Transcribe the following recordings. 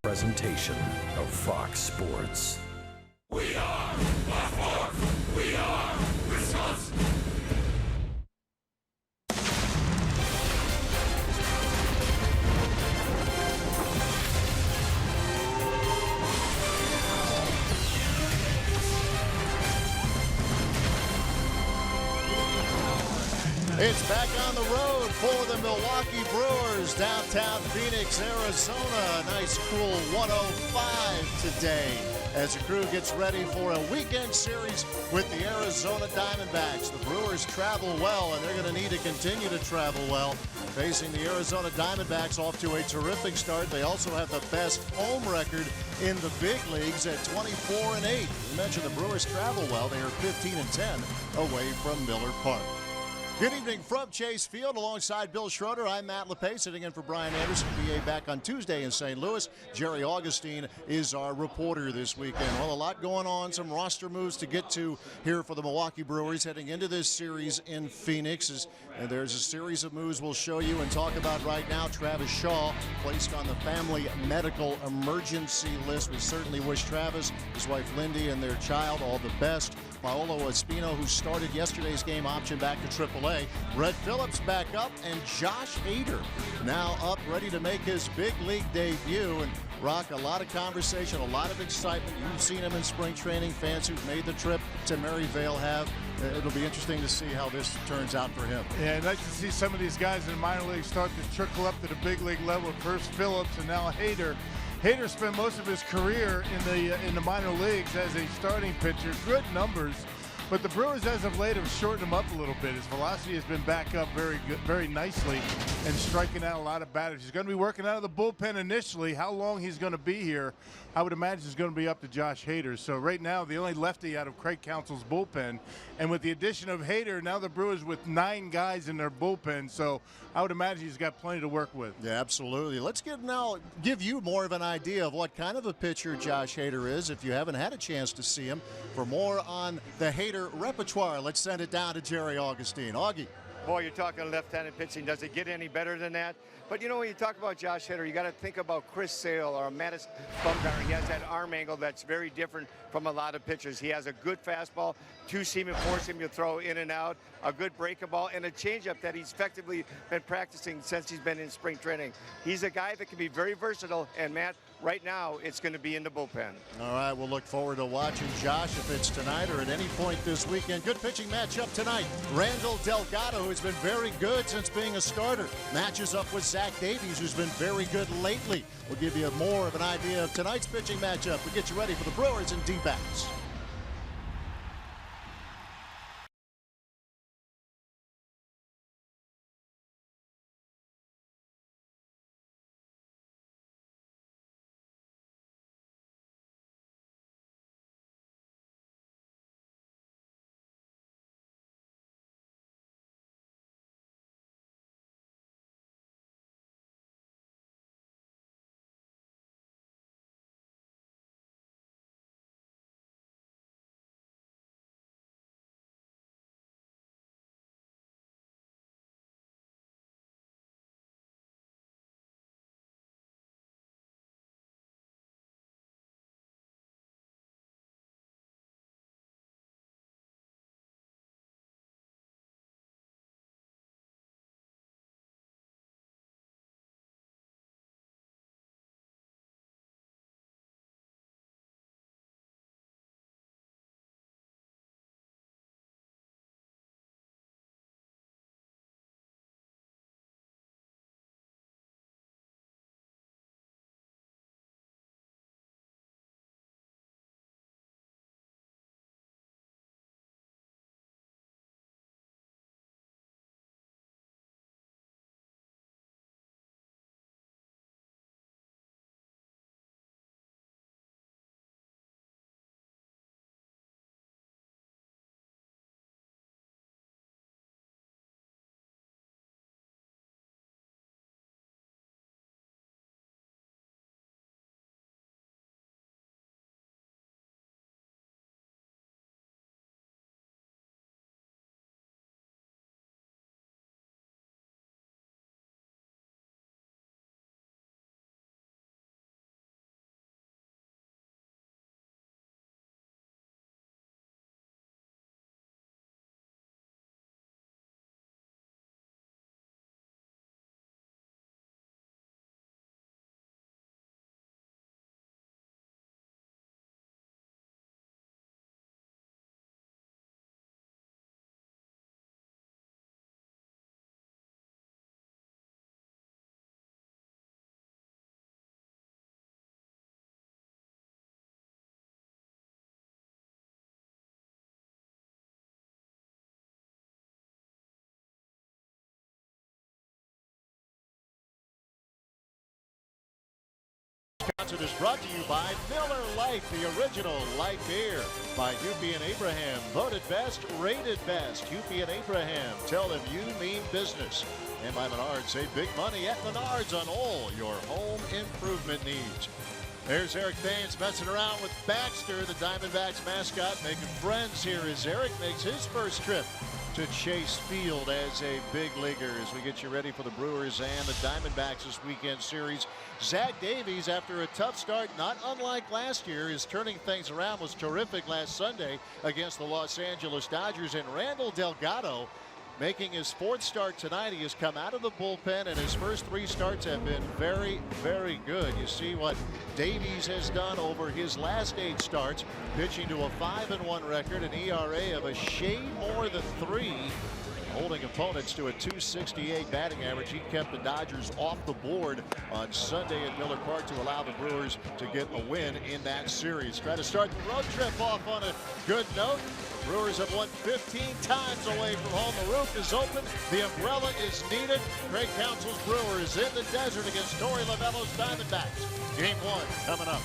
presentation of Fox Sports. We are Baltimore. We are Wisconsin. It's back on the road for the Milwaukee Brewers, downtown Phoenix, Arizona. A nice cool 105 today as the crew gets ready for a weekend series with the Arizona Diamondbacks. The Brewers travel well, and they're going to need to continue to travel well. Facing the Arizona Diamondbacks off to a terrific start. They also have the best home record in the big leagues at 24-8. We mentioned the Brewers travel well. They are 15-10 away from Miller Park. Good evening from Chase Field alongside Bill Schroeder. I'm Matt LePay sitting in for Brian Anderson. BA back on Tuesday in St. Louis. Jerry Augustine is our reporter this weekend. Well, a lot going on, some roster moves to get to here for the Milwaukee Brewers heading into this series in Phoenix. And there's a series of moves we'll show you and talk about right now. Travis Shaw placed on the family medical emergency list. We certainly wish Travis, his wife Lindy, and their child all the best. Paolo Espino, who started yesterday's game, option back to AAA. Brett Phillips back up, and Josh Hader now up, ready to make his big league debut. And Rock, a lot of conversation, a lot of excitement. You've seen him in spring training. Fans who've made the trip to Maryvale have. It'll be interesting to see how this turns out for him. Yeah, nice to see some of these guys in the minor leagues start to trickle up to the big league level. First Phillips and now Hader. Hader spent most of his career in the minor leagues as a starting pitcher. Good numbers, but the Brewers as of late have shortened him up a little bit. His velocity has been back up very nicely, and striking out a lot of batters. He's going to be working out of the bullpen initially. How long he's going to be here, I would imagine is going to be up to Josh Hader. So right now, the only lefty out of Craig Counsell's bullpen, and with the addition of Hader, now the Brewers with 9 guys in their bullpen. So I would imagine he's got plenty to work with. Yeah, absolutely. Let's give you more of an idea of what kind of a pitcher Josh Hader is if you haven't had a chance to see him. For more on the Hader repertoire, let's send it down to Jerry Augustine. Augie. Boy, you're talking left-handed pitching. Does it get any better than that? But, when you talk about Josh Hader, you got to think about Chris Sale or Mattis Bumgarner. He has that arm angle that's very different from a lot of pitchers. He has a good fastball, 2-seam and 4-seam to throw in and out, a good breaking ball, and a changeup that he's effectively been practicing since he's been in spring training. He's a guy that can be very versatile, and Matt, right now, it's going to be in the bullpen. All right, we'll look forward to watching Josh if it's tonight or at any point this weekend. Good pitching matchup tonight. Randall Delgado, who's been very good since being a starter, matches up with Zach Davies, who's been very good lately. We'll give you more of an idea of tonight's pitching matchup. We'll get you ready for the Brewers and D-backs. concert is brought to you by Miller Lite, the original light beer. By Yupi and Abraham, voted best, rated best. Yupi and Abraham, tell them you mean business. And by Menards, save big money at Menards on all your home improvement needs. There's Eric Thames messing around with Baxter, the Diamondbacks mascot, making friends here as Eric makes his first trip to Chase Field as a big leaguer. As we get you ready for the Brewers and the Diamondbacks this weekend series, Zach Davies, after a tough start, not unlike last year, is turning things around. Was terrific last Sunday against the Los Angeles Dodgers. And Randall Delgado, making his fourth start tonight. He has come out of the bullpen, and his first three starts have been very, very good. You see what Davies has done over his last 8 starts, pitching to a 5-1 record, an ERA of a shade more than 3, holding opponents to a .268 batting average. He kept the Dodgers off the board on Sunday at Miller Park to allow the Brewers to get a win in that series. Try to start the road trip off on a good note. Brewers have won 15 times away from home. The roof is open. The umbrella is needed. Craig Counsell's Brewers in the desert against Torey Lovullo's Diamondbacks. Game 1 coming up.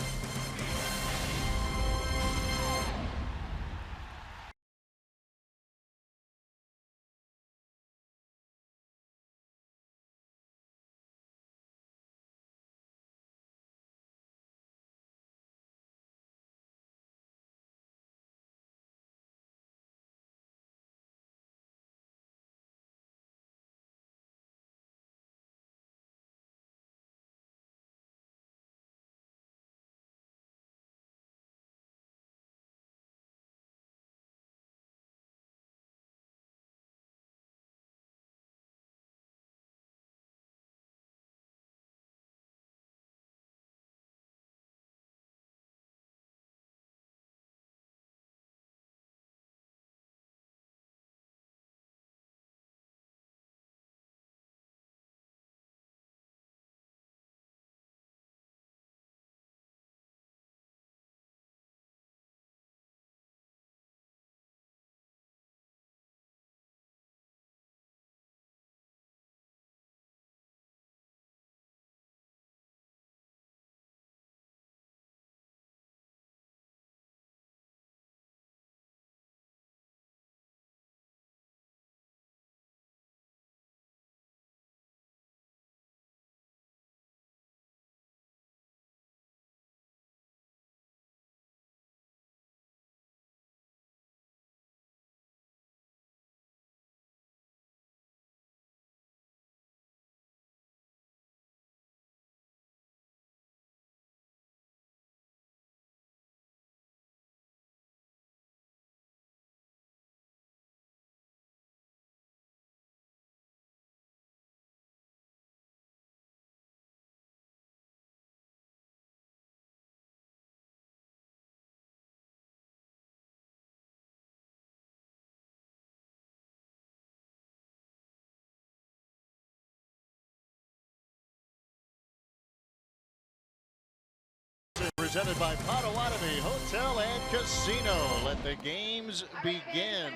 Presented by Potawatomi Hotel and Casino. Let the games begin.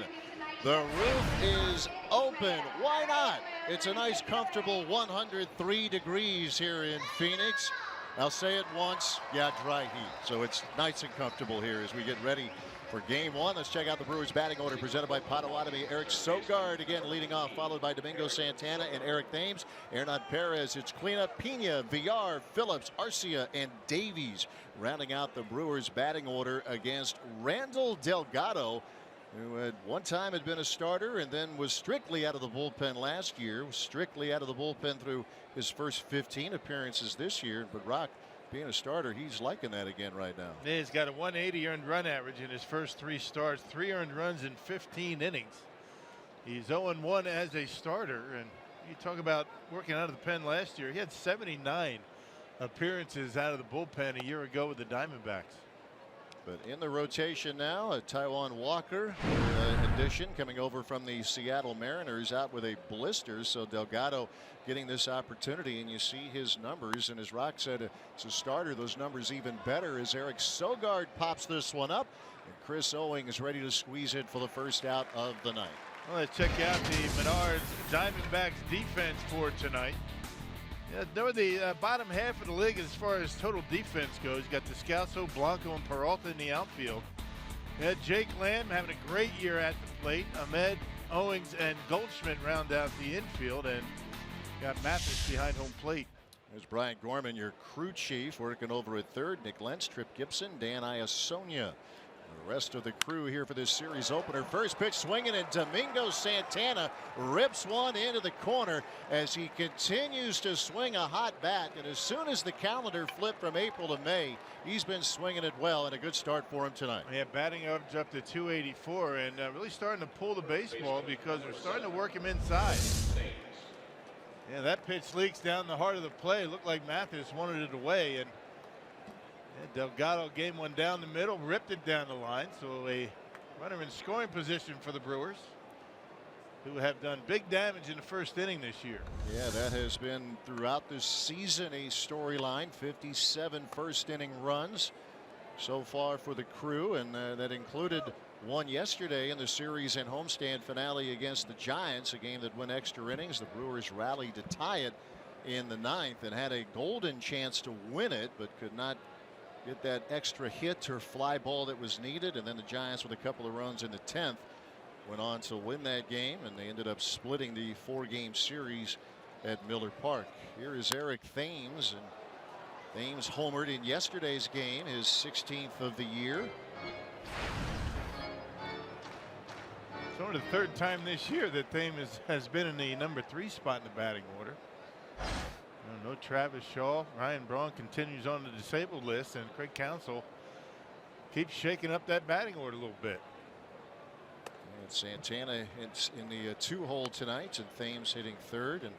The roof is open. Why not? It's a nice, comfortable 103 degrees here in Phoenix. I'll say it once. Yeah, dry heat. So it's nice and comfortable here as we get ready for game 1. Let's check out the Brewers batting order presented by Potawatomi. Eric Sogard again leading off, followed by Domingo Santana and Eric Thames. Hernan Perez, it's cleanup, Pena, Villar, Phillips, Arcia, and Davies rounding out the Brewers batting order against Randall Delgado, who at one time had been a starter and then was strictly out of the bullpen last year, was strictly out of the bullpen through his first 15 appearances this year. But Rock, being a starter, he's liking that again right now. Yeah, he's got a 180 earned run average in his first 3 starts, 3 earned runs in 15 innings. He's 0-1 as a starter, and you talk about working out of the pen last year. He had 79 appearances out of the bullpen a year ago with the Diamondbacks. But in the rotation now, a Taijuan Walker addition coming over from the Seattle Mariners, out with a blister. So Delgado getting this opportunity, and you see his numbers, and as Rock said, as a starter, those numbers even better as Eric Sogard pops this one up, and Chris Owing is ready to squeeze it for the first out of the night. Well, let's check out the Menards Diamondbacks defense for tonight. Yeah, they're the bottom half of the league as far as total defense goes. You got Descalso, Blanco, and Peralta in the outfield. You had Jake Lamb having a great year at the plate. Ahmed, Owings, and Goldschmidt round out the infield, and got Mathis behind home plate. There's Brian Gorman, your crew chief, working over at third. Nick Lentz, Trip Gibson, Dan Iasonia. The rest of the crew here for this series opener. First pitch swinging, and Domingo Santana rips one into the corner as he continues to swing a hot bat. And as soon as the calendar flipped from April to May, he's been swinging it well, and a good start for him tonight. Yeah, batting average up to 284, and really starting to pull the baseball because they're starting to work him inside. Yeah, that pitch leaks down the heart of the play. Looked like Mathis wanted it away, and Delgado gave one down the middle, ripped it down the line. So a runner in scoring position for the Brewers, who have done big damage in the first inning this year. Yeah, that has been throughout this season a storyline. 57 first inning runs so far for the crew, and that included one yesterday in the series and homestand finale against the Giants, a game that went extra innings. The Brewers rallied to tie it in the ninth and had a golden chance to win it, but could not get that extra hit or fly ball that was needed. And then the Giants, with a couple of runs in the 10th, went on to win that game, and they ended up splitting the 4-game series at Miller Park. Here is Eric Thames, and Thames homered in yesterday's game, his 16th of the year. It's only the third time this year that Thames has been in the number 3 spot in the batting order. No Travis Shaw. Ryan Braun continues on the disabled list, and Craig Counsell keeps shaking up that batting order a little bit. And Santana in the 2-hole tonight, and Thames hitting third. And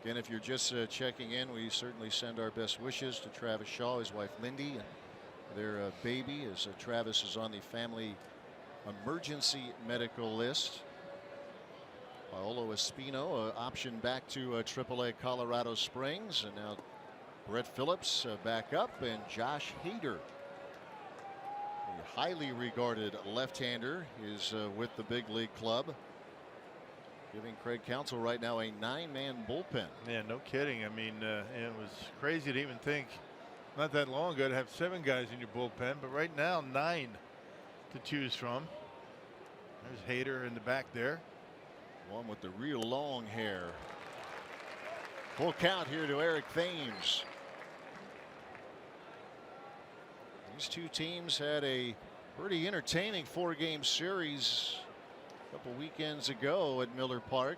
again, if you're just checking in, we certainly send our best wishes to Travis Shaw, his wife Lindy, and their baby, as Travis is on the family emergency medical list. Paolo Espino option back to AAA Colorado Springs, and now Brett Phillips back up, and Josh Hader, a highly regarded left-hander, is with the big league club, giving Craig Counsell right now a 9-man bullpen. Yeah, no kidding. I mean, it was crazy to even think not that long ago to have 7 guys in your bullpen, but right now 9 to choose from. There's Hader in the back there. One with the real long hair. Full count here to Eric Thames. These two teams had a pretty entertaining 4-game series a couple weekends ago at Miller Park.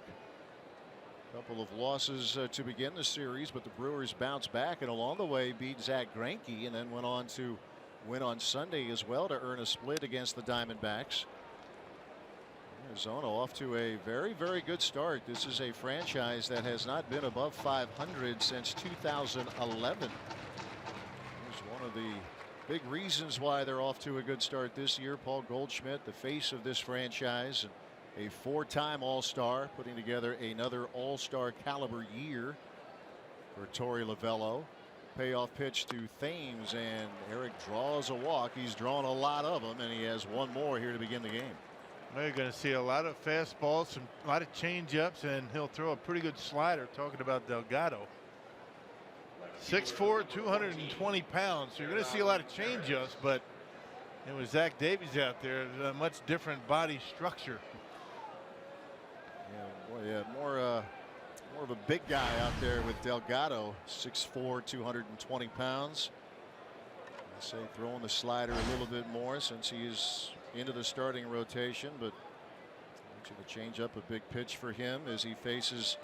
A couple of losses to begin the series, but the Brewers bounced back and along the way beat Zach Greinke, and then went on to win on Sunday as well to earn a split against the Diamondbacks. Arizona off to a very, very good start. This is a franchise that has not been above 500 since 2011. Here's one of the big reasons why they're off to a good start this year. Paul Goldschmidt, the face of this franchise, a 4-time All-Star, putting together another All-Star caliber year for Torey Lovullo. Payoff pitch to Thames, and Eric draws a walk. He's drawn a lot of them, and he has one more here to begin the game. Well, you're going to see a lot of fastballs, a lot of change-ups, and he'll throw a pretty good slider. Talking about Delgado, 6'4", 220 pounds. So you're going to see a lot of change-ups, but with Zach Davies out there, a much different body structure. Yeah, more of a big guy out there with Delgado, 6'4", 220 pounds. I say throwing the slider a little bit more since he's into the starting rotation, but to change up a big pitch for him as he faces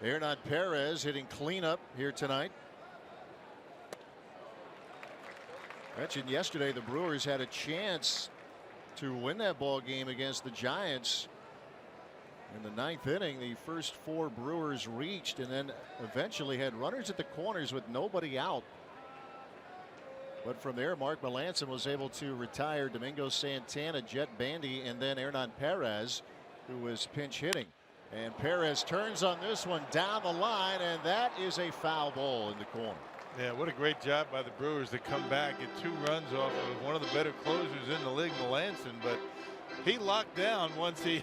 Hernan Perez hitting cleanup here tonight. Mentioned yesterday the Brewers had a chance to win that ball game against the Giants in the 9th inning. The first 4 Brewers reached, and then eventually had runners at the corners with nobody out. But from there, Mark Melancon was able to retire Domingo Santana, Jet Bandy, and then Hernan Perez, who was pinch hitting. And Perez turns on this one down the line, and that is a foul ball in the corner. Yeah, what a great job by the Brewers to come back, get 2 runs off of one of the better closers in the league, Melancon. But he locked down once his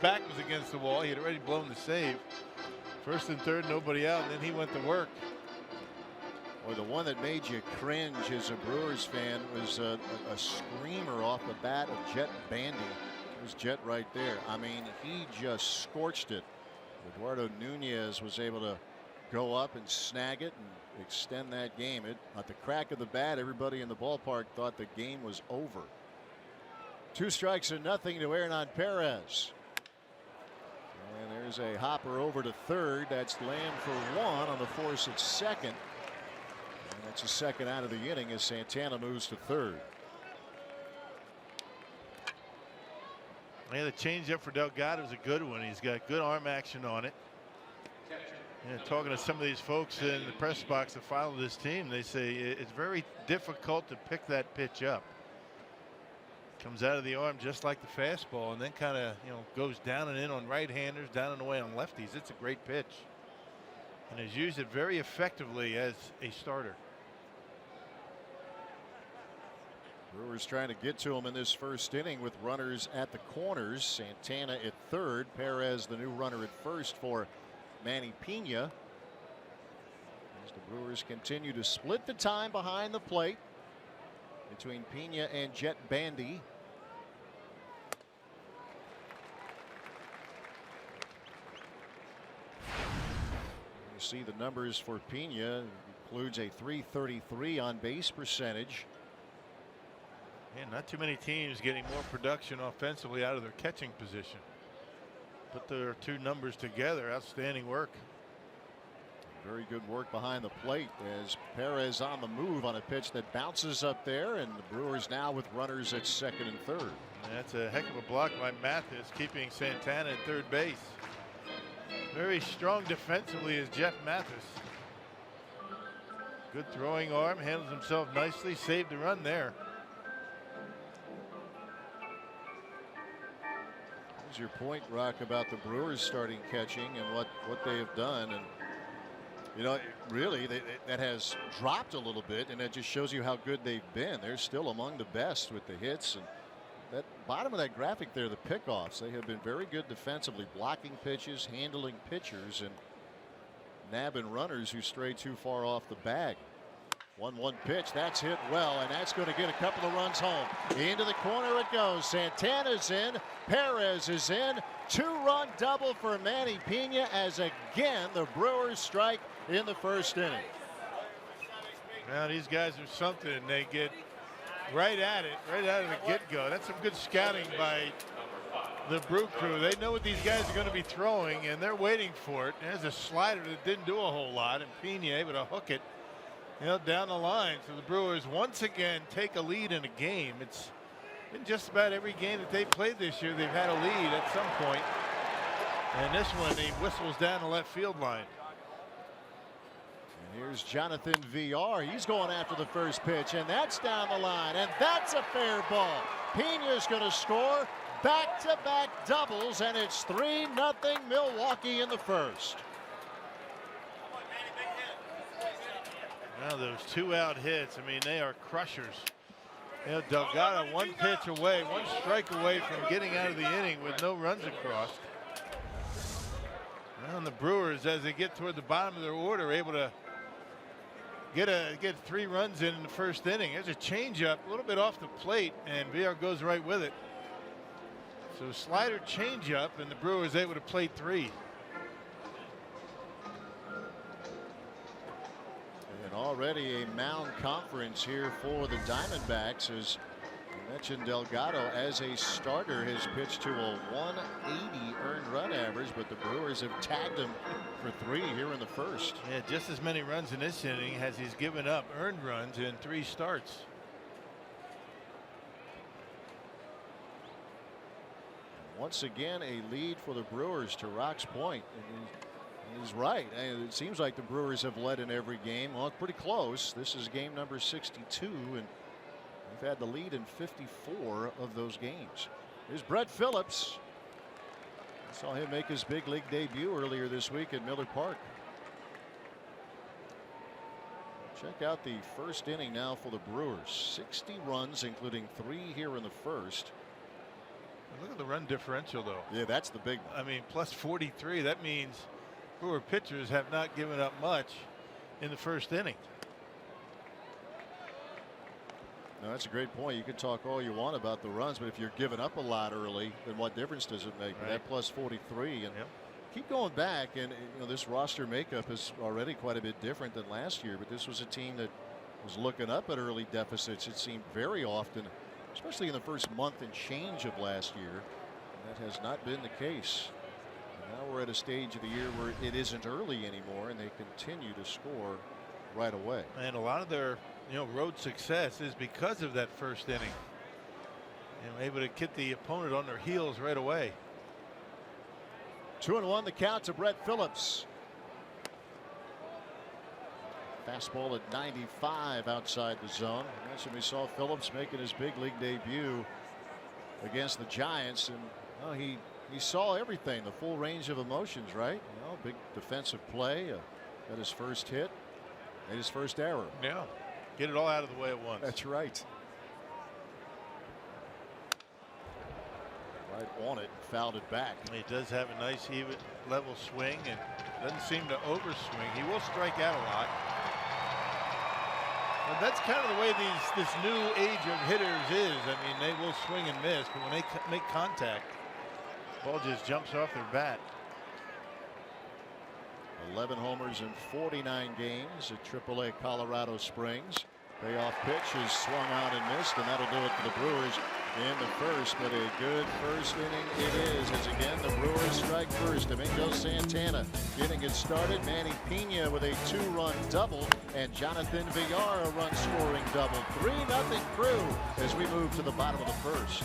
back was against the wall. He had already blown the save First and third, nobody out, and then he went to work. Or the one that made you cringe as a Brewers fan was a screamer off the bat of Jet Bandy. There's Jet right there. I mean, he just scorched it. Eduardo Nunez was able to go up and snag it and extend that game. At the crack of the bat, everybody in the ballpark thought the game was over. 2 strikes and nothing to Hernan Perez. And there's a hopper over to third. That's Lamb for 1 on the force at second. And that's a second out of the inning as Santana moves to third. Yeah, the changeup for Delgado is a good one. He's got good arm action on it. And talking to some of these folks in the press box that follow this team, they say it's very difficult to pick that pitch up. Comes out of the arm just like the fastball, and then kind of goes down and in on right-handers, down and away on lefties. It's a great pitch, and has used it very effectively as a starter. Brewers trying to get to him in this first inning with runners at the corners. Santana at third. Perez, the new runner at first for Manny Pena. As the Brewers continue to split the time behind the plate between Pena and Jet Bandy. You see the numbers for Pena. Includes a .333 on base percentage. And not too many teams getting more production offensively out of their catching position. Put their 2 numbers together. Outstanding work. Very good work behind the plate as Perez on the move on a pitch that bounces up there, and the Brewers now with runners at second and third. And that's a heck of a block by Mathis, keeping Santana at third base. Very strong defensively is Jeff Mathis. Good throwing arm, handles himself nicely, saved the run there. Your point, Rock, about the Brewers starting catching and what they have done, and really that has dropped a little bit, and that just shows you how good they've been. They're still among the best with the hits, and that bottom of that graphic there, the pickoffs, they have been very good defensively, blocking pitches, handling pitchers, and nabbing runners who stray too far off the bag. 1-1 pitch, that's hit well, and that's going to get a couple of runs home. Into the corner it goes. Santana's in, Perez is in. 2-run double for Manny Pena as again the Brewers strike in the first inning. Now these guys are something. They get right at it, right out of the get-go. That's some good scouting by the Brew Crew. They know what these guys are going to be throwing, and they're waiting for it. There's a slider that didn't do a whole lot, and Pena able to hook it down the line. So the Brewers once again take a lead in a game. It's been just about every game that they've played this year, they've had a lead at some point. And this one, he whistles down the left field line. And here's Jonathan Villar. He's going after the first pitch, and that's down the line, and that's a fair ball. Pena's going to score back-to-back doubles, and it's 3-0 Milwaukee in the first. Now those 2-out hits, I mean, they are crushers. Delgado 1 pitch away, 1 strike away from getting out of the inning with no runs across. And the Brewers, as they get toward the bottom of their order, are able to get 3 runs in the first inning. There's a changeup a little bit off the plate, and Villar goes right with it. So slider changeup, and the Brewers able to play 3. Already a mound conference here for the Diamondbacks. As I mentioned, Delgado as a starter has pitched to a 180 earned run average, but the Brewers have tagged him for 3 here in the first. Yeah, just as many runs in this inning as he's given up earned runs in 3 starts. Once again, a lead for the Brewers, to Rock's point. And he's right. It seems like the Brewers have led in every game. Well, pretty close. This is game number 62, and we've had the lead in 54 of those games. Here's Brett Phillips. I saw him make his big league debut earlier this week at Miller Park. Check out the first inning now for the Brewers. 60 runs, including 3 here in the first. Look at the run differential, though. Yeah, that's the big one. I mean, plus 43. That means Brewer pitchers have not given up much in the first inning. No, that's a great point. You can talk all you want about the runs, but if you're giving up a lot early, then what difference does it make? Right. That plus 43 and keep going back, and this roster makeup is already quite a bit different than last year. But this was a team that was looking up at early deficits. It seemed very often, especially in the first month and change of last year. And that has not been the case. And now we're at a stage of the year where it isn't early anymore, and they continue to score right away. And a lot of their road success is because of that first inning. Able to get the opponent on their heels right away. 2-1 the count to Brett Phillips. Fastball at 95 outside the zone. That's when we saw Phillips making his big league debut against the Giants, and he saw everything, the full range of emotions, right? Big defensive play, got his first hit, made his first error. Yeah, get it all out of the way at once. That's right. Right on it, fouled it back. He does have a nice even level swing and doesn't seem to overswing. He will strike out a lot. And that's kind of the way this new age of hitters is. I mean, they will swing and miss, but when they make contact, the ball just jumps off their bat. 11 homers in 49 games at AAA Colorado Springs. Payoff pitch is swung out and missed, and that'll do it for the Brewers in the first. But a good first inning it is, as again the Brewers strike first. Domingo Santana getting it started. Manny Pena with a 2-run double, and Jonathan Villar a run scoring double. 3-0 Crew as we move to the bottom of the first.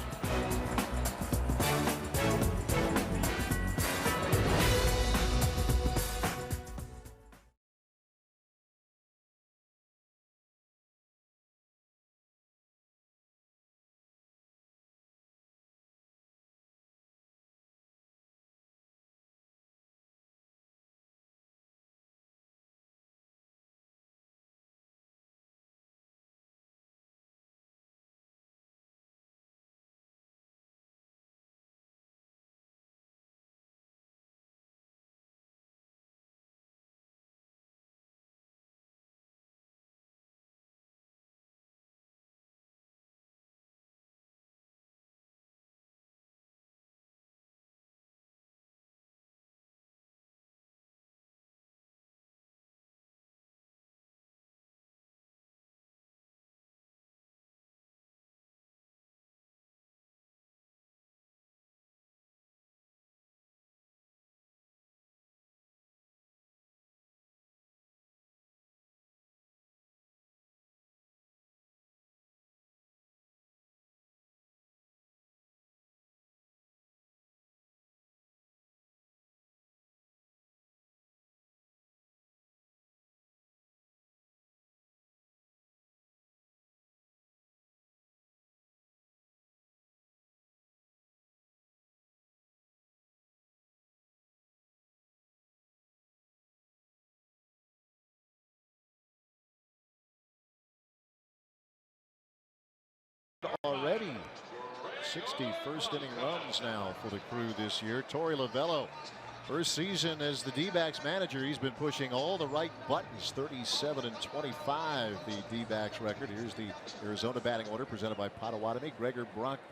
Already 60 first inning runs now for the Crew this year. Torey Lovullo, first season as the D-backs manager, he's been pushing all the right buttons. 37-25 the D-backs record. Here's the Arizona batting order presented by Potawatomi. Gregor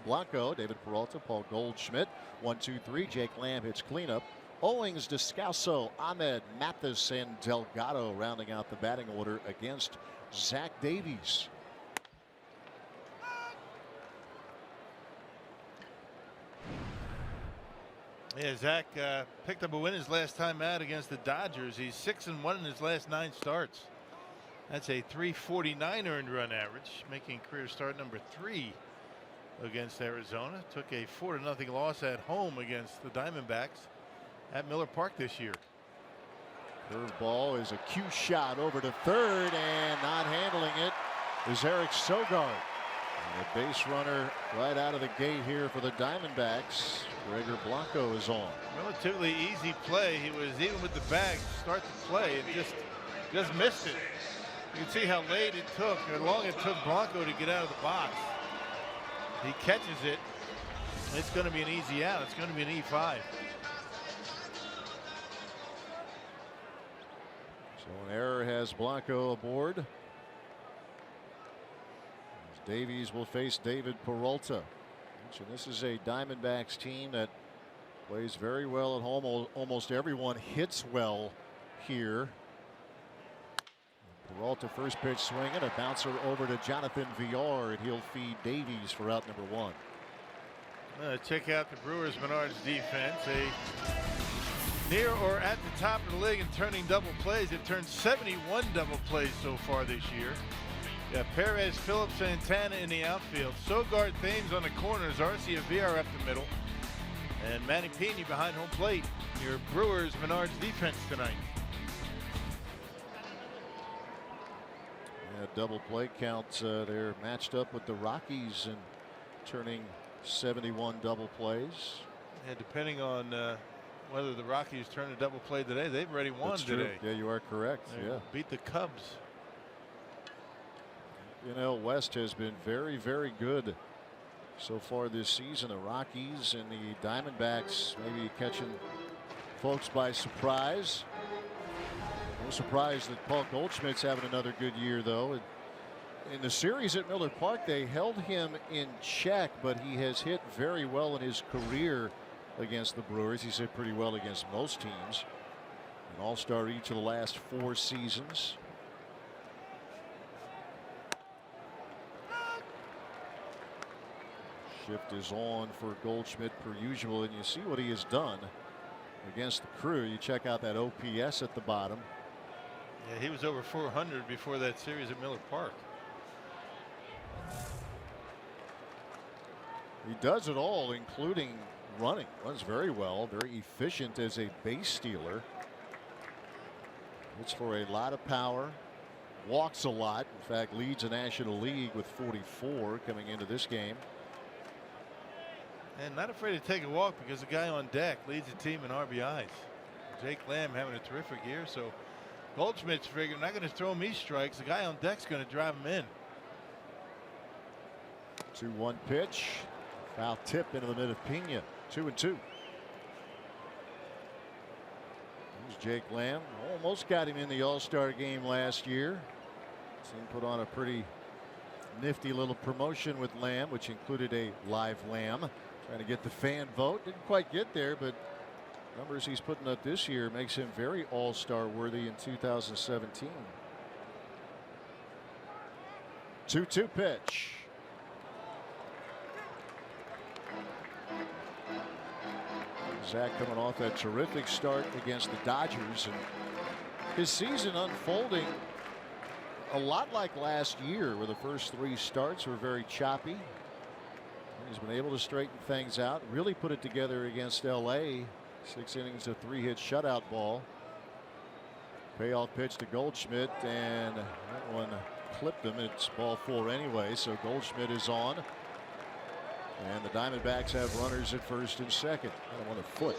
Blanco, David Peralta, Paul Goldschmidt. 1-2-3. Jake Lamb hits cleanup. Owings, Descalso, Ahmed, Mathis, and Delgado rounding out the batting order against Zach Davies. Yeah, Zach picked up a win his last time out against the Dodgers. He's 6-1 in his last 9 starts. That's a .349 earned run average, making career start number 3 against Arizona. Took a 4-0 loss at home against the Diamondbacks at Miller Park this year. Curveball is a cue shot over to third, and not handling it is Eric Sogard. And a base runner right out of the gate here for the Diamondbacks. Gregor Blanco is on. Relatively easy play. He was even with the bag to start the play and just missed it. You can see how late it took, how long it took Blanco to get out of the box. He catches it. It's going to be an easy out. It's going to be an E5. So an error has Blanco aboard. Davies will face David Peralta. So this is a Diamondbacks team that plays very well at home. Almost everyone hits well here. Peralta first pitch swinging, a bouncer over to Jonathan Villar, and he'll feed Davies for out number 1. Check out the Brewers Menards defense. Near or at the top of the league in turning double plays. They've turned 71 double plays so far this year. Yeah, Perez, Phillips, Santana in the outfield. Sogard, Thames on the corners. Arcia, VR up the middle. And Manny Pena behind home plate. Your Brewers Menards defense tonight. Yeah, double play count. They're matched up with the Rockies and turning 71 double plays. Yeah, depending on whether the Rockies turn a double play today, they've already won today. Yeah, you are correct. They beat the Cubs. NL West has been very, very good so far this season. The Rockies and the Diamondbacks maybe catching folks by surprise. No surprise that Paul Goldschmidt's having another good year, though. In the series at Miller Park, they held him in check, but he has hit very well in his career against the Brewers. He's hit pretty well against most teams. An all-star each of the last 4 seasons. Shift is on for Goldschmidt per usual, and you see what he has done against the Crew. You check out that OPS at the bottom. Yeah, he was over 400 before that series at Miller Park. He does it all, including running. Runs very well, very efficient as a base stealer. It's for a lot of power. Walks a lot. In fact, leads the National League with 44 coming into this game. And not afraid to take a walk because the guy on deck leads the team in RBIs. Jake Lamb having a terrific year. So Goldschmidt's figuring, not going to throw me strikes. The guy on deck's going to drive him in. 2-1 pitch. Foul tip into the mid of Pena. 2-2. Here's Jake Lamb. Almost got him in the All-Star game last year. Team put on a pretty nifty little promotion with Lamb, which included a live lamb. Trying to get the fan vote. Didn't quite get there, but numbers he's putting up this year makes him very all-star worthy in 2017. 2-2 pitch. Zach coming off that terrific start against the Dodgers, and his season unfolding a lot like last year, where the first 3 starts were very choppy. He's been able to straighten things out, really put it together against LA. 6 innings of 3-hit shutout ball. Payoff pitch to Goldschmidt, and that one clipped him. It's ball 4 anyway, so Goldschmidt is on. And the Diamondbacks have runners at first and second. I don't want a foot.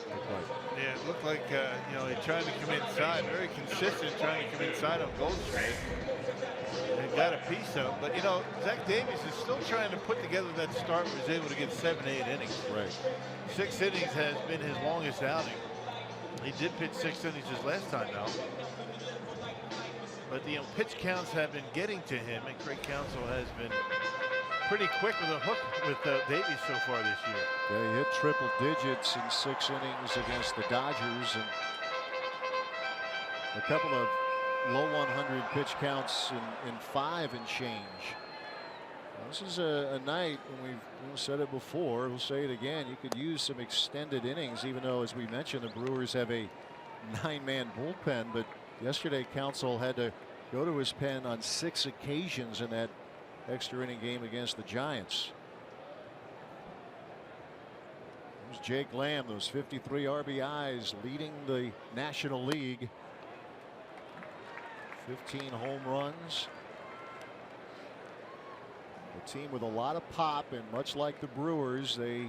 Yeah, it looked like you know, he tried to come inside, very consistent trying to come inside on Goldschmidt. And got a piece of, but you know, Zach Davies is still trying to put together that start where he's able to get 7-8 innings. Right. 6 innings has been his longest outing. He did pitch 6 innings his last time out. But the pitch counts have been getting to him, and Craig Counsell has been pretty quick with a hook with Davies so far this year. Yeah, he hit triple digits in 6 innings against the Dodgers, and a couple of low 100 pitch counts in 5 and change. This is a night when we've said it before, we'll say it again, you could use some extended innings, even though, as we mentioned, the Brewers have a 9-man bullpen. But yesterday Counsell had to go to his pen on 6 occasions in that extra inning game against the Giants. There's Jake Lamb, those 53 RBIs, leading the National League. 15 home runs. A team with a lot of pop, and much like the Brewers, they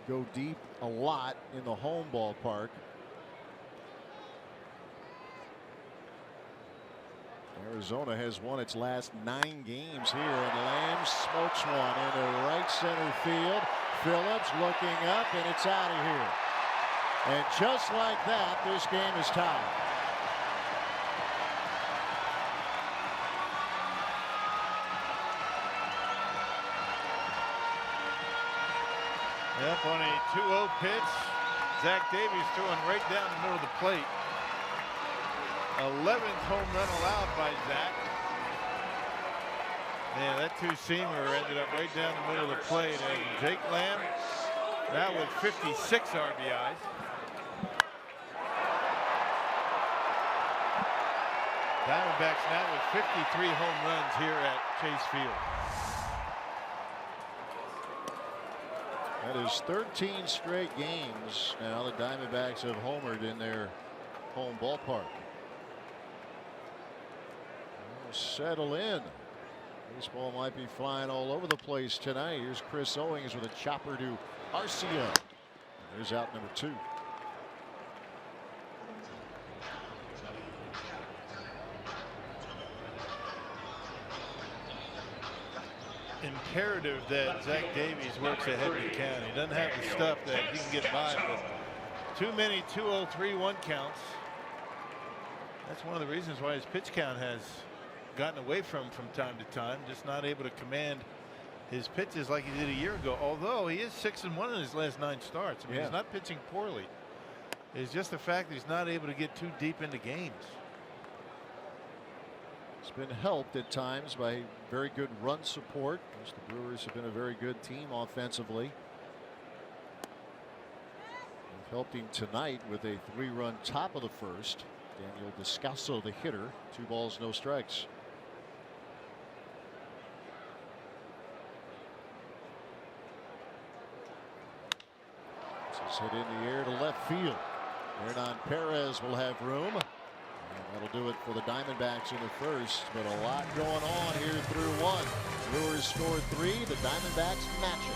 go deep a lot in the home ballpark. Arizona has won its last 9 games here, and Lamb smokes one into right center field. Phillips looking up, and it's out of here. And just like that, this game is tied. Up on a 2-0 pitch. Zach Davies throwing right down the middle of the plate. 11th home run allowed by Zach. Yeah, that two-seamer ended up right down the middle of the plate. And Jake Lamb now with 56 RBIs. Diamondbacks now with 53 home runs here at Chase Field. That is 13 straight games now the Diamondbacks have homered in their home ballpark. Settle in. Baseball might be flying all over the place tonight. Here's Chris Owings with a chopper to Arcia. There's out number 2. Imperative that Zach Davies works ahead of the count. He doesn't have the stuff that he can get by with. Too many 2-0, 3-1 counts. That's one of the reasons why his pitch count has gotten away from time to time. Just not able to command his pitches like he did a year ago. Although he is 6-1 in his last 9 starts. I mean, he's not pitching poorly. It's just the fact that he's not able to get too deep into games. It's been helped at times by very good run support. The Brewers have been a very good team offensively. They've helped him tonight with a 3-run top of the first. Daniel Descalso, the hitter. 2 balls, no strikes. This is hit in the air to left field. Hernan Perez will have room. And that'll do it for the Diamondbacks in the first, but a lot going on here through 1. Brewers score 3, the Diamondbacks match it.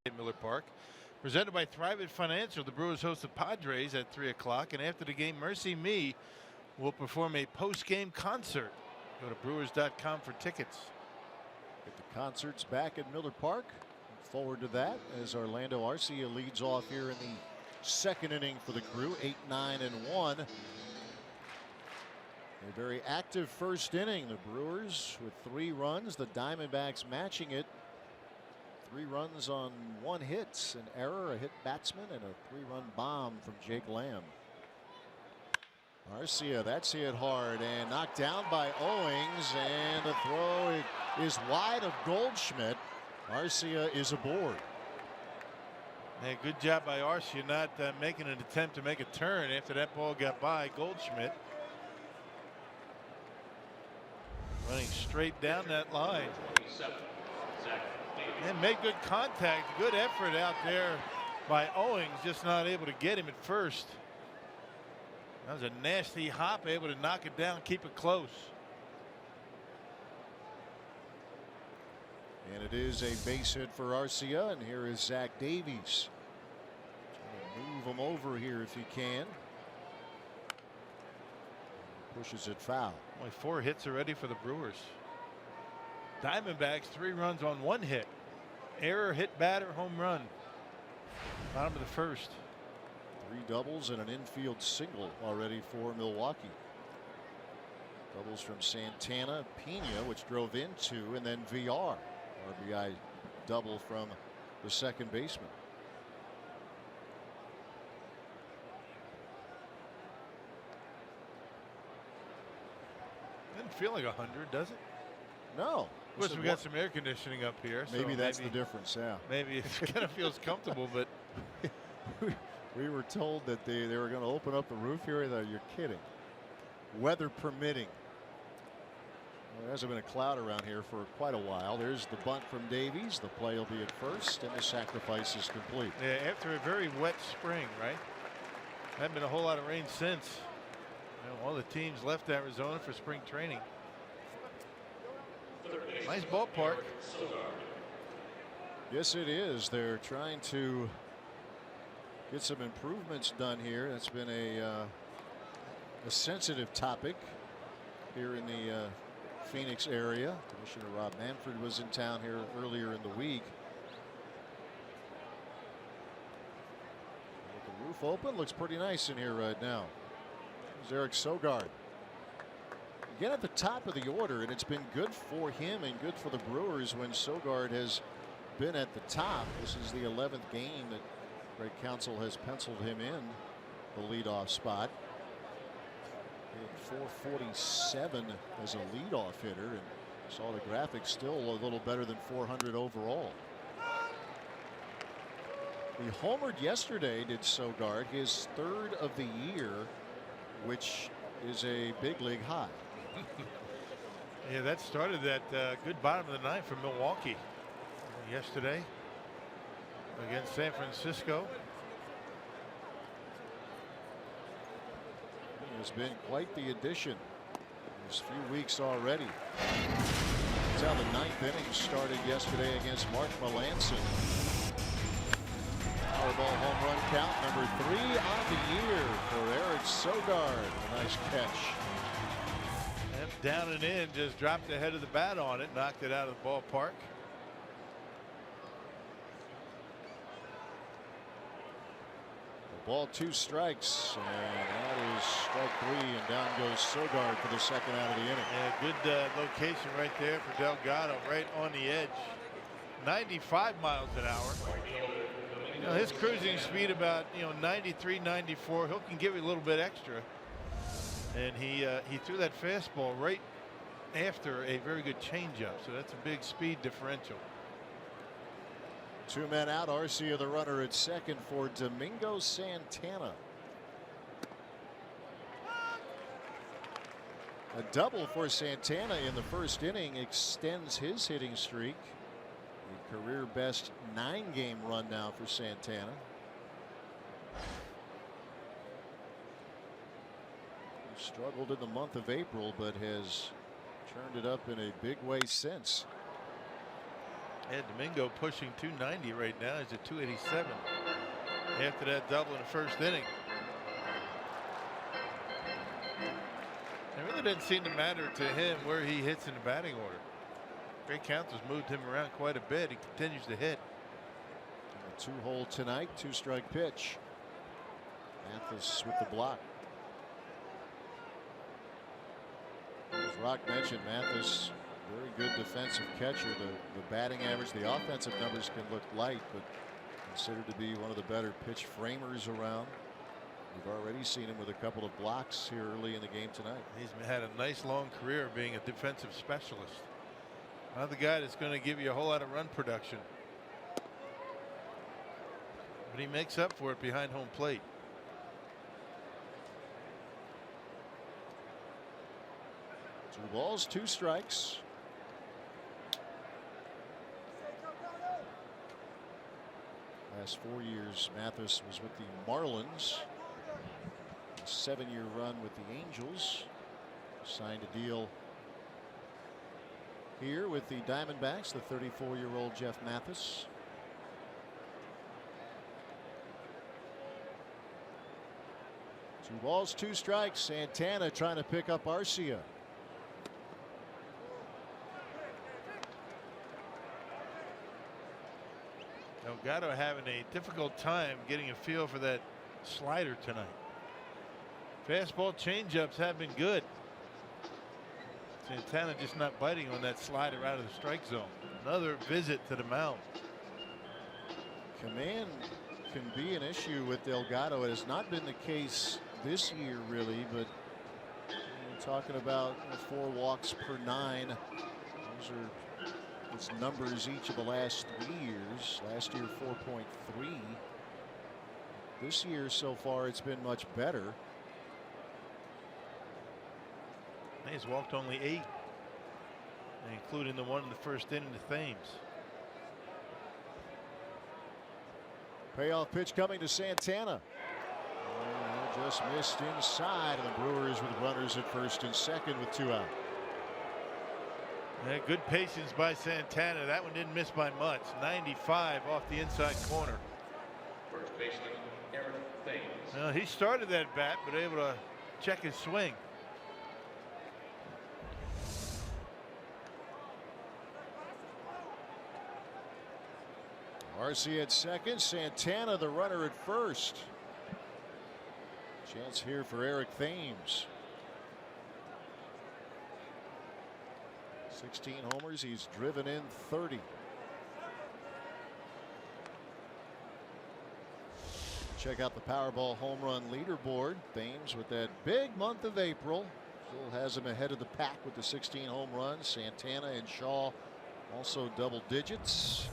At Miller Park, presented by Thrivent Financial. The Brewers host the Padres at 3 o'clock, and after the game, Mercy Me will perform a post-game concert. Go to brewers.com for tickets. Get the concerts back at Miller Park. Look forward to that as Orlando Arcia leads off here in the 2nd inning for the Crew. 8-9-1. A very active first inning. The Brewers with 3 runs. The Diamondbacks matching it. 3 runs on 1 hit, an error, a hit batsman, and a 3-run bomb from Jake Lamb. Arcia, that's hit hard and knocked down by Owings, and the throw is wide of Goldschmidt. Arcia is aboard. Hey, good job by Arcia not making an attempt to make a turn after that ball got by Goldschmidt. Running straight down that line. And made good contact, good effort out there by Owings, just not able to get him at first. That was a nasty hop, able to knock it down, keep it close. And it is a base hit for Arcia, and here is Zach Davies. Trying to move him over here if he can. Pushes it foul. Only 4 hits already for the Brewers. Diamondbacks 3 runs on 1 hit. Error, hit, batter, home run. Bottom of the first. 3 doubles and an infield single already for Milwaukee. Doubles from Santana, Pena, which drove in 2, and then VR. RBI double from the second baseman. Doesn't feel like 100, does it? No. Of course, we got some air conditioning up here. Maybe so that's the difference, yeah. Maybe it kind of feels comfortable, but we were told that they were going to open up the roof here. You're kidding. Weather permitting. Well, there hasn't been a cloud around here for quite a while. There's the bunt from Davies. The play will be at first, and the sacrifice is complete. yeah, after a very wet spring, right? Hasn't been a whole lot of rain since. You know, all the teams left Arizona for spring training. Nice ballpark. Yes, it is. They're trying to get some improvements done here. That's been a sensitive topic here in the Phoenix area. Commissioner Rob Manfred was in town here earlier in the week. With the roof open, looks pretty nice in here right now. There's Eric Sogard. Again at the top of the order, and it's been good for him and good for the Brewers when Sogard has been at the top. This is the 11th game that Greg Counsell has penciled him in the leadoff spot. 447 as a leadoff hitter, and saw the graphics, still a little better than 400 overall. He homered yesterday, did Sogard, his 3rd of the year, which is a big league high. Yeah, that started that good bottom of the 9th for Milwaukee yesterday against San Francisco. He has been quite the addition these few weeks already. That's how the 9th inning started yesterday against Mark Melancon. Powerball home run count number 3 on the year for Eric Sogard. A nice catch. And down and in, just dropped the head of the bat on it, knocked it out of the ballpark. Ball 2 strikes, and that is strike 3, and down goes Sogard for the 2nd out of the inning. Yeah, good location right there for Delgado, right on the edge. 95 miles an hour. You know, his cruising speed about 93, 94. He can give you a little bit extra. And he threw that fastball right after a very good changeup, so that's a big speed differential. 2 men out. Arcia the runner at second for Domingo Santana. A double for Santana in the first inning extends his hitting streak. A career best 9-game run now for Santana. He struggled in the month of April, but has turned it up in a big way since. Yeah, Domingo pushing 290 right now. He's at 287 after that double in the first inning. It really doesn't seem to matter to him where he hits in the batting order. Greg Counsell's moved him around quite a bit. He continues to hit. A 2-hole tonight, 2-strike pitch. Mathis with the block. As Rock mentioned, Mathis, very good defensive catcher. The batting average, the offensive numbers can look light, but considered to be one of the better pitch framers around. We've already seen him with a couple of blocks here early in the game tonight. He's had a nice long career being a defensive specialist. Another guy that's going to give you a whole lot of run production. But he makes up for it behind home plate. Two balls, 2 strikes. Last 4 years, Mathis was with the Marlins. a 7-year run with the Angels. Signed a deal here with the Diamondbacks, the 34-year-old Jeff Mathis. Two balls, two strikes. Santana trying to pick up Arcia. Delgado having a difficult time getting a feel for that slider tonight. Fastball changeups have been good. Santana just not biting on that slider out of the strike zone. Another visit to the mound. Command can be an issue with Delgado. It has not been the case this year, really, but we're talking about 4 walks per 9. Those are its numbers each of the last 3 years. Last year 4.3. This year so far it's been much better. He's walked only 8, including the one in the first inning to Thames. Payoff pitch coming to Santana. Just missed inside, and the Brewers with runners at first and second with 2 out. Yeah, good patience by Santana. That one didn't miss by much. 95 off the inside corner. First baseman, Eric Thames. Well, he started that bat, but able to check his swing. Arcia at second, Santana the runner at first. Chance here for Eric Thames. 16 homers, he's driven in 30. Check out the Powerball home run leaderboard. Thames with that big month of April still has him ahead of the pack with the 16 home runs. Santana and Shaw also double digits.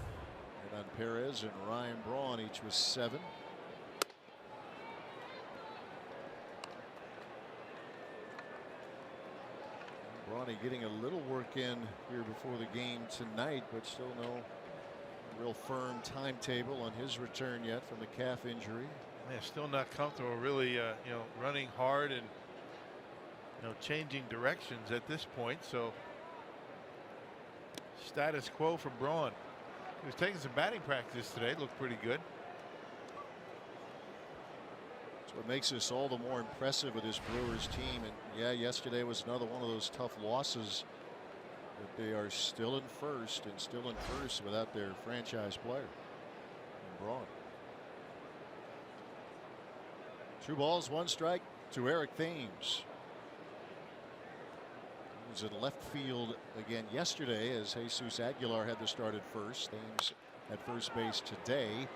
On Perez and Ryan Braun each with 7. Brawny getting a little work in here before the game tonight, but still no real firm timetable on his return yet from the calf injury. Yeah, still not comfortable really running hard and changing directions at this point. So status quo for Braun. He was taking some batting practice today. Looked pretty good. That's what makes this all the more impressive with this Brewers team. And yeah, yesterday was another one of those tough losses. But they are still in first without their franchise player, Braun. 2 balls, 1 strike to Eric Thames. He was in left field again yesterday as Jesus Aguilar had to start at first. Thames at first base today. And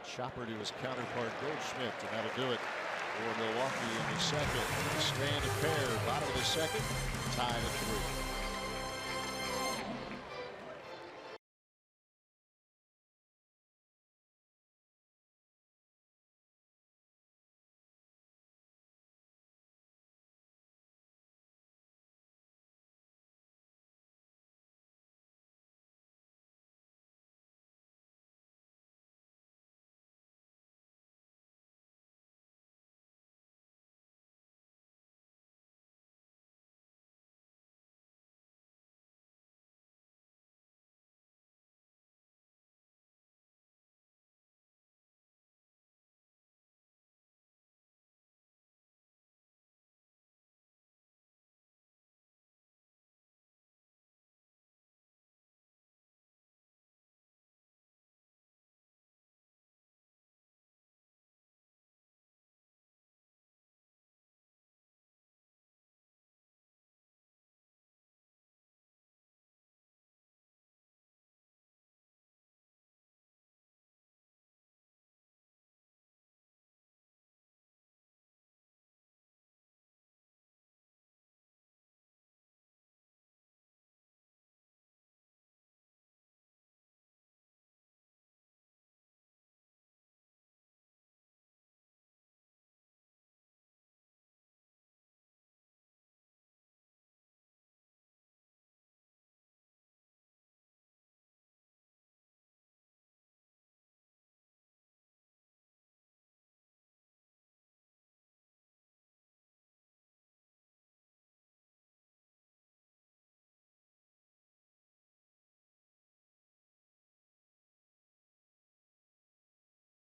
a chopper to his counterpart Goldschmidt, and that'll do it for Milwaukee in the second. Strand of pair, bottom of the second, tied at 3.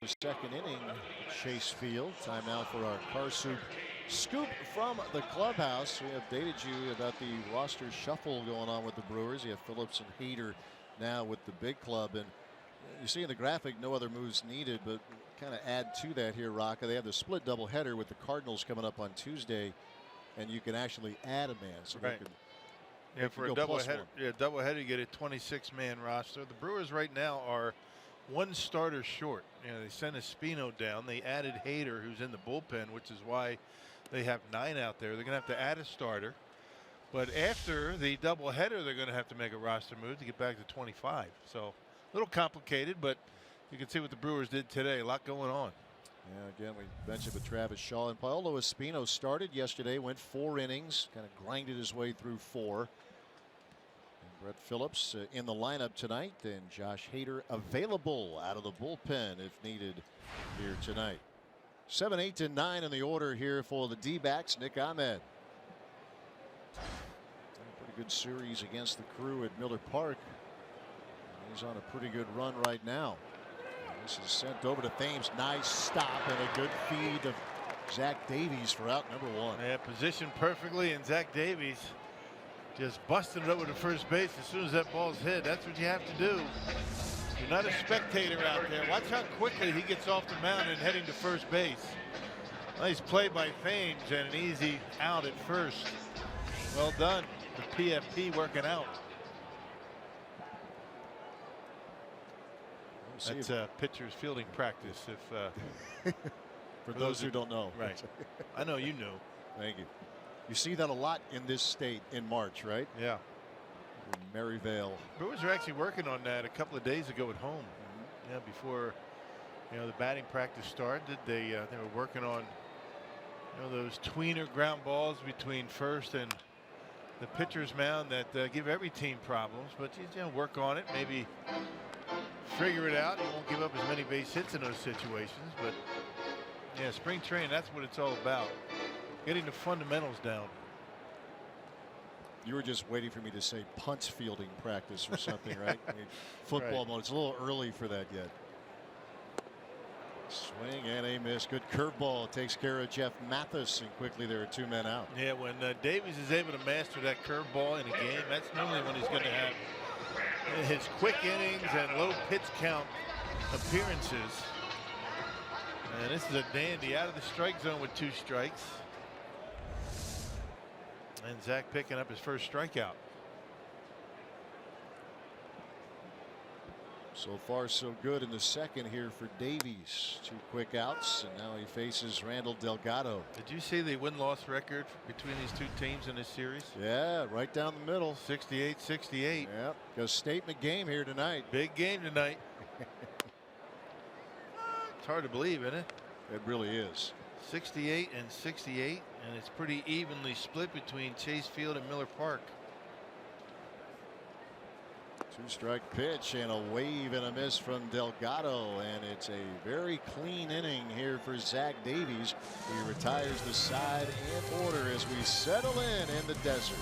The second inning, Chase Field. Timeout for our car soup scoop from the clubhouse. We updated you about the roster shuffle going on with the Brewers. You have Phillips and Hader now with the big club, and you see in the graphic no other moves needed, but kind of add to that here, Rocca. They have the split doubleheader with the Cardinals coming up on Tuesday, and you can actually add a man. So right. Yeah, for a doubleheader, you get a 26-man roster. The Brewers right now are one starter short. You know, they sent Espino down. They added Hader, who's in the bullpen, which is why they have 9 out there. They're going to have to add a starter. But after the doubleheader, they're going to have to make a roster move to get back to 25. So a little complicated, but you can see what the Brewers did today. A lot going on. Yeah, again, we mentioned with Travis Shaw, and Paolo Espino started yesterday, went 4 innings, kind of grinded his way through 4. Brett Phillips in the lineup tonight, and Josh Hader available out of the bullpen if needed here tonight. 7, 8, and 9 in the order here for the D-backs. Nick Ahmed. Pretty good series against the Crew at Miller Park. He's on a pretty good run right now. And this is sent over to Thames. Nice stop and a good feed of Zach Davies for out number 1. Yeah, positioned perfectly, and Zach Davies just busted it over to first base as soon as that ball's hit. That's what you have to do. You're not a spectator out there. Watch how quickly he gets off the mound and heading to first base. Nice play by Thames and an easy out at first. Well done. The PFP working out. That's pitcher's fielding practice. If for those who don't know. Right. I know you know. Thank you. You see that a lot in this state in March, right? Yeah. In Maryvale. Brewers are actually working on that a couple of days ago at home. Yeah, before the batting practice started, they were working on those tweener ground balls between first and the pitcher's mound that give every team problems. But you work on it, maybe figure it out. You won't give up as many base hits in those situations. But yeah, spring training, that's what it's all about. Getting the fundamentals down. You were just waiting for me to say punts fielding practice or something, right? I mean, football mode. It's a little early for that yet. Swing and a miss. Good curveball takes care of Jeff Mathis, and quickly there are 2 men out. Yeah, when Davies is able to master that curveball in a game, that's normally when he's going to have his quick innings and low pitch count appearances. And this is a dandy out of the strike zone with 2 strikes. And Zach picking up his first strikeout. So far so good in the second here for Davies. 2 quick outs, and now he faces Randall Delgado. Did you see the win-loss record between these 2 teams in this series? Yeah, right down the middle. 68-68. Yep, got a statement game here tonight. Big game tonight. It's hard to believe, isn't it? It really is. 68 and 68, and it's pretty evenly split between Chase Field and Miller Park. 2-strike pitch and a wave and a miss from Delgado, and it's a very clean inning here for Zach Davies. He retires the side in order as we settle in the desert.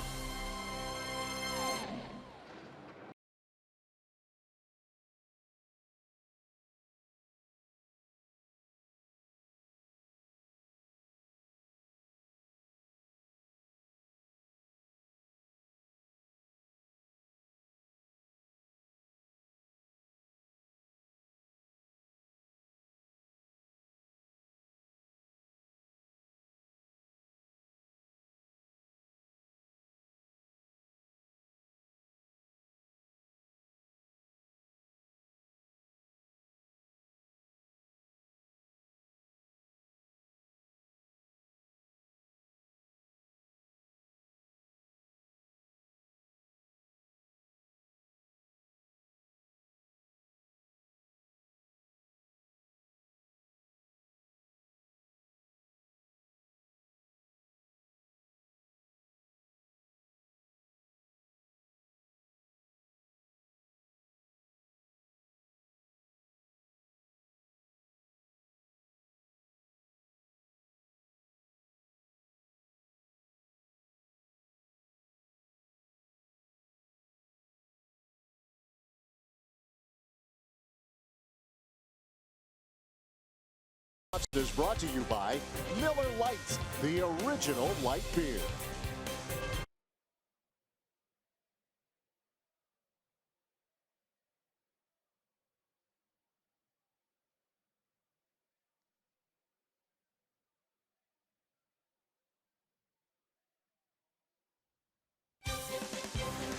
is brought to you by Miller Lite, the original light beer.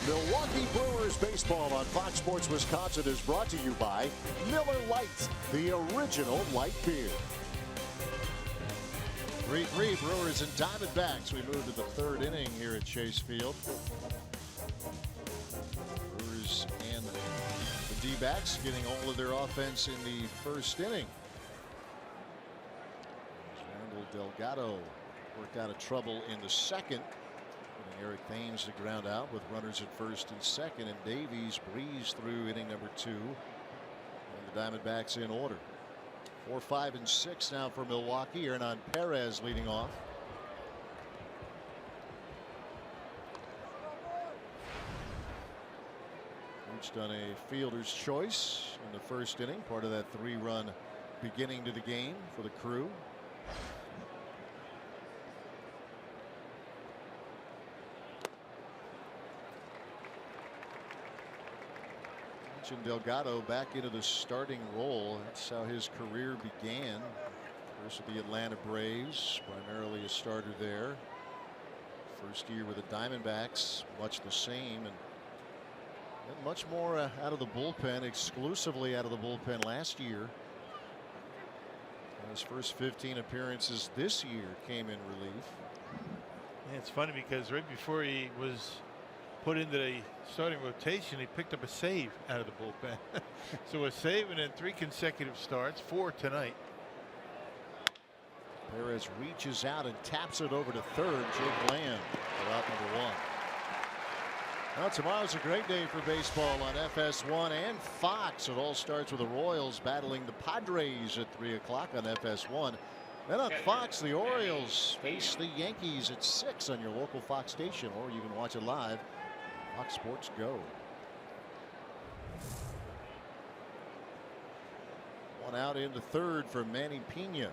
Milwaukee Brewers baseball on Fox Sports Wisconsin is brought to you by Miller Lite, the original light beer. 3-3 Brewers and Diamondbacks. We move to the third inning here at Chase Field. Brewers and the D-backs getting all of their offense in the first inning. Randall Delgado worked out of trouble in the second. Eric Thames to ground out with runners at first and second, and Davies breezed through inning number 2. And the Diamondbacks in order. 4, 5, and 6 now for Milwaukee. Hernan Perez leading off. Reached on a fielder's choice in the first inning, part of that 3-run beginning to the game for the Crew. Delgado back into the starting role. That's how his career began. First with the Atlanta Braves, primarily a starter there. First year with the Diamondbacks, much the same, and much more out of the bullpen, exclusively out of the bullpen last year. His first 15 appearances this year came in relief. Yeah, it's funny because right before he was put into the starting rotation, he picked up a save out of the bullpen. So a save and then 3 consecutive starts, 4 tonight. Perez reaches out and taps it over to third. Jake Lamb for out number 1. Well, tomorrow's a great day for baseball on FS1 and Fox. It all starts with the Royals battling the Padres at 3 o'clock on FS1. Then on Fox, the Orioles face the Yankees at 6 on your local Fox station, or you can watch it live. Fox Sports Go. One out into third for Manny Pena.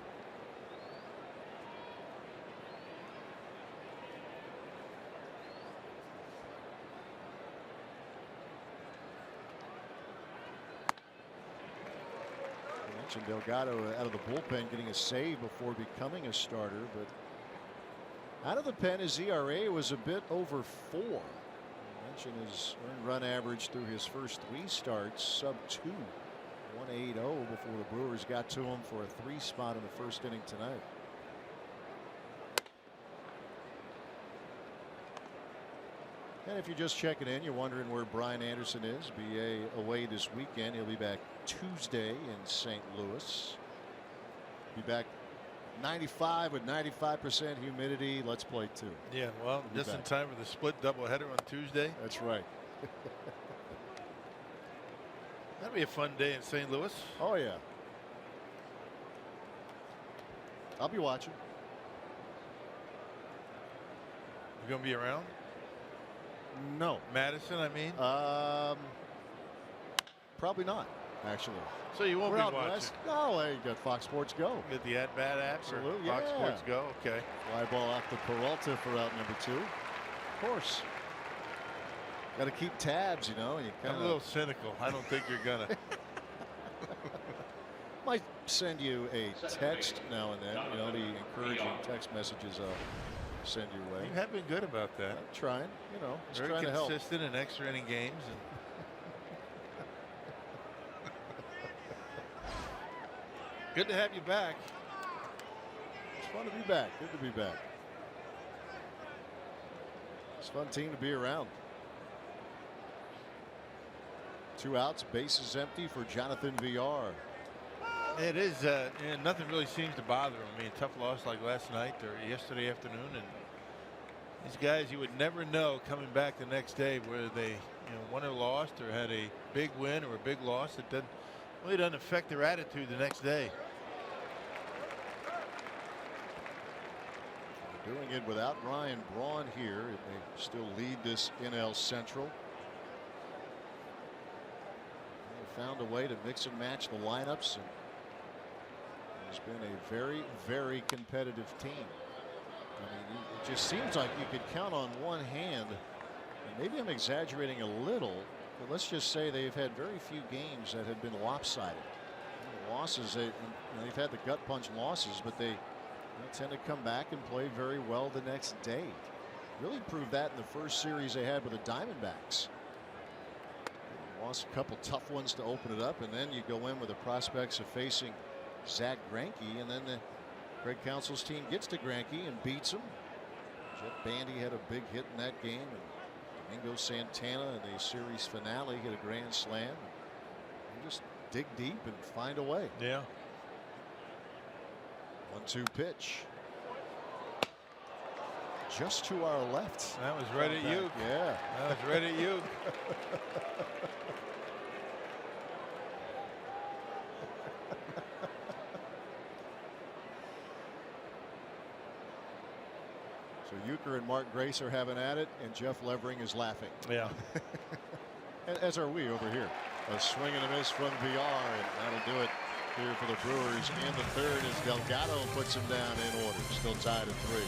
I mentioned Delgado out of the bullpen getting a save before becoming a starter, but out of the pen his ERA was a bit over 4. His earned run average through his first 3 starts sub 2, 1.80 before the Brewers got to him for a 3 spot in the first inning tonight. And if you're just checking in, you're wondering where Brian Anderson is. BA away this weekend. He'll be back Tuesday in St. Louis. Be back 95 with 95% humidity. Let's play 2. Yeah, well, just in time for the split doubleheader on Tuesday. That's right. That'd be a fun day in St. Louis. Oh yeah. I'll be watching. You gonna be around? No. Madison, I mean. Probably not, actually. So you won't We're be out watching. west. No, hey, you got Fox Sports Go. Get the at-bat app. Absolutely, Fox yeah. Sports Go. Okay. Fly ball off to Peralta for out number 2. Of course. Got to keep tabs, you know. I'm a little cynical. I don't think you're gonna. Might send you a text now and then. You know, the encouraging text messages send your way. You have been good about that. I'm trying, you know, just Very trying to help. consistent in extra inning games. And good to have you back. It's fun to be back. Good to be back. It's a fun team to be around. 2 outs, bases empty for Jonathan Villar. It is. Nothing really seems to bother him. I mean, tough loss like last night or yesterday afternoon, and these guys you would never know coming back the next day whether they, won or lost or had a big win or a big loss. It really doesn't affect their attitude the next day. Doing it without Ryan Braun here. They still lead this NL Central. They found a way to mix and match the lineups. And has been a very, very competitive team. I mean, it just seems like you could count on one hand, and maybe I'm exaggerating a little, but let's just say they've had very few games that have been lopsided. The losses, they've had the gut punch losses, but they tend to come back and play very well the next day. Really proved that in the first series they had with the Diamondbacks. They lost a couple tough ones to open it up, and then you go in with the prospects of facing Zach Greinke, and then Craig Counsell's team gets to Greinke and beats him. Jeff Bandy had a big hit in that game, and Domingo Santana in the series finale hit a grand slam. You just dig deep and find a way. Yeah. 1-2 pitch. Just to our left. That was right at you. Yeah. That was right at you. So Euchre and Mark Grace are having at it, and Jeff Levering is laughing. Yeah. As are we over here. A swing and a miss from VR, and that'll do it here for the Brewers in the third as Delgado puts him down in order. Still tied at 3.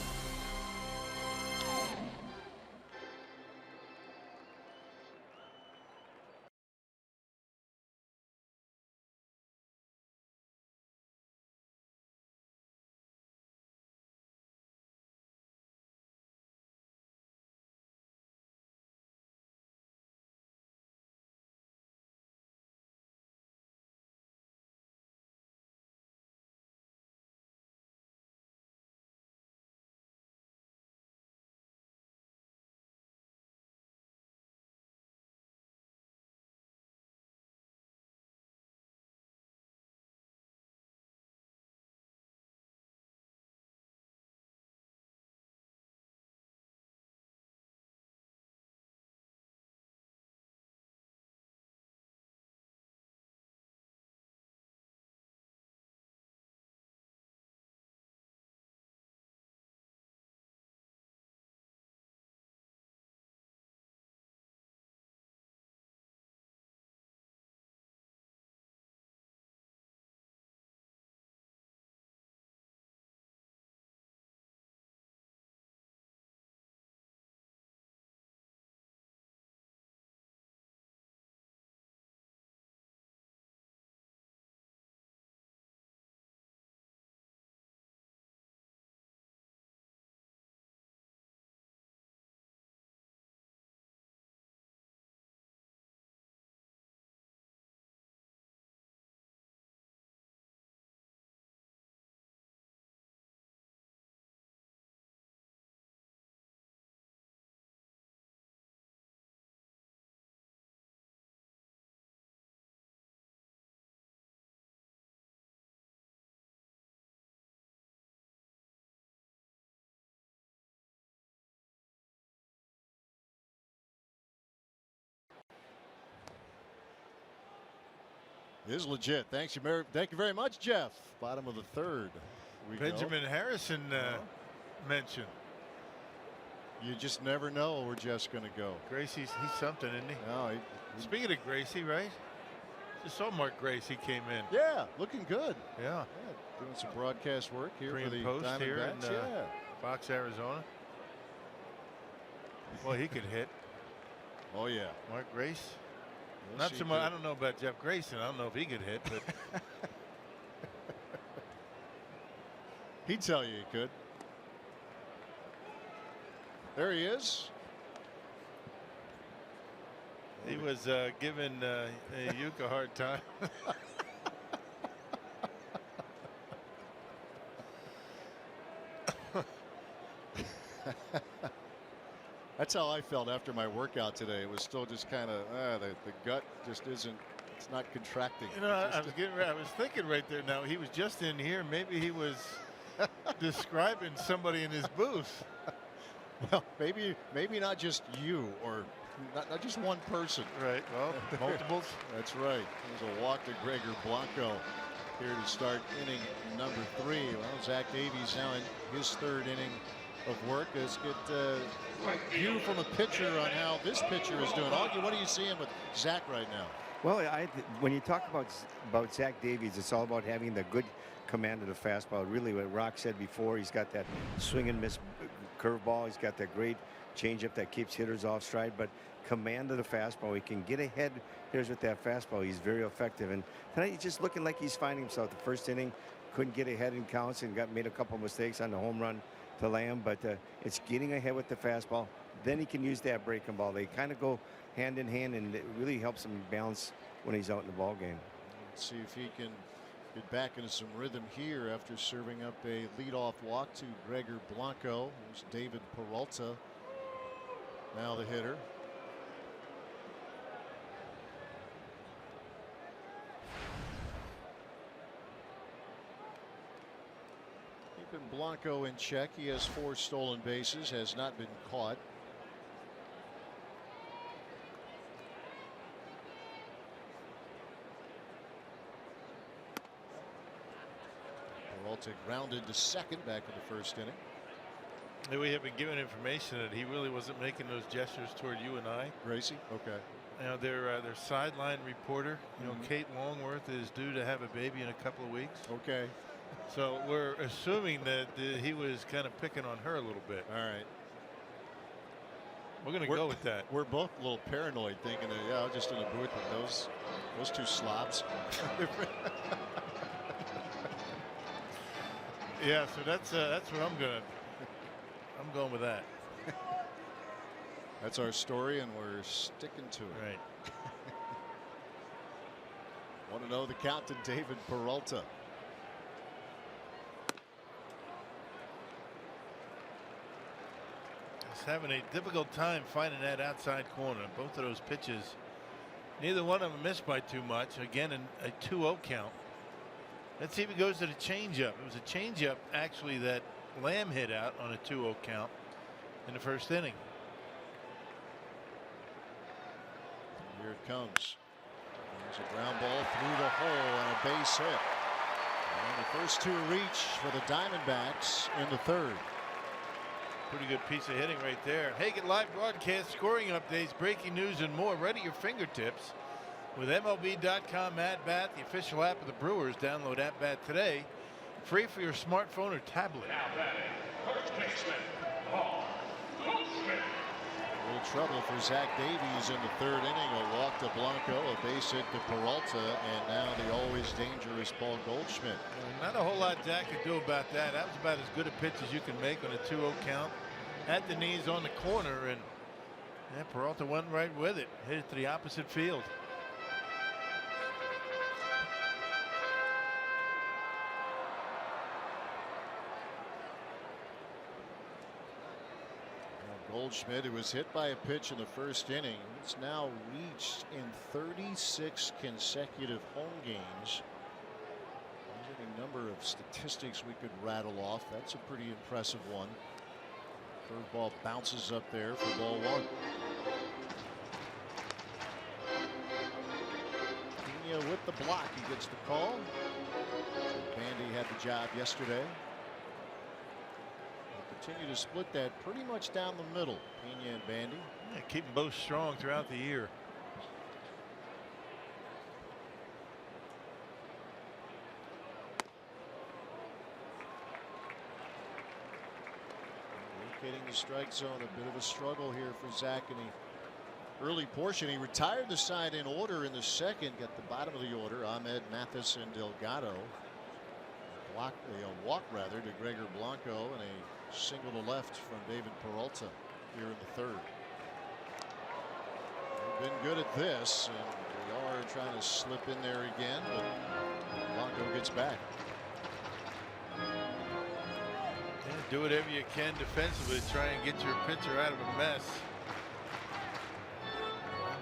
Is legit. Thank you very much, Jeff. Bottom of the third. Benjamin Harrison mentioned. You just never know where Jeff's going to go. Gracie's he's something, isn't he? No, Speaking of Gracie, right? Just saw Mark Gracie came in. Yeah, looking good. Yeah. Doing some broadcast work here Pre for the and post Diamondbacks. here in Fox, Arizona. Well, he could hit. Oh yeah, Mark Grace. Yes, Not so much. I don't know about Jeff Grayson. I don't know if he could hit, but he'd tell you he could. There he is. he was giving Yuka a hard time. That's how I felt after my workout today. It was still just kind of the gut just isn't. It's not contracting. You know, I was thinking right there. Now he was just in here. Maybe he was describing somebody in his booth. Well, maybe not just you or not just one person. Right. Well, multiples. That's right. There's a walk to Gregor Blanco here to start inning number 3. Well, Zach Davies now in his third inning of work. Let's get a view from a pitcher on how this pitcher is doing. Augie, what are you seeing with Zach right now? Well, when you talk about Zach Davies, it's all about having the good command of the fastball. Really, what Rock said before, he's got that swing and miss curveball. He's got that great changeup that keeps hitters off stride, but command of the fastball. He can get ahead hitters with that fastball. He's very effective. And tonight he's just looking like he's finding himself. The first inning, couldn't get ahead in counts and made a couple mistakes on the home run to Lamb, but it's getting ahead with the fastball. Then he can use that breaking ball. They kind of go hand in hand, and it really helps him balance when he's out in the ball game. Let's see if he can get back into some rhythm here after serving up a leadoff walk to Gregor Blanco. There's David Peralta, now the hitter. Keeping Blanco in check. He has 4 stolen bases, has not been caught. Peralta grounded to second back in the first inning. We have been given information that he really wasn't making those gestures toward you and I. Gracie, okay. You know, their sideline reporter, you know, Kate Longworth, is due to have a baby in a couple of weeks. Okay. So we're assuming that he was kind of picking on her a little bit. All right. We're going to go with that. We're both a little paranoid, thinking that, yeah, I'm just in the booth with those 2 slobs. Yeah, so that's what I'm going with that. That's our story, and we're sticking to it. Right. Want to know the count to David Peralta. He's having a difficult time finding that outside corner. Both of those pitches, neither one of them missed by too much. Again, a 2-0 count. Let's see if he goes to the changeup. It was a changeup actually that Lamb hit out on a 2-0 count in the first inning. Here it comes. There's a ground ball through the hole and a base hit. And the first 2 reach for the Diamondbacks in the third. Pretty good piece of hitting right there. Hagen live broadcast, scoring updates, breaking news, and more right at your fingertips with MLB.com At Bat, the official app of the Brewers. Download At Bat today, free for your smartphone or tablet. Now batting, first baseman, Paul Goldschmidt. A little trouble for Zach Davies in the third inning. A walk to Blanco, a base hit to Peralta, and now the always dangerous Paul Goldschmidt. Not a whole lot Zach could do about that. That was about as good a pitch as you can make on a 2-0 count. At the knees on the corner, and Peralta went right with it. Hit it to the opposite field. Goldschmidt, who was hit by a pitch in the first inning, it's now reached in 36 consecutive home games. There's any number of statistics we could rattle off. That's a pretty impressive one. Curveball bounces up there for ball 1. Pena with the block. He gets the call. Bandy had the job yesterday. Continue to split that pretty much down the middle, Pena and Bandy. Yeah, keep them both strong throughout the year. Locating the strike zone, a bit of a struggle here for Zach in the early portion. He retired the side in order in the second, got the bottom of the order. Ahmed, Mathis, and Delgado. A walk rather to Gregor Blanco, and a single to left from David Peralta here in the third. They've been good at this, and we are trying to slip in there again, but Blanco gets back. Yeah, do whatever you can defensively to try and get your pitcher out of a mess.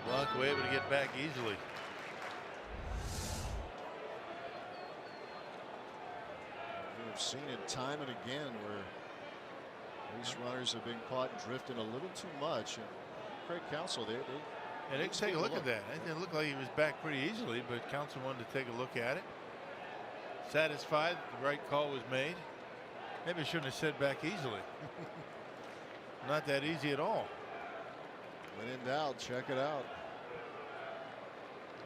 Blanco able to get back easily. We've seen it time and again where base runners have been caught drifting a little too much. And Craig Counsell, they can take a look at that. It didn't look like he was back pretty easily, but Counsell wanted to take a look at it. Satisfied the right call was made. Maybe I shouldn't have said back easily. Not that easy at all. When in doubt, check it out.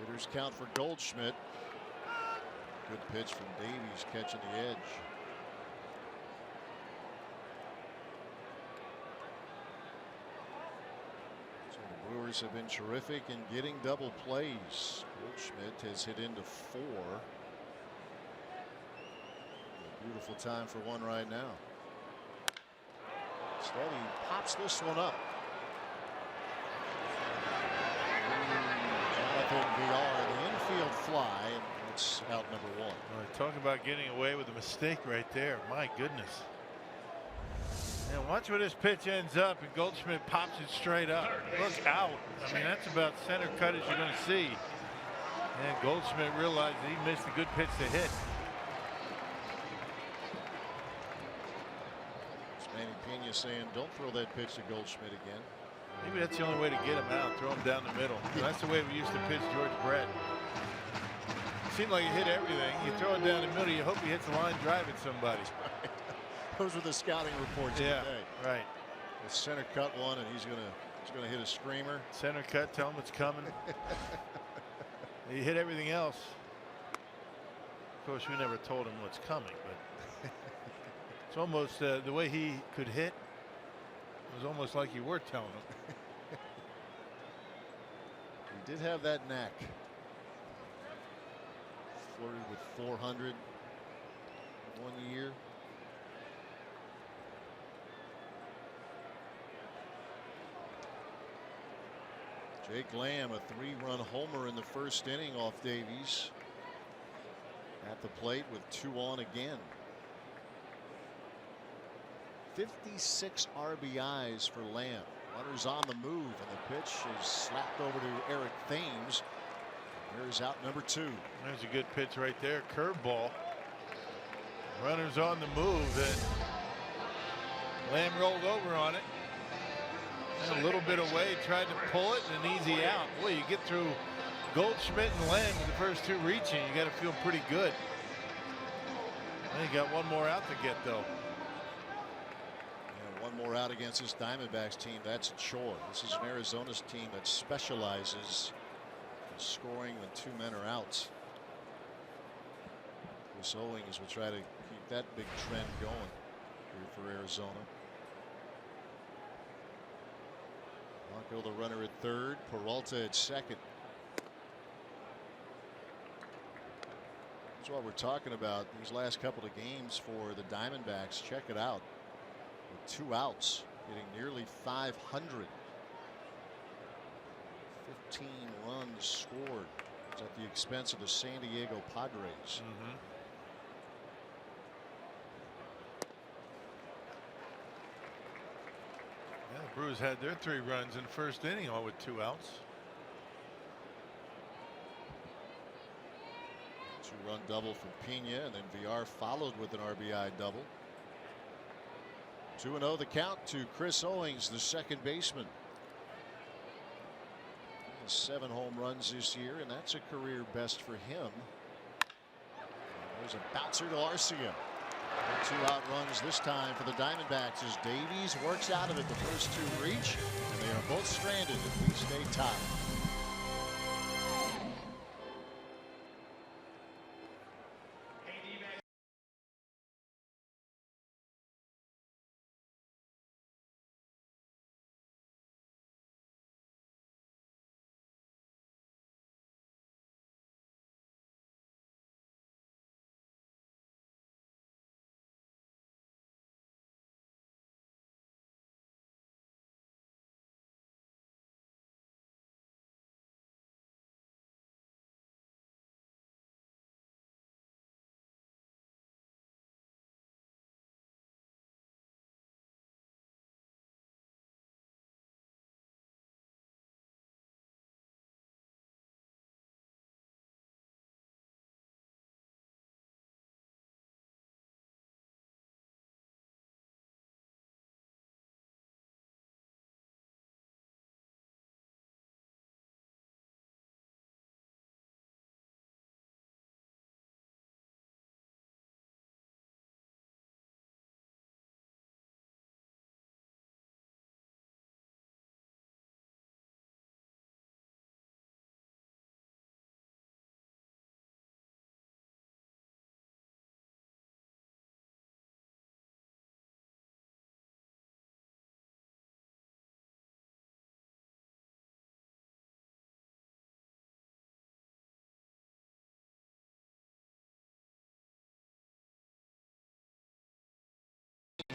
Hitters count for Goldschmidt. Good pitch from Davies catching the edge. So the Brewers have been terrific in getting double plays. Goldschmidt has hit into 4. A beautiful time for one right now. Instead, he pops this one up. VR, the infield fly, and it's out number 1. Talk about getting away with a mistake right there. My goodness. And watch where this pitch ends up, and Goldschmidt pops it straight up. Look out. I mean, that's about center cut as you're going to see. And Goldschmidt realized that he missed a good pitch to hit. It's Manny Pena saying, don't throw that pitch to Goldschmidt again. Maybe that's the only way to get him out. Throw him down the middle. That's the way we used to pitch George Brett. It seemed like he hit everything. You throw it down the middle, you hope he hits a line drive at somebody. Those were the scouting reports of the day. Right. The center cut one, and he's gonna hit a screamer. Center cut, tell him it's coming. He hit everything else. Of course, we never told him what's coming, but it's almost the way he could hit. It was almost like you were telling him. He did have that knack. Flirted with 400 one year. Jake Lamb, a 3-run homer in the first inning off Davies. At the plate with 2 on again. 56 RBIs for Lamb. Runners on the move, and the pitch is slapped over to Eric Thames. Here's out number 2. There's a good pitch right there. Curveball. Runners on the move, and Lamb rolled over on it. And a little bit away, tried to pull it, and an easy out. Boy, you get through Goldschmidt and Lamb with the first 2 reaching, you got to feel pretty good. And you got one more out to get, though. One more out against this Diamondbacks team. That's a chore. This is an Arizona's team that specializes in scoring when 2 men are out. Chris Owings will try to keep that big trend going here for Arizona. Blanco the runner at third. Peralta at second. That's what we're talking about these last couple of games for the Diamondbacks. Check it out. With 2 outs, getting nearly 500. 15 runs scored. It's at the expense of the San Diego Padres. Yeah, the Brewers had their 3 runs in the first inning, all with 2 outs. 2-run double from Pena, and then VR followed with an RBI double. 2-0 the count to Chris Owings, the second baseman. 7 home runs this year, and that's a career best for him. There's a bouncer to Arcia. 2 out runs this time for the Diamondbacks as Davies works out of it the first 2 reach, and they are both stranded if we stay tied.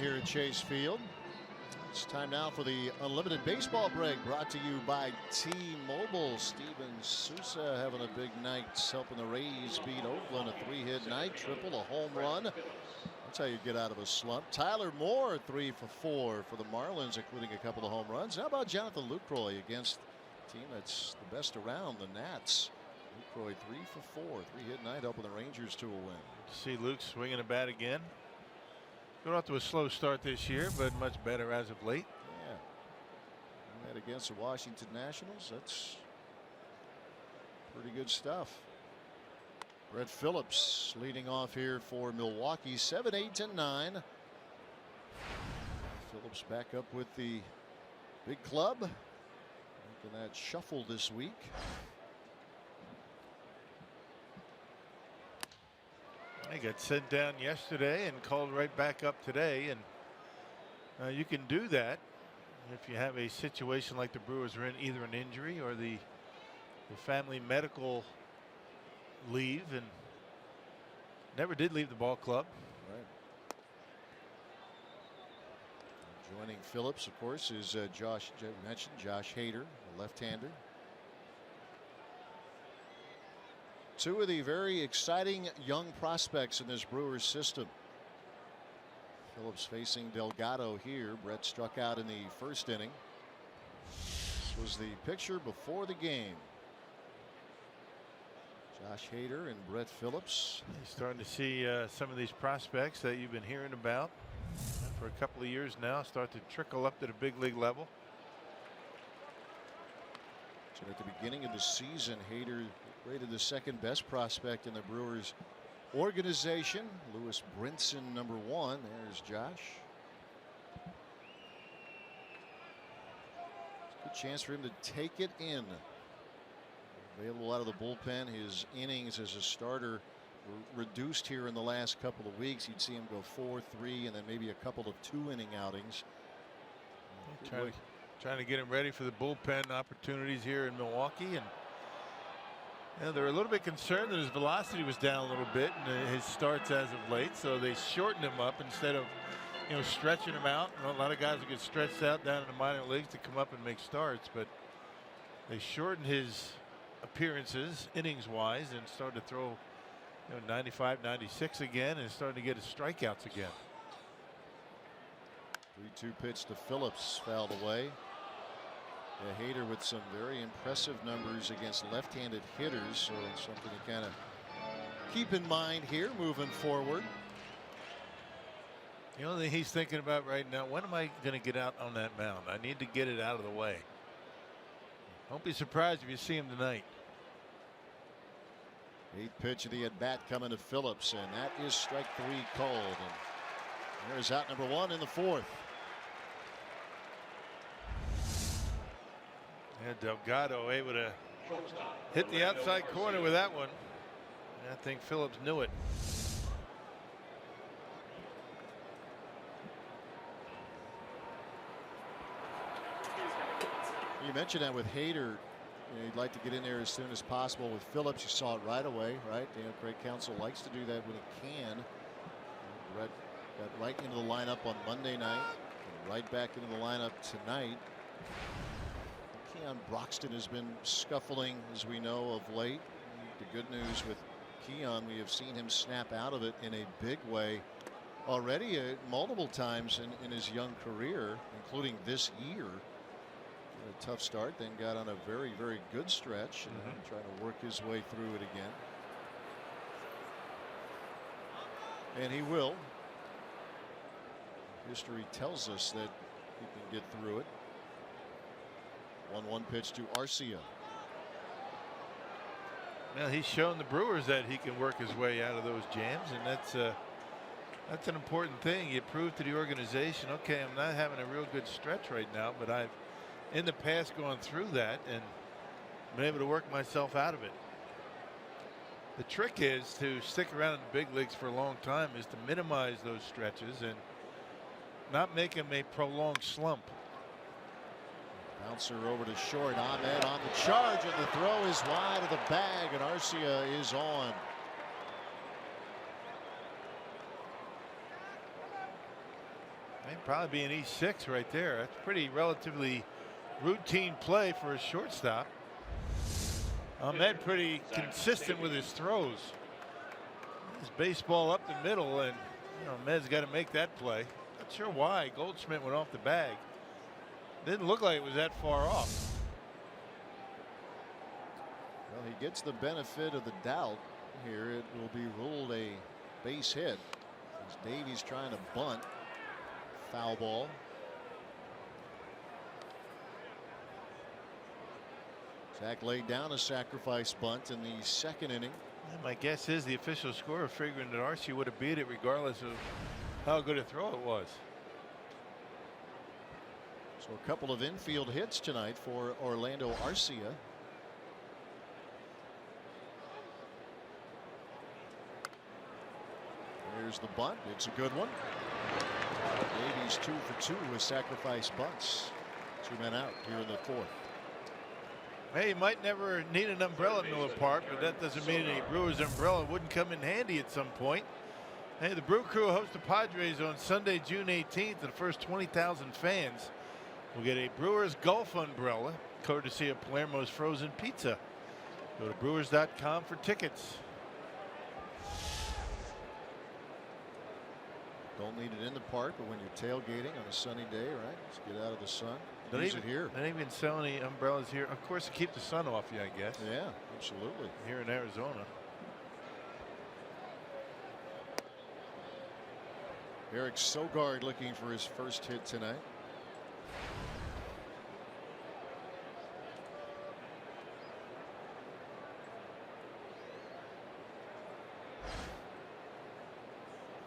here at Chase Field. It's time now for the Unlimited Baseball Break, brought to you by T-Mobile. Steven Souza having a big night, helping the Rays beat Oakland. A 3-hit night, triple, a home run. That's how you get out of a slump. Tyler Moore, 3 for 4 for the Marlins, including a couple of home runs. How about Jonathan Lucroy against a team that's the best around, the Nats? Lucroy 3 for 4, 3-hit night, helping the Rangers to a win. See Luke swinging a bat again. Going off to a slow start this year, but much better as of late. Yeah. And that against the Washington Nationals, that's pretty good stuff. Brett Phillips leading off here for Milwaukee, 7, 8, and 9. Phillips back up with the big club. Making that shuffle this week. He got sent down yesterday and called right back up today, and you can do that if you have a situation like the Brewers are in, either an injury or the family medical leave, and never did leave the ball club. Right. Joining Phillips, of course, is Josh Hader, the left-hander. Two of the very exciting young prospects in this Brewers system. Phillips facing Delgado here. Brett struck out in the first inning. This was the picture before the game. Josh Hader and Brett Phillips. You're starting to see some of these prospects that you've been hearing about for a couple of years now start to trickle up to the big league level. So at the beginning of the season, Hader rated the second best prospect in the Brewers organization. Lewis Brinson, #1. There's Josh. Good chance for him to take it in. Available out of the bullpen. His innings as a starter were reduced here in the last couple of weeks. You'd see him go 4, 3, and then maybe a couple of 2-inning outings. Trying to get him ready for the bullpen opportunities here in Milwaukee, and they're a little bit concerned that his velocity was down a little bit in his starts as of late, so they shortened him up instead of stretching him out. A lot of guys will get stretched out down in the minor leagues to come up and make starts, but they shortened his appearances innings wise and started to throw 95, 96 again, and started to get his strikeouts again. 3-2 pitch to Phillips, fouled away. Yeah, Hader with some very impressive numbers against left-handed hitters, so it's something to kind of keep in mind here moving forward. The only thing he's thinking about right now, when am I going to get out on that mound? I need to get it out of the way. Don't be surprised if you see him tonight. 8th pitch of the at-bat coming to Phillips, and that is strike 3 called. And there's out #1 in the 4th. Yeah, Delgado able to hit the outside corner with that one. I think Phillips knew it. You mentioned that with Hader, he'd like to get in there as soon as possible. With Phillips, you saw it right away, right? Craig Counsell likes to do that when he can. Brett got right into the lineup on Monday night, and right back into the lineup tonight. Keon Broxton has been scuffling, as we know, of late. The good news with Keon, we have seen him snap out of it in a big way already multiple times in his young career, including this year. A tough start, then got on a very, very good stretch, and trying to work his way through it again. And he will. History tells us that he can get through it. 1-1 pitch to Arcia. Well, he's shown the Brewers that he can work his way out of those jams, and that's an important thing. You prove to the organization, okay, I'm not having a real good stretch right now, but I've in the past gone through that and been able to work myself out of it. The trick is to stick around in the big leagues for a long time, is to minimize those stretches and not make them a prolonged slump. Bouncer over to short. Ahmed on the charge, and the throw is wide of the bag, and Arcia is on. May probably be an E6 right there. That's pretty relatively routine play for a shortstop. Ahmed pretty consistent with his throws. His baseball up the middle, and Ahmed's got to make that play. Not sure why Goldschmidt went off the bag. Didn't look like it was that far off. Well, he gets the benefit of the doubt here. It will be ruled a base hit as Davies trying to bunt. Foul ball. Zach laid down a sacrifice bunt in the second inning. And my guess is the official scorer figuring that Archie would have beat it regardless of how good a throw it was. So a couple of infield hits tonight for Orlando Arcia. There's the bunt. It's a good one. Davies 2 for 2 with sacrifice bunts. 2 men out here in the fourth. Hey, you might never need an umbrella at Miller Park, but that doesn't mean a Brewers umbrella wouldn't come in handy at some point. Hey, the Brew Crew hosts the Padres on Sunday, June 18th, and the first 20,000 fans will get a Brewers golf umbrella, courtesy of Palermo's Frozen Pizza. Go to brewers.com for tickets. Don't need it in the park, but when you're tailgating on a sunny day, right? Let's get out of the sun. Don't Use even, it here. They don't even sell any umbrellas here. Of course, to keep the sun off you, I guess. Yeah, absolutely. Here in Arizona. Eric Sogard looking for his first hit tonight.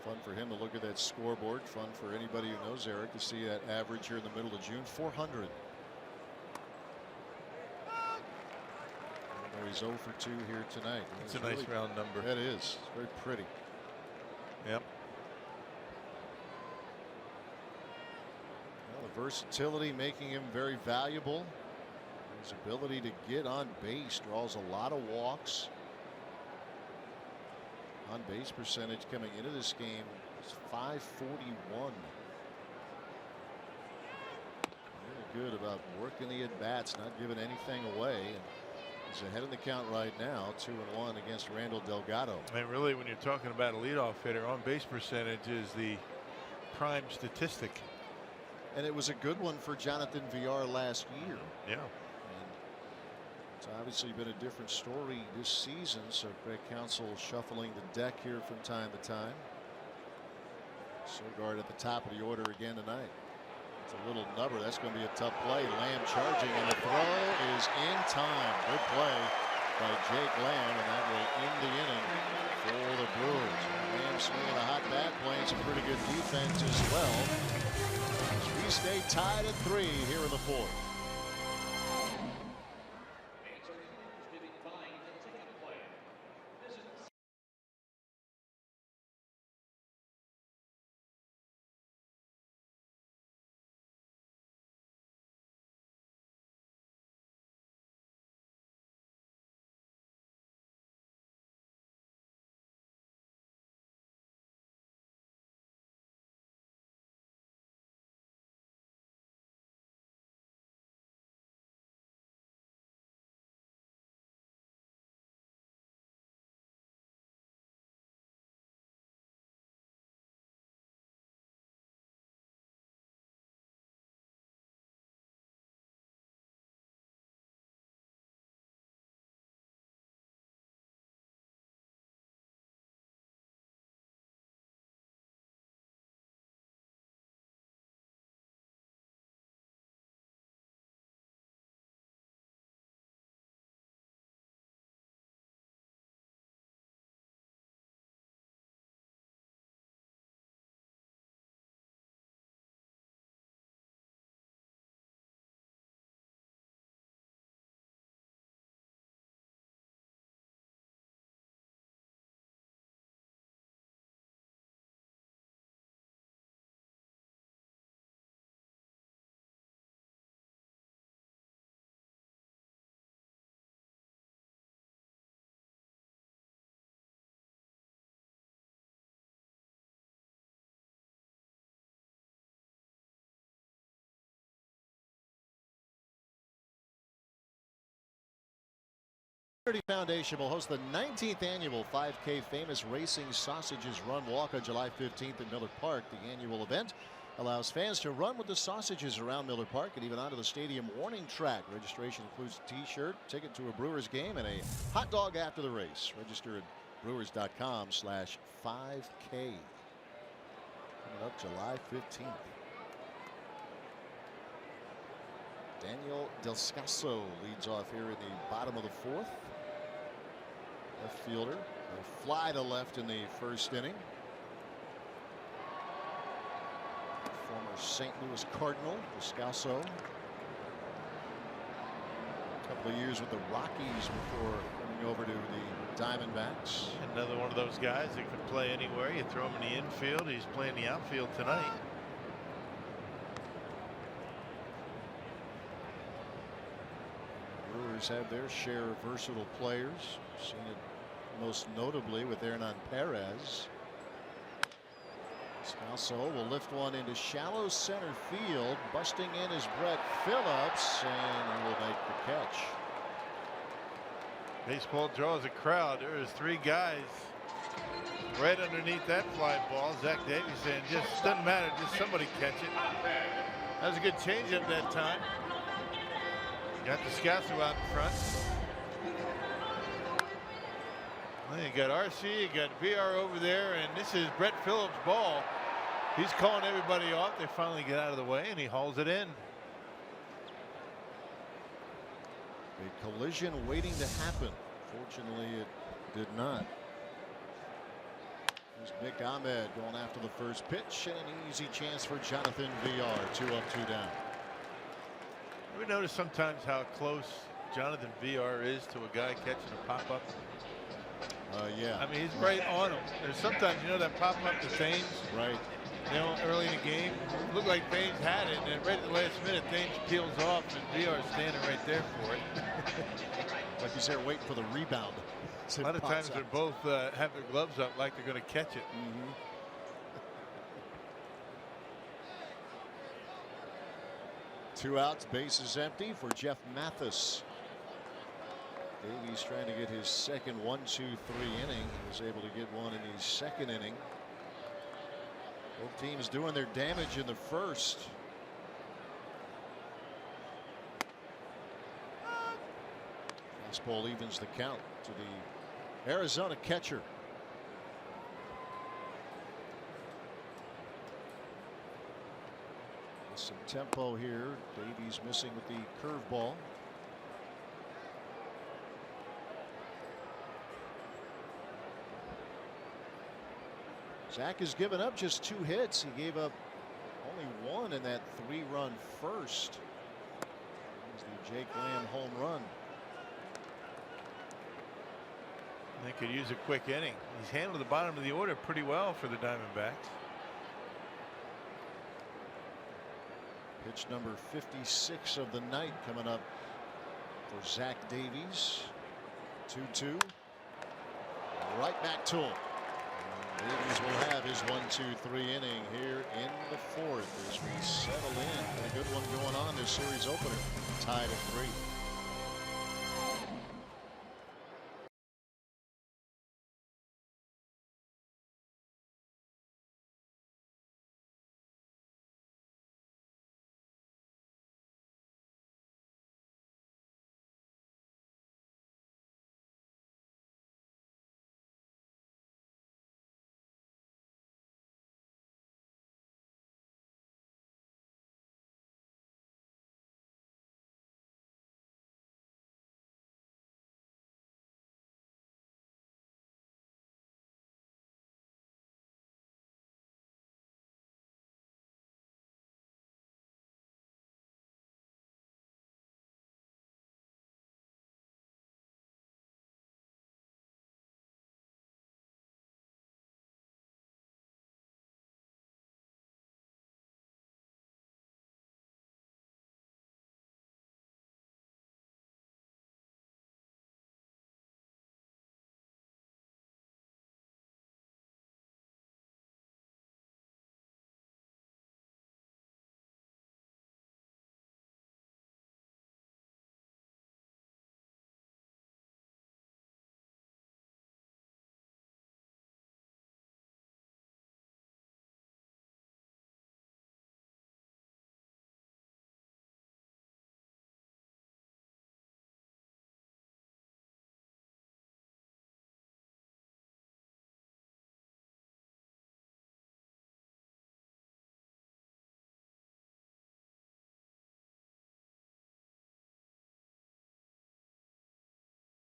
Fun for him to look at that scoreboard. Fun for anybody who knows Eric to see that average here in the middle of June. 400. He's 0 for 2 here tonight. It's a nice round number. That is. It's very pretty. Yep. Well, the versatility making him very valuable. His ability to get on base draws a lot of walks. On base percentage coming into this game is .541. Really good about working the at bats, not giving anything away. And he's ahead in the count right now, 2-1 against Randall Delgado. And really, when you're talking about a leadoff hitter, on base percentage is the prime statistic. And it was a good one for Jonathan Villar last year. Yeah. It's obviously been a different story this season, so Craig Counsell shuffling the deck here from time to time. Sogard at the top of the order again tonight. It's a little nubber. That's going to be a tough play. Lamb charging, and the throw is in time. Good play by Jake Lamb, and that will end the inning for the Brewers. Lamb swinging a hot bat, playing some pretty good defense as well. As we stay tied at 3 here in the fourth. Foundation will host the 19th annual 5K Famous Racing Sausages Run Walk on July 15th at Miller Park. The annual event allows fans to run with the sausages around Miller Park and even onto the stadium warning track. Registration includes a t-shirt, ticket to a Brewers game, and a hot dog after the race. Register at brewers.com/5K. Coming up July 15th. Daniel Del Scasso leads off here in the bottom of the fourth. Left fielder, a fly to left in the first inning. Former St. Louis Cardinal, Descalso. A couple of years with the Rockies before coming over to the Diamondbacks. Another one of those guys that can play anywhere. You throw him in the infield, he's playing the outfield tonight. Brewers have their share of versatile players. Seen it most notably with Hernan Perez. Scalzo will lift one into shallow center field. Busting in is Brett Phillips, and he will make the catch. Baseball draws a crowd. There is three guys right underneath that fly ball. Zach Davies saying, just doesn't matter, just somebody catch it. That was a good changeup that time. Got Descalso out in front. Well, you got RC, you got VR over there, and this is Brett Phillips' ball. He's calling everybody off. They finally get out of the way, and he hauls it in. A collision waiting to happen. Fortunately, it did not. There's Nick Ahmed going after the first pitch, and an easy chance for Jonathan VR. 2 up, 2 down. We notice sometimes how close Jonathan VR is to a guy catching a pop-up. Yeah. I mean, he's right on him. There's sometimes, you know, that pop-up to Thames. Right. You know, early in the game, it looked like Thames had it, and then right at the last minute, Thames peels off, and VR is standing right there for it. Like he's there waiting for the rebound. A lot of times they both have their gloves up like they're going to catch it. Mm-hmm. 2 outs, bases empty for Jeff Mathis. Davies trying to get his second 1-2-3 inning. He was able to get one in his second inning. Both teams doing their damage in the first. Fastball evens the count to the Arizona catcher. Some tempo here. Davies missing with the curveball. Zach has given up just 2 hits. He gave up only 1 in that 3-run first. That was the Jake Lamb home run. They could use a quick inning. He's handled the bottom of the order pretty well for the Diamondbacks. Pitch number 56 of the night coming up for Zach Davies. 2-2. Right back to him. Davies will have his 1-2-3 inning here in the fourth as we settle in. A good one going on this series opener. Tied at 3.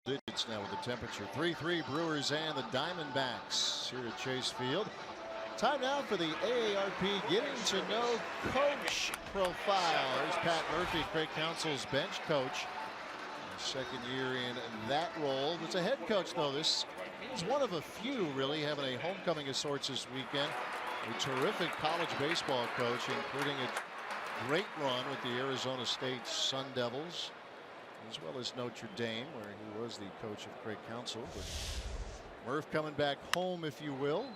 Digits now with the temperature. 3-3 Brewers and the Diamondbacks here at Chase Field. Time now for the AARP Getting to Know Coach Profile. There's Pat Murphy, Craig Counsell's bench coach. Second year in that role. As a head coach, though, this is one of a few really having a homecoming of sorts this weekend. A terrific college baseball coach, including a great run with the Arizona State Sun Devils, as well as Notre Dame, where he was the coach of Craig Counsell. But Murph coming back home, if you will.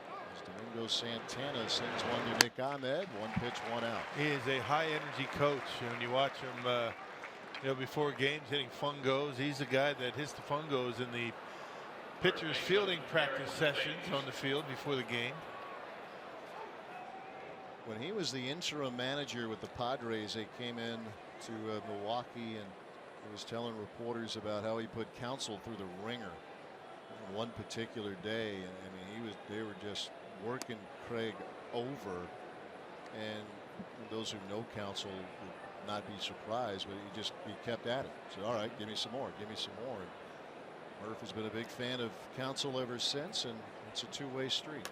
As Domingo Santana sends one to Nick Ahmed. One pitch, one out. He is a high energy coach. When you watch him before games hitting fungos, he's the guy that hits the fungos in the pitcher's fielding practice sessions on the field before the game. When he was the interim manager with the Padres, they came in to Milwaukee, and he was telling reporters about how he put Counsell through the ringer on one particular day. And I mean, they were just working Craig over, and those who know Counsell would not be surprised, but he kept at it. He said, all right, give me some more, give me some more. And Murph has been a big fan of Counsell ever since, and it's a two-way street.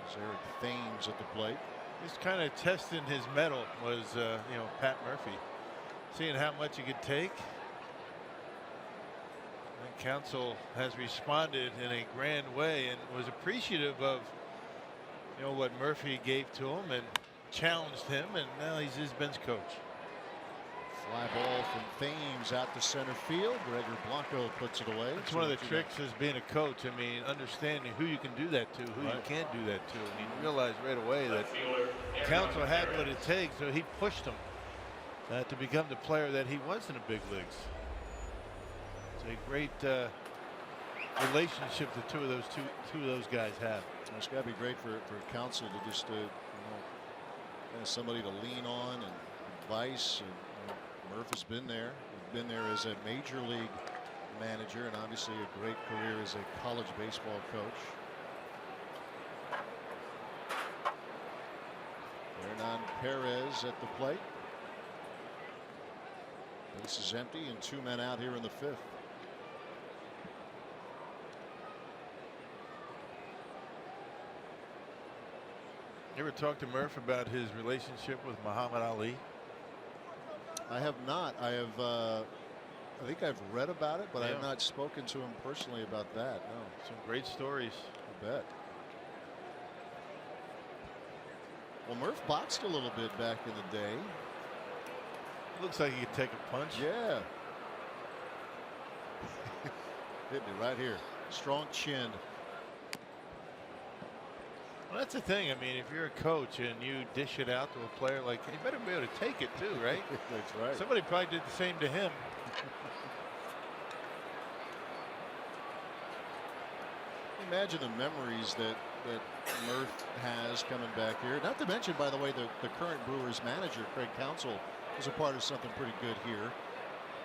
There's Eric Thames at the plate. Just kind of testing his mettle was Pat Murphy, seeing how much he could take. And Counsell has responded in a grand way and was appreciative of what Murphy gave to him and challenged him, and now he's his bench coach. Fly ball from Thames out to center field. Gregor Blanco puts it away. It's one of the tricks as being a coach. I mean, understanding who you can do that to, who you can't do that to. I mean, you realize right away that Counsell had what it takes, so he pushed him to become the player that he was in the big leagues. It's a great relationship the two of those guys have. It's got to be great for Counsell to just have somebody to lean on and advice. And, Murph has been there. He's been there as a major league manager, and obviously a great career as a college baseball coach. Hernan Perez at the plate. Base is empty and 2 men out here in the 5th. You ever talk to Murph about his relationship with Muhammad Ali? I have not. I think I've read about it, but I have not spoken to him personally about that. No. Some great stories. I bet. Well, Murph boxed a little bit back in the day. Looks like he could take a punch. Yeah. Hit me right here. Strong chin. Well, that's the thing. I mean, if you're a coach and you dish it out to a player, like, you better be able to take it too, right? That's right. Somebody probably did the same to him. Imagine the memories that Murph has coming back here. Not to mention, by the way, the current Brewers manager, Craig Counsell, was a part of something pretty good here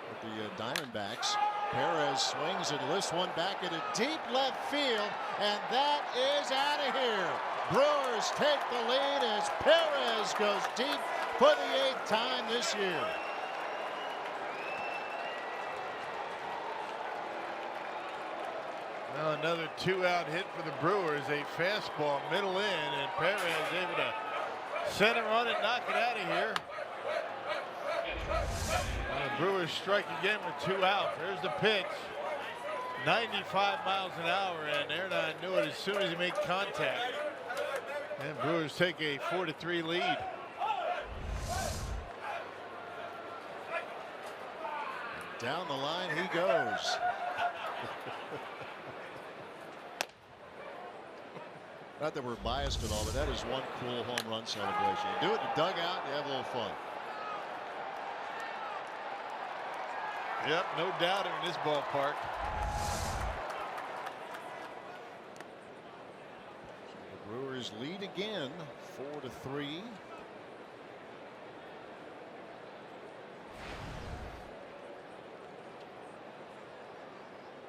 with the Diamondbacks. Perez swings and lifts one back into deep left field, and that is out of here. Brewers take the lead as Perez goes deep for the 8th time this year. Well, another 2-out hit for the Brewers. A fastball middle in, and Perez able to center on it, knock it out of here. And the Brewers strike again with 2 outs. There's the pitch. 95 miles an hour, and Hernan knew it as soon as he made contact. And Brewers take a 4-3 lead. Down the line he goes. Not that we're biased at all, but that is one cool home run celebration. You do it in the dugout, you have a little fun. Yep, no doubt in this ballpark. The Brewers lead again, 4-3.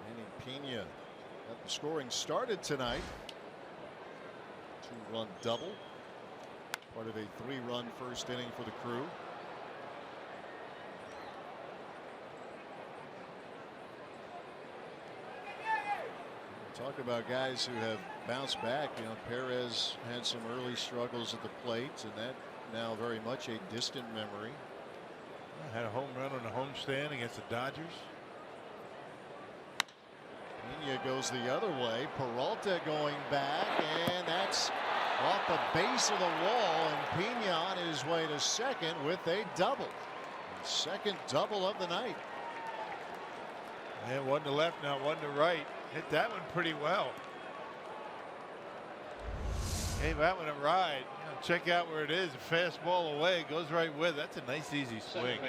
Manny Pena got the scoring started tonight. 2-run double. Part of a 3-run first inning for the Crew. Talk about guys who have bounced back. You know, Perez had some early struggles at the plate, and that now very much a distant memory. Had a home run on a homestand against the Dodgers. Pena goes the other way. Peralta going back, and that's off the base of the wall, and Pena on his way to second with a double. Second double of the night. And one to left now, one to right. Hit that one pretty well. Gave that one a ride. You know, check out where it is. A fastball away. Goes right with. That's a nice, easy swing.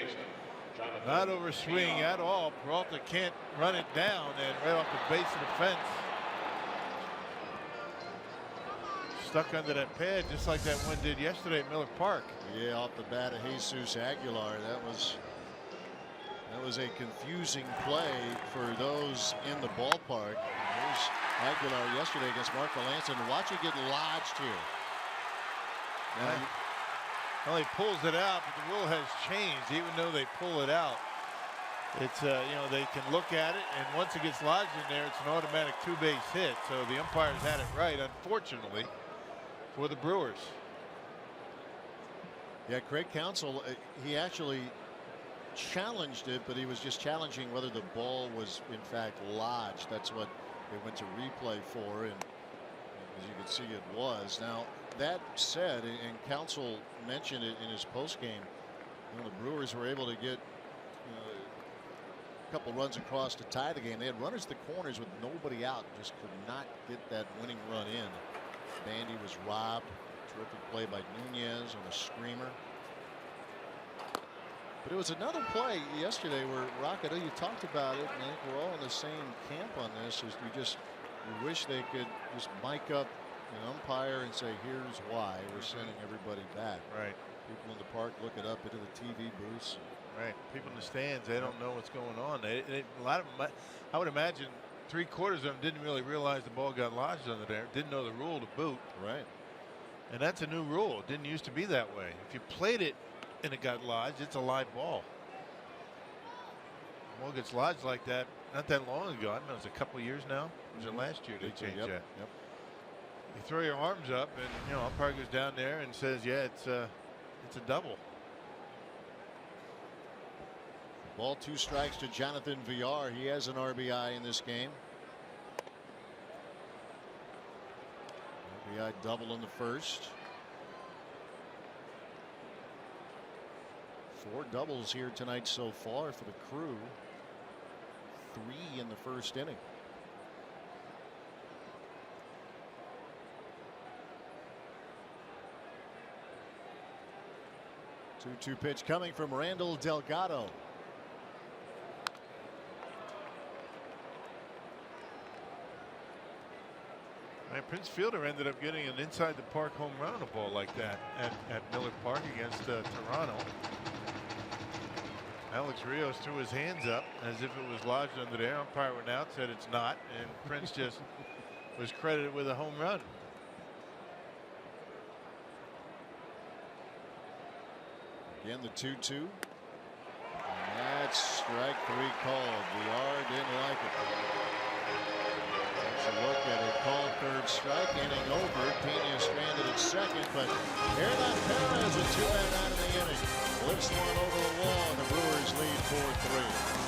Not over swing at all. Peralta can't run it down, and right off the base of the fence. Stuck under that pad just like that one did yesterday at Miller Park. Yeah, off the bat of Jesus Aguilar. That was a confusing play for those in the ballpark. There's Aguilar yesterday against Mark Melanson. Watch it get lodged here. Now, well, he pulls it out, but the rule has changed. Even though they pull it out, it's you know, they can look at it, and once it gets lodged in there, it's an automatic two-base hit. So the umpires had it right, unfortunately, for the Brewers. yeah, Craig Counsell, he actually challenged it, but he was just challenging whether the ball was in fact lodged. That's what they went to replay for, and as you can see, it was. Now, that said, and Counsell mentioned it in his postgame, you know, the Brewers were able to get a couple runs across to tie the game. They had runners at the corners with nobody out, just could not get that winning run in. Bandy was robbed. Terrific play by Nunez on a screamer. But it was another play yesterday where Rocket, you talked about it, and I think we're all in the same camp on this. Is we wish they could just mic up an umpire and say, here's why we're sending everybody back. Right. People in the park look it up into the TV booths. Right. People in the stands, they don't know what's going on. A lot of them, I would imagine, three-quarters of them didn't really realize the ball got lodged under there. Didn't know the rule to boot. Right. And that's a new rule. It didn't used to be that way. If you played it and it got lodged, it's a live ball. The ball gets lodged like that not that long ago. I don't know, it was a couple of years now. Was it last year they changed that? Yep. You throw your arms up, and you know, umpire goes down there and says, yeah, it's a double. Ball, 2 strikes to Jonathan Villar. He has an RBI in this game. RBI double in the first. 4 doubles here tonight so far for the Crew. 3 in the first inning. Two pitch coming from Randall Delgado. And Prince Fielder ended up getting an inside the park home run on a ball like that at Miller Park against Toronto. Alex Rios threw his hands up as if it was lodged under there. Umpire went out, said it's not, and Prince just was credited with a home run. Again, the 2-2. And that's strike 3 called. VR didn't like it. Let's look at it. Called third strike. Inning over. Pena stranded at second, but Hernan Perez, a 2-man out of the inning, lifts one over the wall, and the Brewers lead 4-3.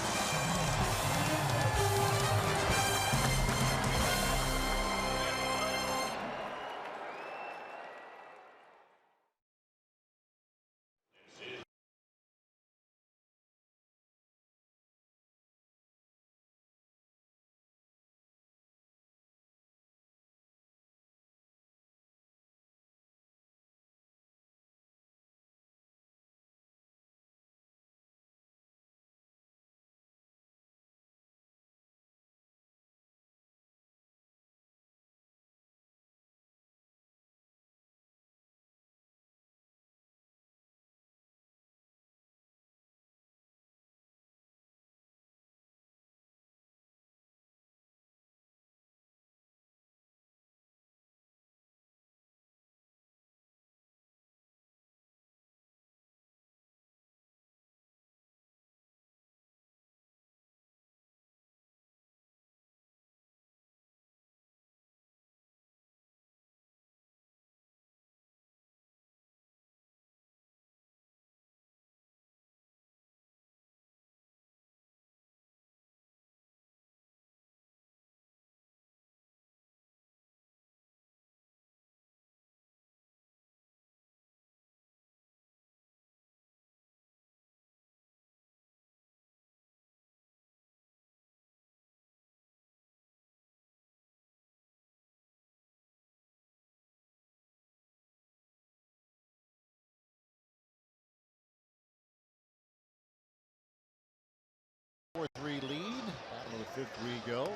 fifth we go.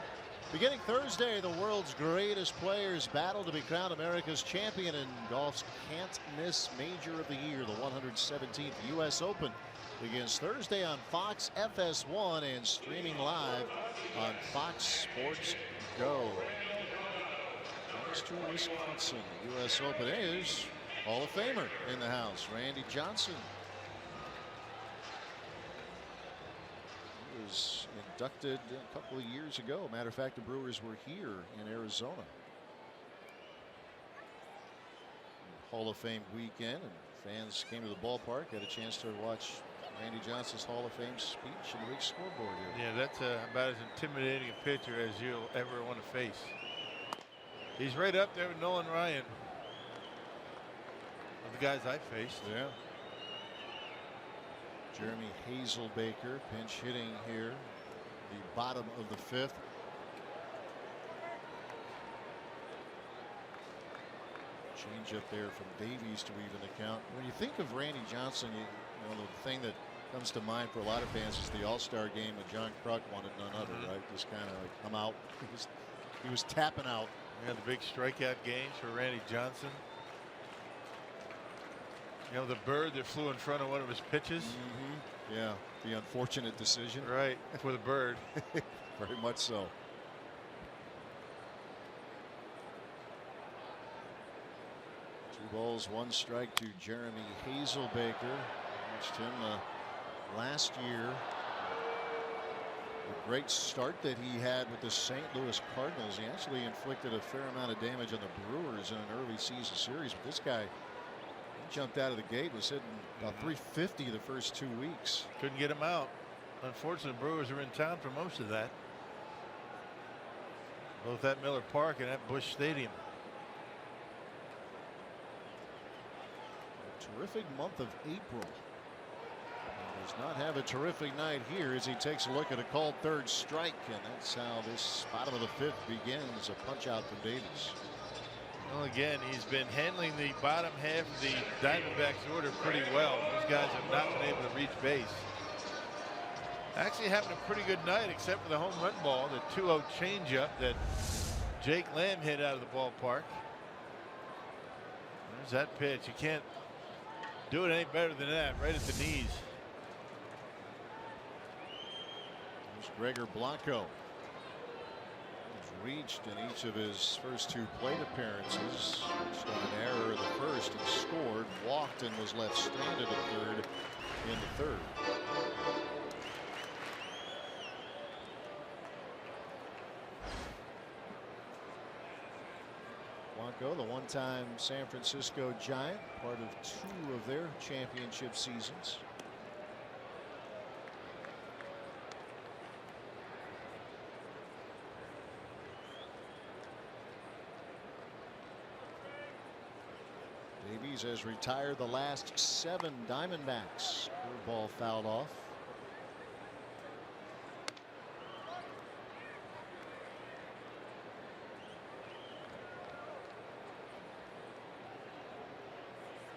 Beginning Thursday, the world's greatest players battle to be crowned America's champion in golf's can't-miss major of the year. The 117th U.S. Open begins Thursday on Fox FS1 and streaming live on Fox Sports Go. Thanks to Wisconsin, the U.S. Open is Hall of Famer in the house, Randy Johnson. He was inducted a couple of years ago. Matter of fact, the Brewers were here in Arizona. Hall of Fame weekend, and fans came to the ballpark, had a chance to watch Randy Johnson's Hall of Fame speech and the big scoreboard here. Yeah, that's about as intimidating a pitcher as you'll ever want to face. He's right up there with Nolan Ryan, of the guys I faced. Yeah. Jeremy Hazelbaker pinch hitting here, the bottom of the fifth. Change up there from Davies to even the count. When you think of Randy Johnson, you know the thing that comes to mind for a lot of fans is the All-Star game when John Kruk wanted none other, right? Just kind of like come out. He was tapping out. Yeah, the big strikeout games for Randy Johnson. You know, the bird that flew in front of one of his pitches. Yeah, the unfortunate decision. Right, for the bird. Very much so. Two balls, one strike to Jeremy Hazelbaker. Watched him last year. A great start that he had with the St. Louis Cardinals. He actually inflicted a fair amount of damage on the Brewers in an early season series. But this guy, he jumped out of the gate, was hitting about 350 the first 2 weeks. Couldn't get him out. Unfortunately, the Brewers were in town for most of that. Both at Miller Park and at Busch Stadium. A terrific month of April. Does not have a terrific night here as he takes a look at a called third strike, and that's how this bottom of the fifth begins. A punch out from Davies. Well, again, he's been handling the bottom half of the Diamondbacks order pretty well. These guys have not been able to reach base. Actually having a pretty good night, except for the home run ball, the 2-0 changeup that Jake Lamb hit out of the ballpark. There's that pitch. You can't do it any better than that, right at the knees. Gregor Blanco has reached in each of his first two plate appearances. Reached on an error in the first and scored, walked, and was left stranded at third in the third. Blanco, the one-time San Francisco Giant, part of two of their championship seasons. Davies has retired the last 7 Diamondbacks. Curveball fouled off.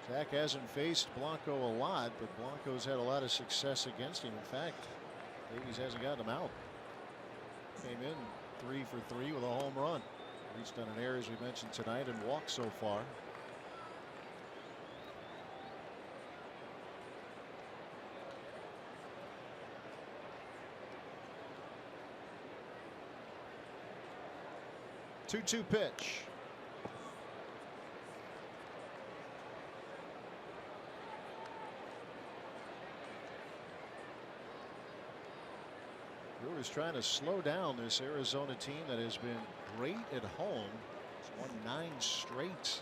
Zach hasn't faced Blanco a lot, but Blanco's had a lot of success against him. In fact, Davies hasn't gotten him out. Came in 3 for 3 with a home run. Reached on an error, as we mentioned tonight, and walked so far. Two-two pitch. Brewers trying to slow down this Arizona team that has been great at home. It's won 9 straight.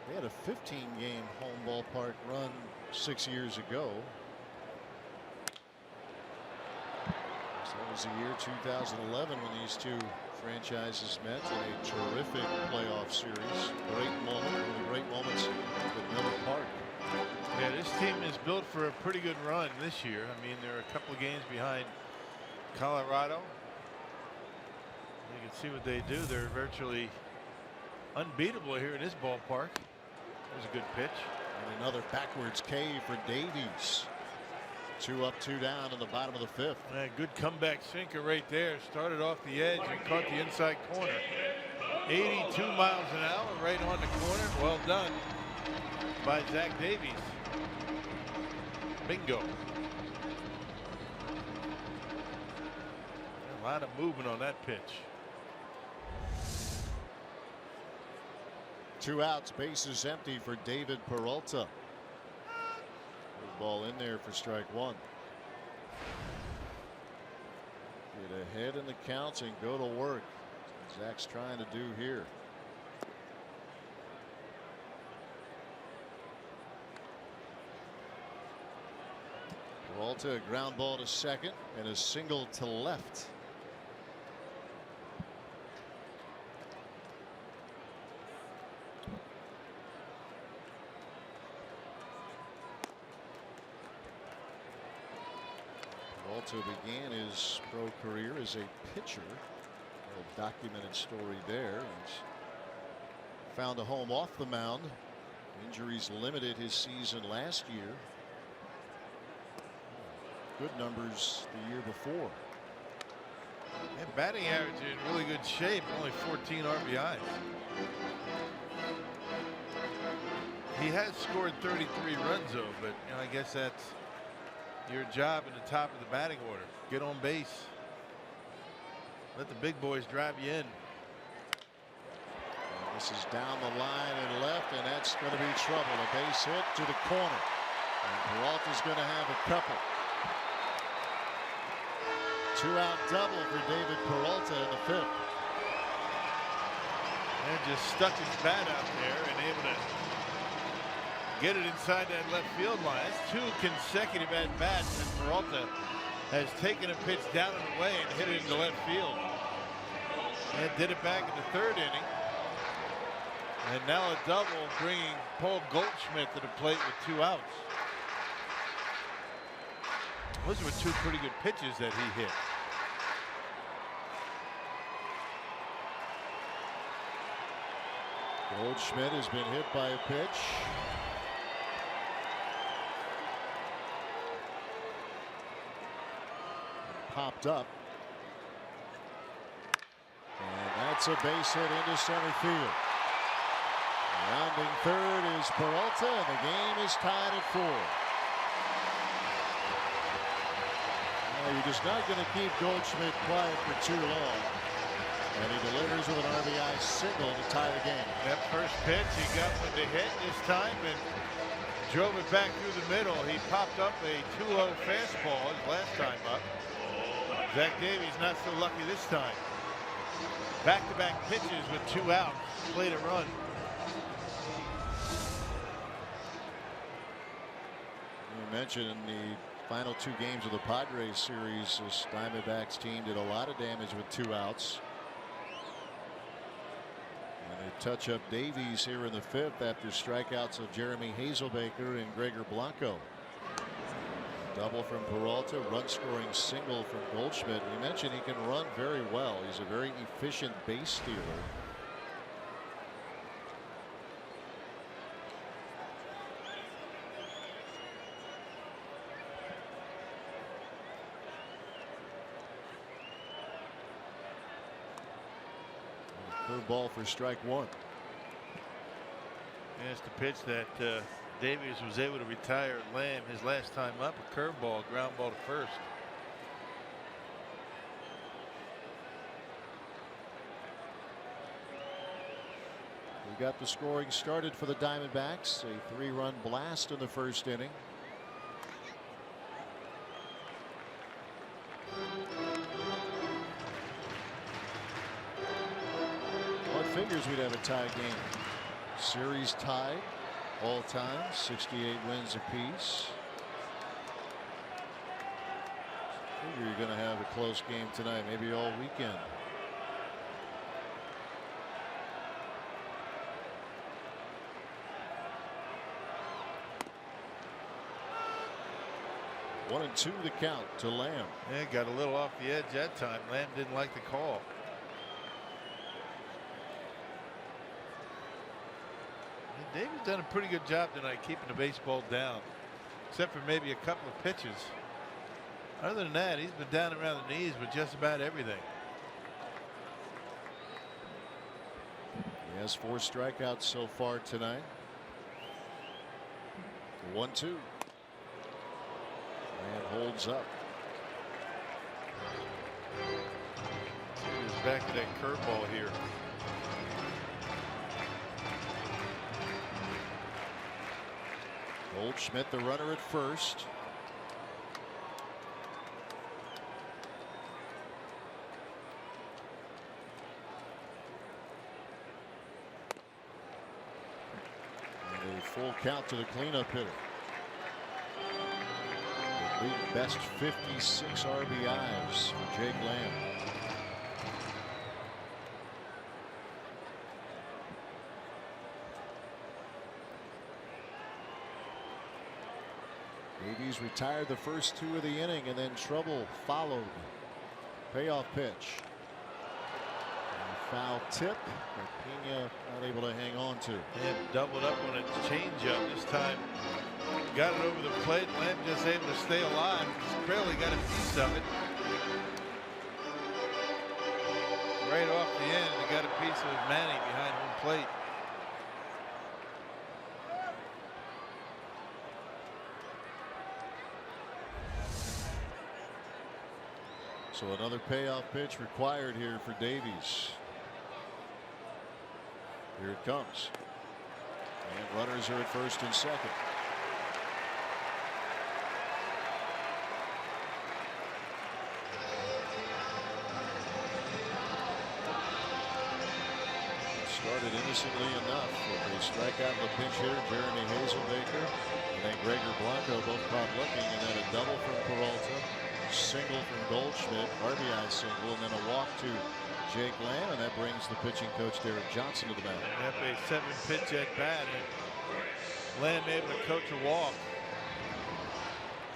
They had a 15-game home ballpark run 6 years ago. So that was the year 2011 when these two franchises met in a terrific playoff series. Great moment, one of the great moments at Miller Park. Yeah, this team is built for a pretty good run this year. I mean, they're a couple of games behind Colorado. You can see what they do. They're virtually unbeatable here in this ballpark. There's a good pitch. And another backwards K for Davies. 2 up, 2 down in the bottom of the 5th. Good comeback sinker right there. Started off the edge and caught the inside corner. 82 miles an hour right on the corner. Well done by Zach Davies. Bingo. A lot of movement on that pitch. 2 outs, bases empty for David Peralta. Ball in there for strike 1. Get ahead in the counts and go to work. Zach's trying to do here. Peralta, a ground ball to second and a single to left. Peralta began his pro career as a pitcher. A documented story there. He's found a home off the mound. Injuries limited his season last year. Good numbers the year before. And batting average in really good shape. Only 14 RBIs. He has scored 33 runs though, but you know, I guess that's your job in the top of the batting order. Get on base. Let the big boys drive you in. And this is down the line and left, and that's going to be trouble. A base hit to the corner. And Peralta's going to have a couple. 2-out double for David Peralta in the 5th. And just stuck his bat out there and able to get it inside that left field line. That's 2 consecutive at bats, and Peralta has taken a pitch down and away and hit it into left field. And did it back in the 3rd inning. And now a double, bringing Paul Goldschmidt to the plate with 2 outs. Those were 2 pretty good pitches that he hit. Goldschmidt has been hit by a pitch. Popped up. And that's a base hit into center field. Rounding 3rd is Peralta, and the game is tied at 4. Well, you're just not going to keep Goldschmidt quiet for too long. And he delivers with an RBI single to tie the game. That first pitch, he got one to hit this time and drove it back through the middle. He popped up a 2-0 fastball his last time up. Zach Davies not so lucky this time. Back-to-back pitches with 2 outs. Played a run. You mentioned in the final 2 games of the Padres series, this Diamondbacks team did a lot of damage with 2 outs. And they touch up Davies here in the 5th after strikeouts of Jeremy Hazelbaker and Gregor Blanco. Double from Peralta, run scoring single from Goldschmidt. We mentioned he can run very well. He's a very efficient base stealer. Curveball for strike 1. That's the pitch that Davies was able to retire Lamb his last time up. A curveball, ground ball to first. We got the scoring started for the Diamondbacks. A 3-run blast in the 1st inning. What figures we'd have a tie game. Series tied. All time, 68 wins apiece. Figure you're going to have a close game tonight, maybe all weekend. One and 2 the count to Lamb. Yeah, got a little off the edge that time. Lamb didn't like the call. David's done a pretty good job tonight keeping the baseball down, except for maybe a couple of pitches. Other than that, he's been down around the knees with just about everything. He has 4 strikeouts so far tonight. 1-2. And holds up. He's back to that curveball here. Goldschmidt, the runner at first. And a full count to the cleanup hitter. The league best 56 RBIs for Jake Lamb. Davies retired the first 2 of the inning, and then trouble followed. Payoff pitch. And a foul tip that Pena not able to hang on to. And doubled up on a changeup this time. Got it over the plate. Lamb just able to stay alive. Just barely got a piece of it. Right off the end, he got a piece of Manny behind home plate. So another payoff pitch required here for Davies. Here it comes. And runners are at first and second. Started innocently enough with a strikeout of the pinch hitter, Jeremy Hazelbaker, and then Gregor Blanco both caught looking, and then a double from Peralta, single from Goldschmidt, RBI single, and then a walk to Jake Lamb, and that brings the pitching coach Derek Johnson to the mound. After a 7-pitch at bat, and Lamb able to coach a walk.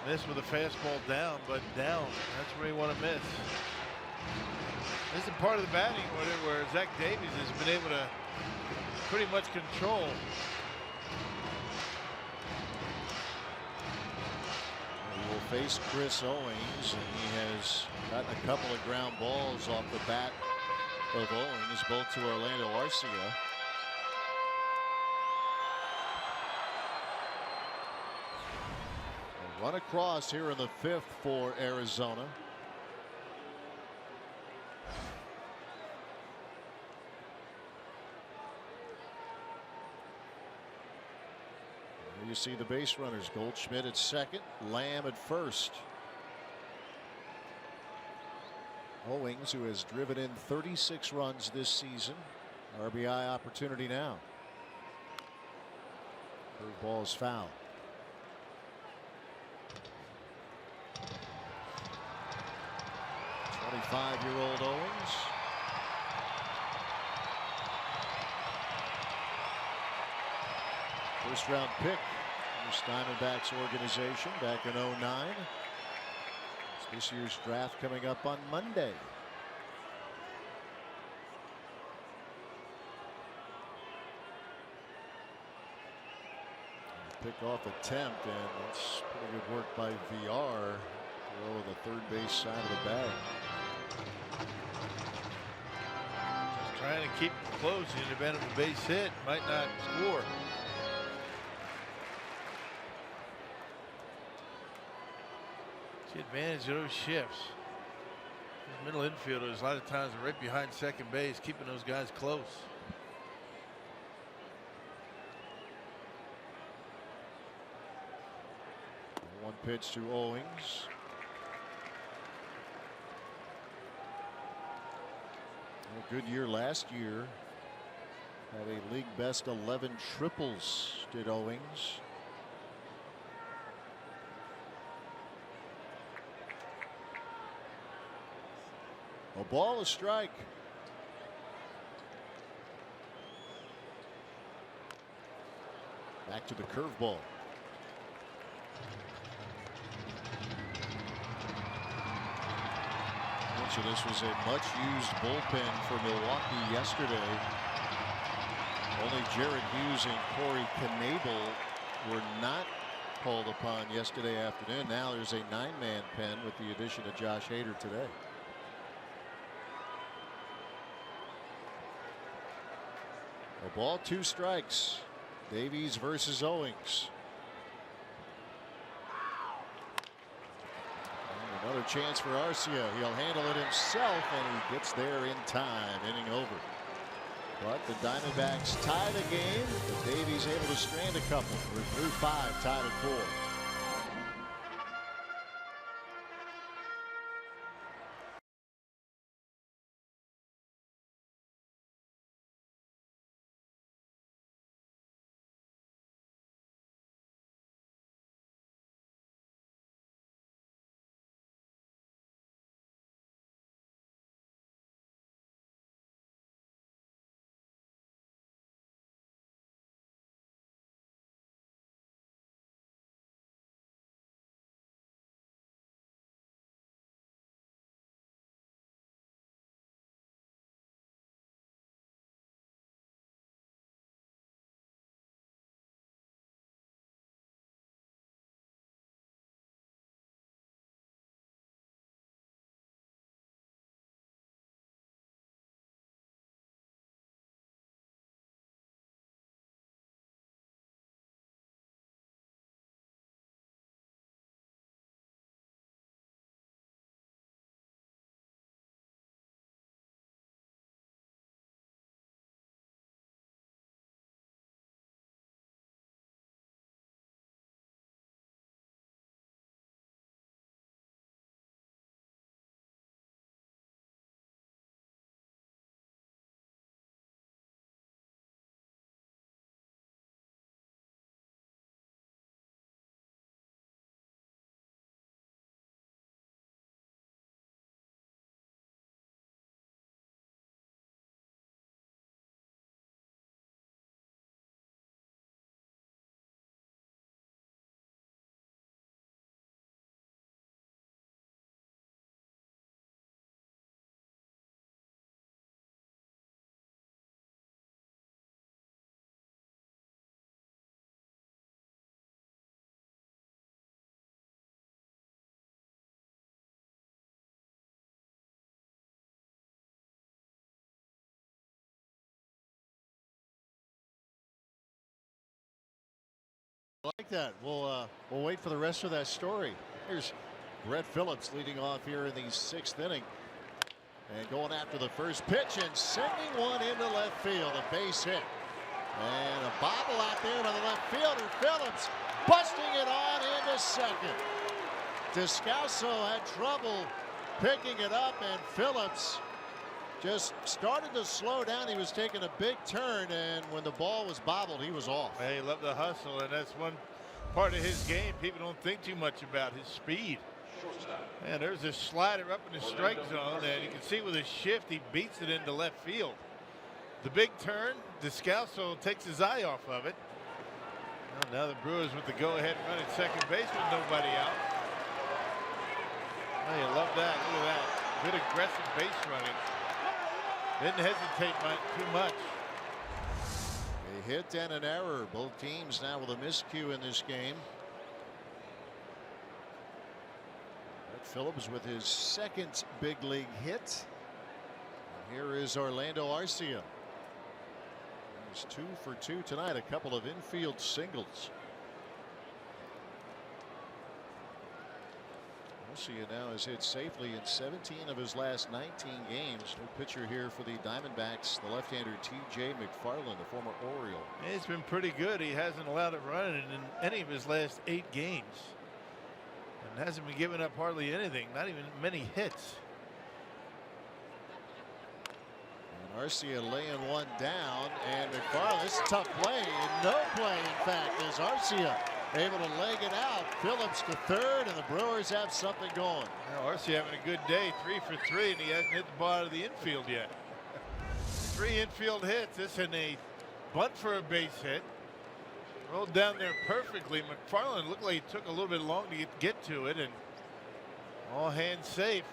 This with a fastball down, but down. That's where you want to miss. This is part of the batting order where Zach Davies has been able to pretty much control. He will face Chris Owings, and he has gotten a couple of ground balls off the bat of Owings, both to Orlando Arcia. A run across here in the 5th for Arizona. You see the base runners, Goldschmidt at second, Lamb at first. Owings, who has driven in 36 runs this season, RBI opportunity now. Curveball is foul. '25-year-old Owings. First round pick in this Diamondbacks organization back in '09. This year's draft coming up on Monday. Pick-off attempt, and that's pretty good work by VR. Throw the third base side of the bag. Just trying to keep it close in the event of a base hit. Might not score. The advantage of those shifts. Those middle infielders a lot of times are right behind second base, keeping those guys close. One pitch to Owings. A good year last year. Had a league best 11 triples, did Owings. A ball, a strike. Back to the curveball. So this was a much used bullpen for Milwaukee yesterday. Only Jared Hughes and Corey Knebel were not called upon yesterday afternoon. Now there's a 9-man pen with the addition of Josh Hader today. A ball, 2 strikes. Davies versus Owings. And another chance for Arcia. He'll handle it himself, and he gets there in time. Inning over. But the Diamondbacks tie the game. But Davies able to strand a couple. We're through 5, tied at 4. Like that. We'll wait for the rest of that story. Here's Brett Phillips leading off here in the 6th inning. And going after the first pitch and sending one into left field. A base hit. And a bobble out there by the left fielder. Phillips busting it on into second. Descalso had trouble picking it up, and Phillips just started to slow down. He was taking a big turn, and when the ball was bobbled, he was off. Hey, he loved the hustle, and that's one part of his game people don't think too much about, his speed. And there's this slider up in the strike zone, and you can see with his shift, he beats it into left field. The big turn, Descalso takes his eye off of it. Well, now the Brewers with the go-ahead run at second base with nobody out. Oh, you love that. Look at that. Good aggressive base running. Didn't hesitate too much. A hit and an error. Both teams now with a miscue in this game. Brett Phillips with his 2nd big league hit. And here is Orlando Arcia. He's 2 for 2 tonight. A couple of infield singles. Arcia now has hit safely in 17 of his last 19 games. New pitcher here for the Diamondbacks, the left-hander T.J. McFarland, the former Oriole. He's been pretty good. He hasn't allowed a run in any of his last 8 games. And hasn't been giving up hardly anything, not even many hits. And Arcia laying one down, and McFarland, this is a tough play. And no play, in fact, as Arcia able to leg it out. Phillips to third, and the Brewers have something going. Now, Arcia having a good day, 3 for 3, and he hasn't hit the ball out of the infield yet. 3 infield hits. This and a bunt for a base hit. Rolled down there perfectly. McFarland looked like he took a little bit long to get to it, and all hands safe.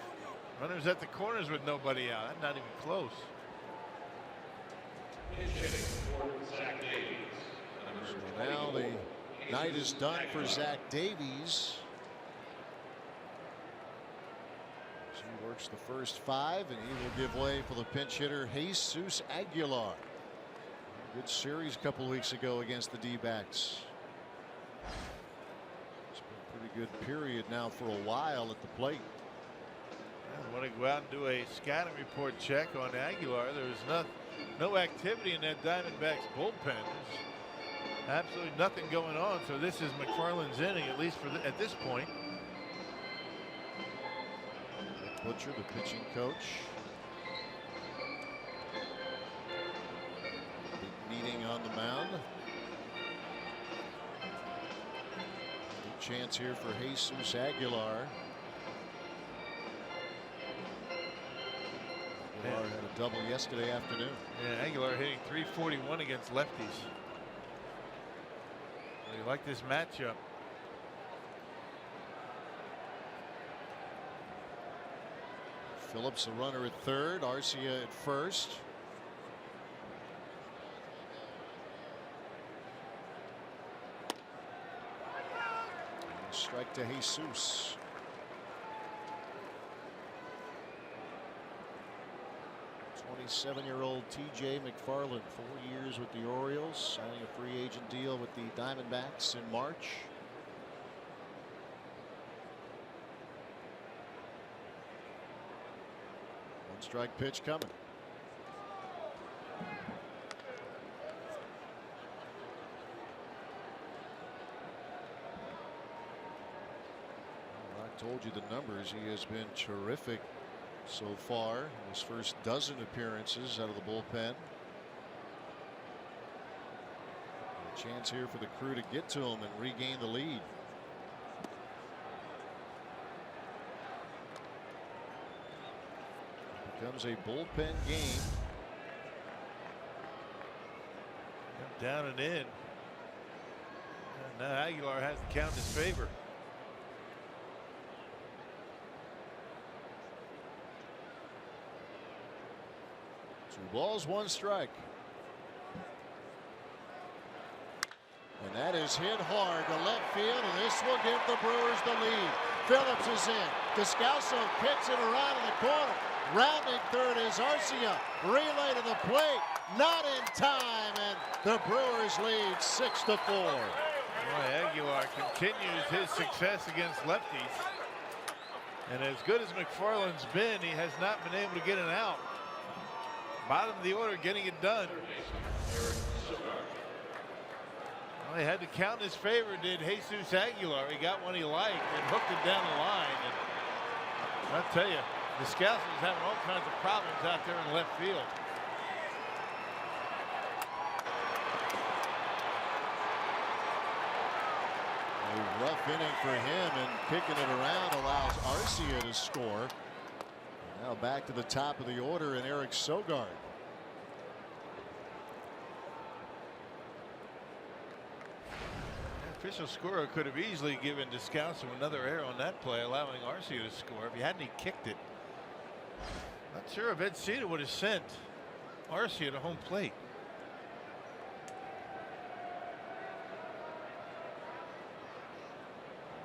Runners at the corners with nobody out. Not even close. So now the Night is done for Zach Davies. He works the first 5, and he will give way for the pinch hitter Jesus Aguilar. Good series a couple weeks ago against the D-backs. It's been a pretty good period now for a while at the plate. I want to go out and do a scouting report check on Aguilar. There was no activity in that Diamondbacks bullpen. There's absolutely nothing going on. So this is McFarland's inning, at least at this point. Butcher, the pitching coach. Big meeting on the mound. Good chance here for Jesus Aguilar. Aguilar had a double yesterday afternoon. Yeah, Aguilar hitting .341 against lefties. You like this matchup. Phillips a runner at third, Arcia at first. And strike to Jesus. '27-year-old TJ McFarland, 4 years with the Orioles, signing a free agent deal with the Diamondbacks in March. Strike pitch coming. Well, I told you the numbers. He has been terrific so far in his first dozen appearances out of the bullpen. A chance here for the Crew to get to him and regain the lead. Becomes a bullpen game. Down and in. And now Aguilar has the count in his favor. 2 balls, 1 strike. And that is hit hard to left field, and this will give the Brewers the lead. Phillips is in. Descalso kicks it around in the corner. Rounding third is Arcia. Relay to the plate. Not in time, and the Brewers lead 6-4. Boy, Aguilar continues his success against lefties. And as good as McFarland's been, he has not been able to get an out. Bottom of the order, getting it done. Well, he had to count in his favor, did Jesus Aguilar. He got one he liked and hooked it down the line. And I'll tell you, the Scouts is having all kinds of problems out there in left field. A rough inning for him, and kicking it around allows Arcia to score. Now back to the top of the order, and Eric Sogard. Official scorer could have easily given Descalso another error on that play, allowing Arcia to score. If he hadn't kicked it, not sure if Ed Cita would have sent Arcia to home plate.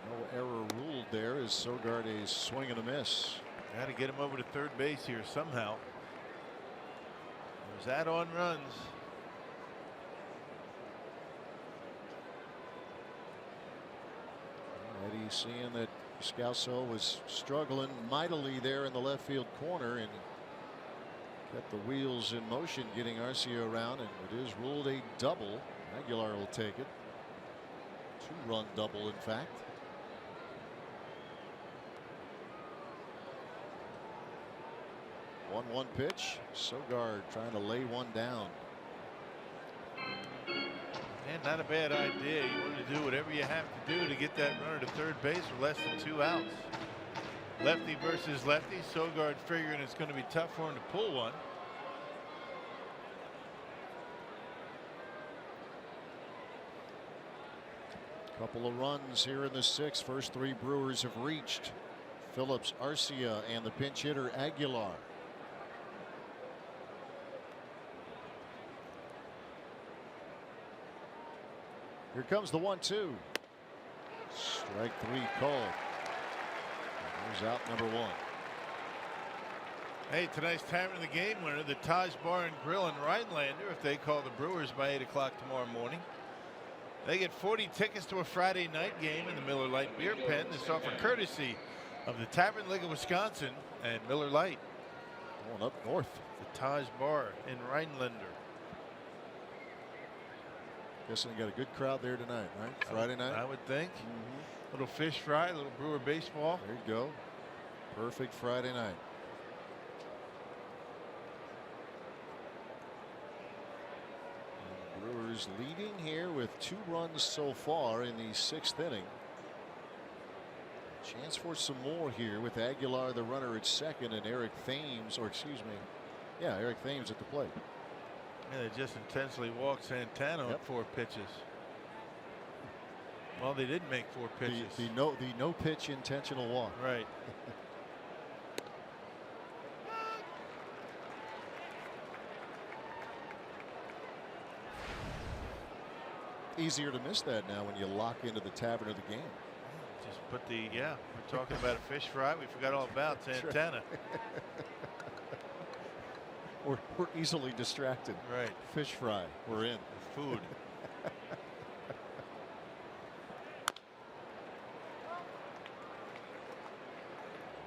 No error ruled there as Sogard a swing and a miss. Got to get him over to third base here somehow. There's add-on runs. Eddie seeing that Descalso was struggling mightily there in the left field corner and kept the wheels in motion, getting Arcia around, and it is ruled a double. Aguilar will take it. 2-run double, in fact. 1-1 pitch. Sogard trying to lay one down. And not a bad idea. You want to do whatever you have to do to get that runner to third base with less than 2 outs. Lefty versus lefty. Sogard figuring it's going to be tough for him to pull one. Couple of runs here in the 6th. First 3 Brewers have reached. Phillips, Arcia, and the pinch hitter Aguilar. Here comes the 1-2. Strike 3 called. Here's out number 1. Hey, tonight's time of the game winner, the Taj Bar and Grill in Rhinelander, if they call the Brewers by 8 o'clock tomorrow morning. They get 40 tickets to a Friday night game in the Miller Lite Beer Pen. This offer courtesy of the Tavern League of Wisconsin and Miller Lite. Going up north. The Taj Bar in Rhinelander. Guessing you got a good crowd there tonight, right? Friday night? I would think. Little fish fry, little Brewer baseball. There you go. Perfect Friday night. And the Brewers leading here with 2 runs so far in the 6th inning. Chance for some more here with Aguilar, the runner, at second, and Eric Thames, or excuse me, yeah, Eric Thames at the plate. Yeah, they just intensely walked Santana on 4 pitches. Well, they didn't make 4 pitches. The no pitch intentional walk. Right. Easier to miss that now when you lock into the tavern of the game. Just put the, we're talking about a fish fry. We forgot all about Santana. We're easily distracted. Right. Fish fry. We're in. Food.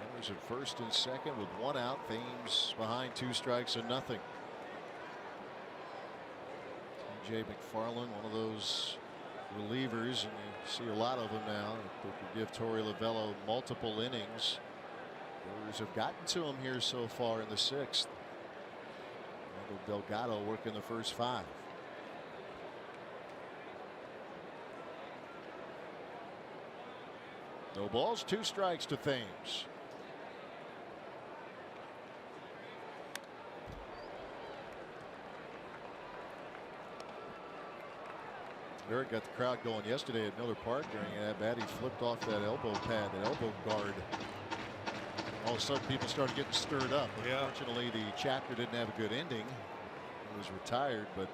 Runners at first and second with 1 out. Thames behind, 2 strikes and nothing. T.J. McFarland, one of those relievers, and you see a lot of them now. They could give Torey Lovullo multiple innings. Brewers have gotten to him here so far in the 6th. Delgado working the first 5. No balls, 2 strikes to Thames. Eric got the crowd going yesterday at Miller Park during that bat. He flipped off that elbow pad, that elbow guard. All of a sudden people started getting stirred up. Unfortunately, the chapter didn't have a good ending. He was retired, but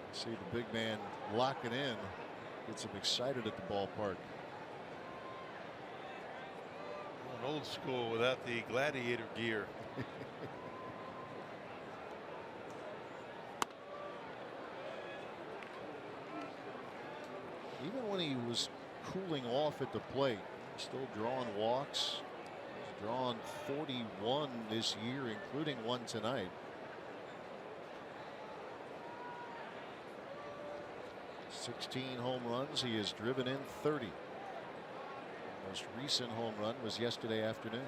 you see the big man locking in. Gets him excited at the ballpark. An old school without the gladiator gear. Even when he was cooling off at the plate, still drawing walks. He's drawn 41 this year, including 1 tonight. 16 home runs. He has driven in 30. The most recent home run was yesterday afternoon.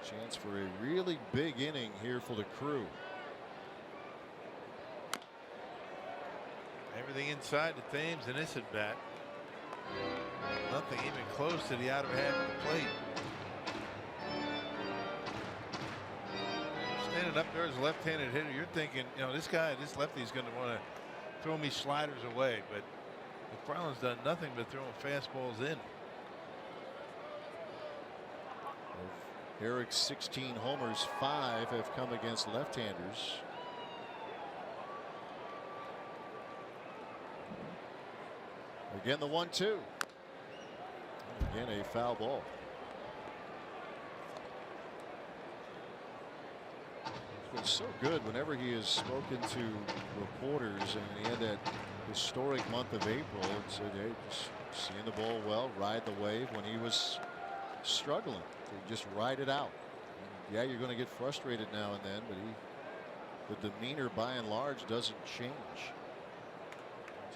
Chance for a really big inning here for the Crew. Everything inside the Thames in this at bat. Nothing even close to the outer half of the plate. Standing up there as a left-handed hitter, you're thinking, this guy, this lefty is going to want to throw me sliders away, but McFarland's done nothing but throwing fastballs in. Eric's 16 homers, 5 have come against left-handers. Again, the 1-2. Again, a foul ball. It's been so good whenever he has spoken to reporters, and he had that historic month of April and said, hey, just seeing the ball well, ride the wave. When he was struggling, just ride it out. And yeah, you're going to get frustrated now and then, but the demeanor by and large doesn't change.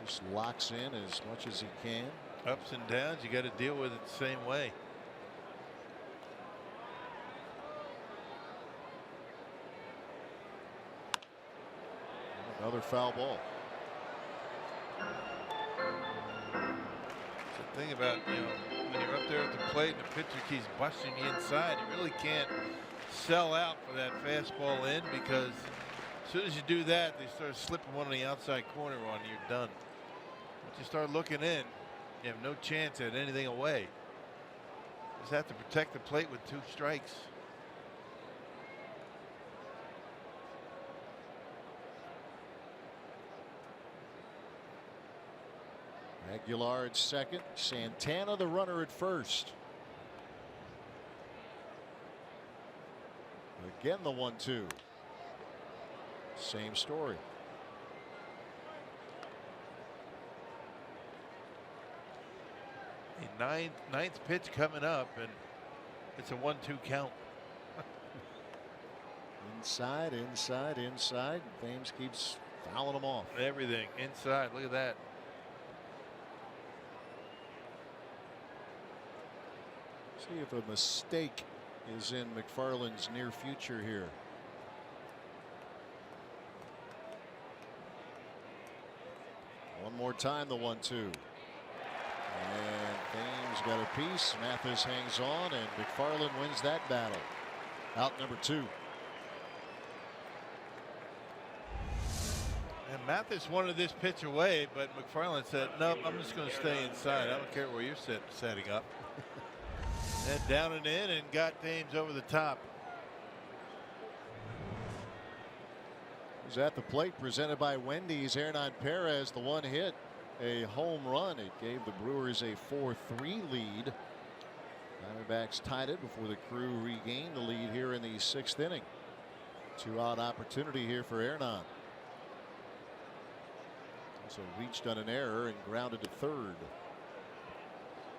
Just locks in as much as he can. Ups and downs, you got to deal with it the same way. Another foul ball. The thing about, when you're up there at the plate and the pitcher keeps busting you inside, you really can't sell out for that fastball in, because as soon as you do that, they start slipping one on the outside corner on you, you're done. Once you start looking in, you have no chance at anything away. Just have to protect the plate with 2 strikes. Aguilar at second. Santana the runner at first. Again the 1-2. Same story. The ninth pitch coming up, and it's a 1-2 count. Inside, inside, inside. Thames keeps fouling them off. Everything inside. Look at that. See if a mistake is in McFarland's near future here. One more time, the 1-2. And Thames got a piece. Mathis hangs on, and McFarland wins that battle. Out number 2. And Mathis wanted this pitch away, but McFarland said, nope, I'm just going to stay inside. I don't care where you're setting up. And down and in, and got Thames over the top. Who's at the plate, presented by Wendy's. Hernan Perez, the one hit, a home run. It gave the Brewers a 4-3 lead. Diamondbacks tied it before the Crew regained the lead here in the 6th inning. 2-out opportunity here for Hernan. Also reached on an error and grounded to third.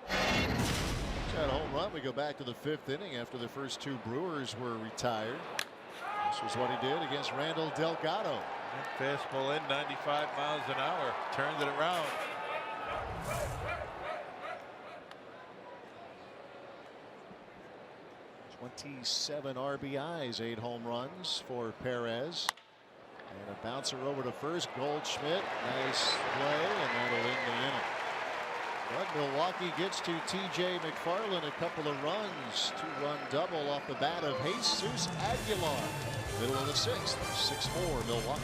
That home run. We go back to the 5th inning after the first 2 Brewers were retired. This was what he did against Randall Delgado. Fastball in, 95 miles an hour. Turned it around. 27 RBIs, 8 home runs for Perez. And a bouncer over to first. Goldschmidt. Nice play, and that'll end the inning. But Milwaukee gets to TJ McFarland a couple of runs. 2-run double off the bat of Jesus Aguilar. Middle of the 6th. 6-4 Milwaukee.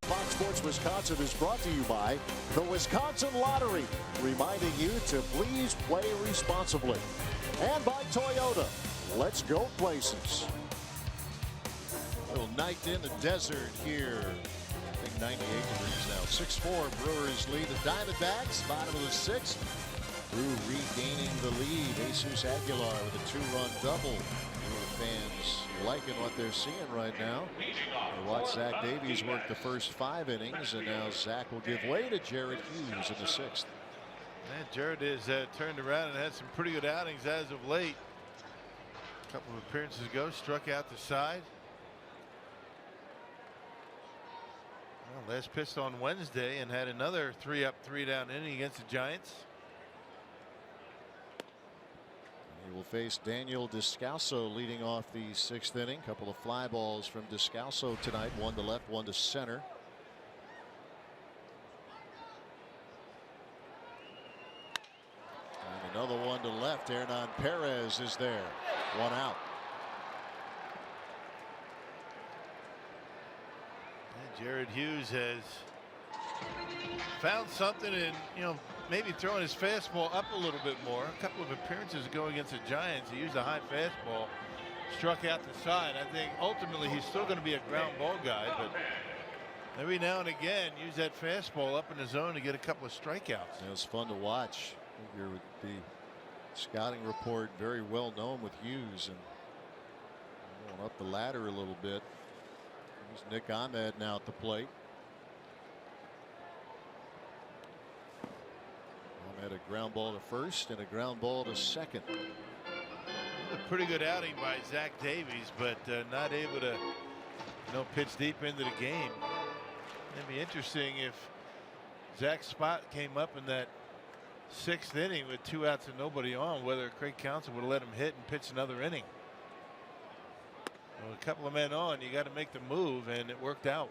Fox Sports Wisconsin is brought to you by the Wisconsin Lottery, reminding you to please play responsibly. And by Toyota. Let's go places. A little night in the desert here. I think 98 degrees now. 6-4 Brewers lead the Diamondbacks. Bottom of the 6th. Brew regaining the lead. Jesus Aguilar with a 2-run double. Fans liking what they're seeing right now. They watch Zach Davies work the first 5 innings, and now Zach will give way to Jared Hughes in the 6th. And Jared has turned around and had some pretty good outings as of late. A couple of appearances ago, struck out the side. Well, last pitched on Wednesday and had another 3-up, 3-down inning against the Giants. He will face Daniel Descalso leading off the 6th inning. Couple of fly balls from Descalso tonight. One to left, one to center. And another one to left. Hernan Perez is there. One out. And Jared Hughes has found something, and maybe throwing his fastball up a little bit more. A couple of appearances ago against the Giants, he used a high fastball, struck out the side. I think ultimately he's still going to be a ground ball guy, but every now and again use that fastball up in the zone to get a couple of strikeouts. It was fun to watch. You're with the scouting report, very well known with Hughes, and going up the ladder a little bit. There's Nick Ahmed now at the plate. Ahmed a ground ball to first and a ground ball to second. A pretty good outing by Zach Davies, but not able to pitch deep into the game. It'd be interesting if Zach's spot came up in that 6th inning with 2 outs and nobody on, whether Craig Counsell would have let him hit and pitch another inning. Well, a couple of men on, you got to make the move, and it worked out.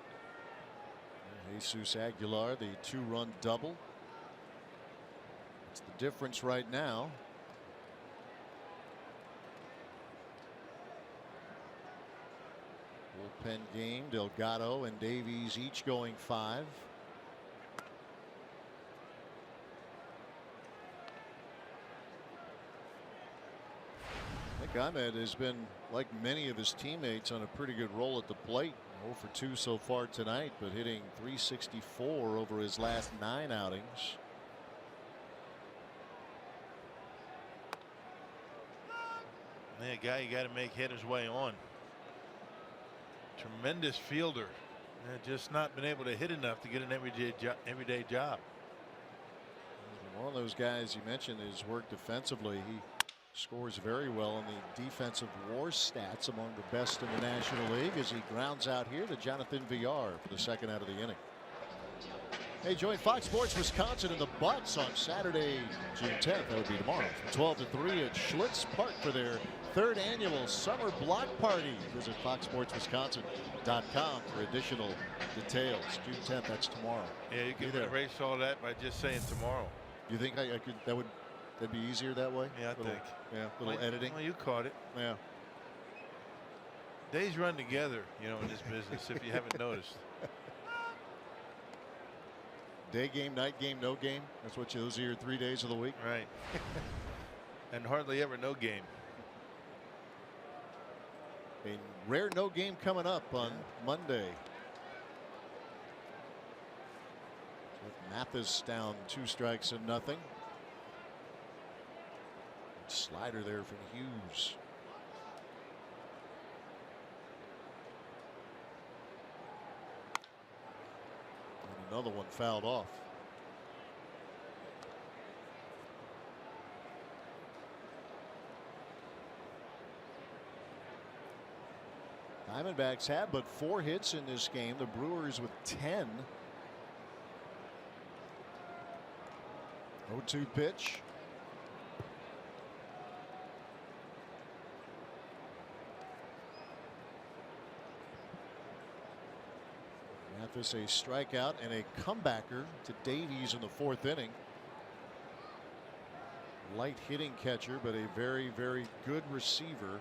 Jesus Aguilar, the 2-run double. It's the difference right now. Bullpen game. Delgado and Davies each going 5. Nick Ahmed has been, like many of his teammates, on a pretty good roll at the plate. 0 for 2 so far tonight, but hitting .364 over his last 9 outings. Man, a guy you got to make hit his way on. Tremendous fielder. Just not been able to hit enough to get an everyday job. One of those guys you mentioned his work defensively. He scores very well in the defensive WAR stats, among the best in the National League, as he grounds out here to Jonathan Villar for the 2nd out of the inning. Hey, join Fox Sports Wisconsin and the Bucks on Saturday, June 10th. That would be tomorrow, from 12 to 3 at Schlitz Park for their 3rd annual summer block party. Visit foxsportswisconsin.com for additional details. June 10th, that's tomorrow. Yeah, you can erase all that by just saying tomorrow. You think I could? That'd be easier that way? Yeah, I think. Yeah, a little editing. Well, you caught it. Yeah. Days run together, in this business, if you haven't noticed. Day game, night game, no game. That's what those are your 3 days of the week. Right. And hardly ever no game. A rare no game coming up on Monday. Mathis down 2 strikes and nothing. Slider there from Hughes. And another one fouled off. Diamondbacks had but 4 hits in this game. The Brewers with 10. 0-2 pitch. Mathis a strikeout and a comebacker to Davies in the 4th inning. Light hitting catcher, but a very, very good receiver.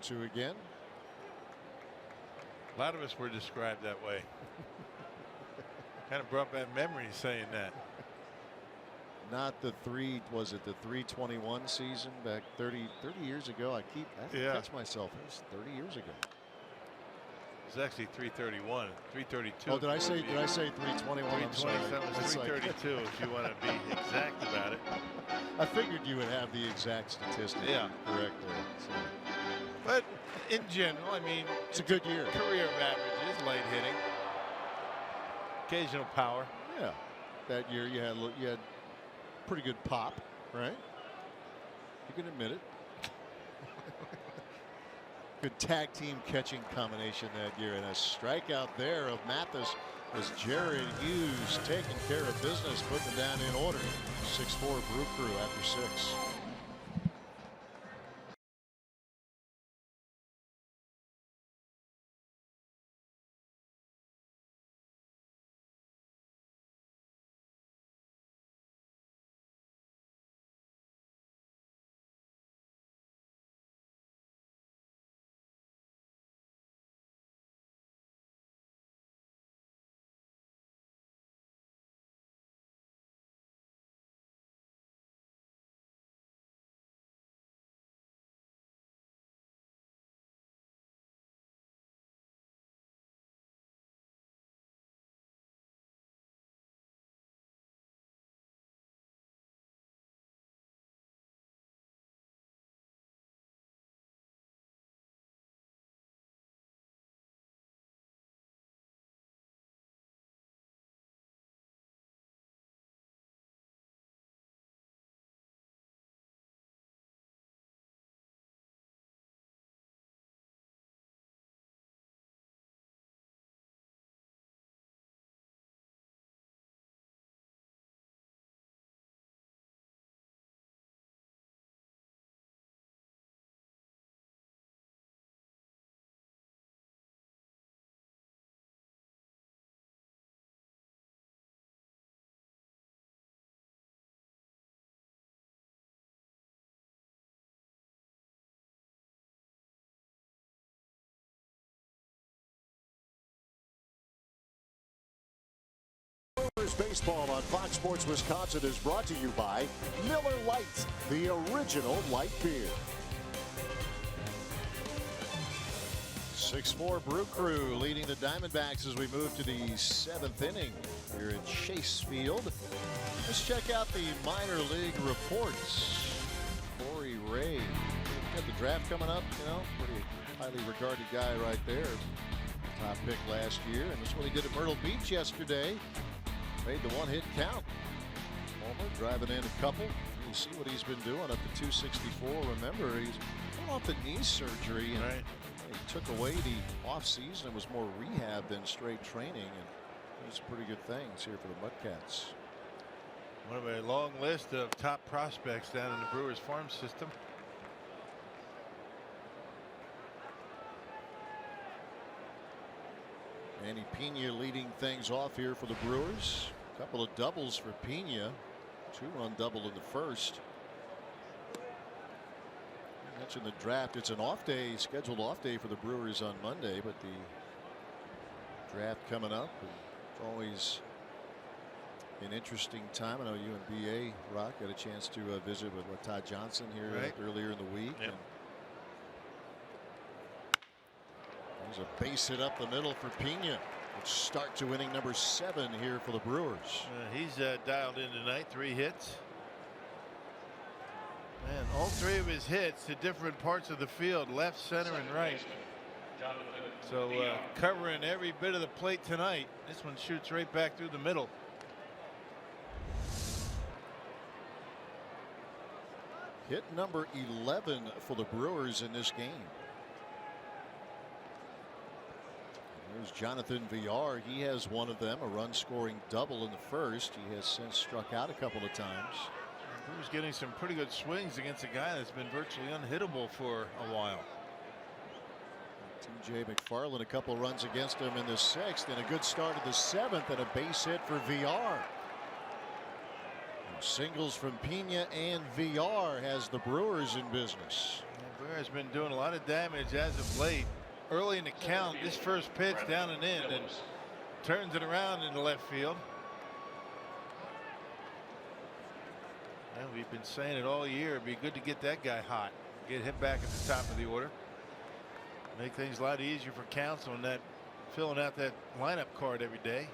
Two again. A lot of us were described that way. Kind of brought back memories saying that. Not the was it the 321 season back 30 years ago? I catch myself. It was 30 years ago. It was actually 331, 332. Oh, did I say 321? 327 was 332 if you want to be exact about it. I figured you would have the exact statistic correct there. So. But in general, I mean, it's a good year. Career of averages, light hitting, occasional power. Yeah, that year you had pretty good pop, right? You can admit it. Good tag team catching combination that year, and a strikeout there of Mathis as Jared Hughes taking care of business, putting them down in order. 6-4 Brew Crew after 6. Baseball on Fox Sports Wisconsin is brought to you by Miller Lite, the original light beer. 6-4 Brew Crew leading the Diamondbacks as we move to the 7th inning here at Chase Field. Let's check out the minor league reports. Corey Ray, got the draft coming up, you know, pretty highly regarded guy right there. Top pick last year, and that's what he did at Myrtle Beach yesterday. Made the one-hit count. Homer driving in a couple. You see what he's been doing up to 264. Remember, he's coming off the knee surgery, and he took away the offseason. It was more rehab than straight training, and there's pretty good things here for the Mudcats. One of a long list of top prospects down in the Brewers farm system. Manny Pena leading things off here for the Brewers. A couple of doubles for Pena. 2-run double in the first. I mentioned the draft. It's an off day, scheduled off day for the Brewers on Monday, but the draft coming up. And it's always an interesting time. I know you and B.A. Rock got a chance to visit with Todd Johnson here earlier in the week. Yep. And there's a base hit up the middle for Pena, which start to inning number 7 here for the Brewers. He's dialed in tonight. 3 hits. Man, all 3 of his hits to different parts of the field, left, center, and right. So covering every bit of the plate tonight. This one shoots right back through the middle. Hit number 11 for the Brewers in this game. There's Jonathan Villar. He has one of them, a run-scoring double in the first. He has since struck out a couple of times. Brewers getting some pretty good swings against a guy that's been virtually unhittable for a while. T.J. McFarland, a couple runs against him in the 6th, and a good start of the 7th, and a base hit for Villar. Singles from Pena and Villar has the Brewers in business. Villar has been doing a lot of damage as of late. Early in the count, this first pitch down and in, and turns it around in the left field. And we've been saying it all year. It'd be good to get that guy hot, get him back at the top of the order, make things a lot easier for Counsell on that, filling out that lineup card every day.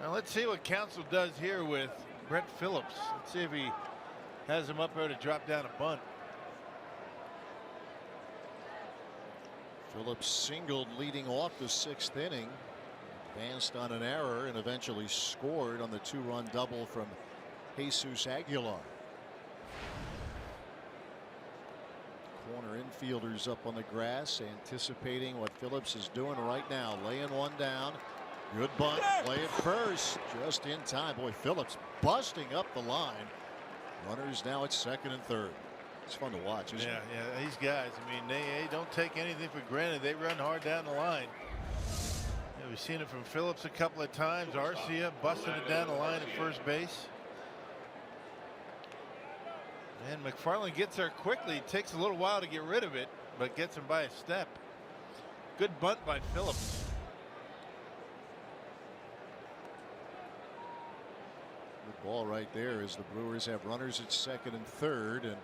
Now let's see what Counsell does here with Brett Phillips. Let's see if he has him up there to drop down a bunt. Phillips singled leading off the 6th inning, advanced on an error, and eventually scored on the 2-run double from Jesus Aguilar. Corner infielders up on the grass, anticipating what Phillips is doing right now, laying one down. Good bunt, play at first, just in time. Boy, Phillips busting up the line. Runners now at second and third. It's fun to watch, isn't it? Yeah, these guys, I mean, they don't take anything for granted. They run hard down the line. Yeah, we've seen it from Phillips a couple of times. Arcia busting it down the line at first base. And McFarland gets there quickly. It takes a little while to get rid of it, but gets him by a step. Good bunt by Phillips. Good ball right there as the Brewers have runners at second and third, and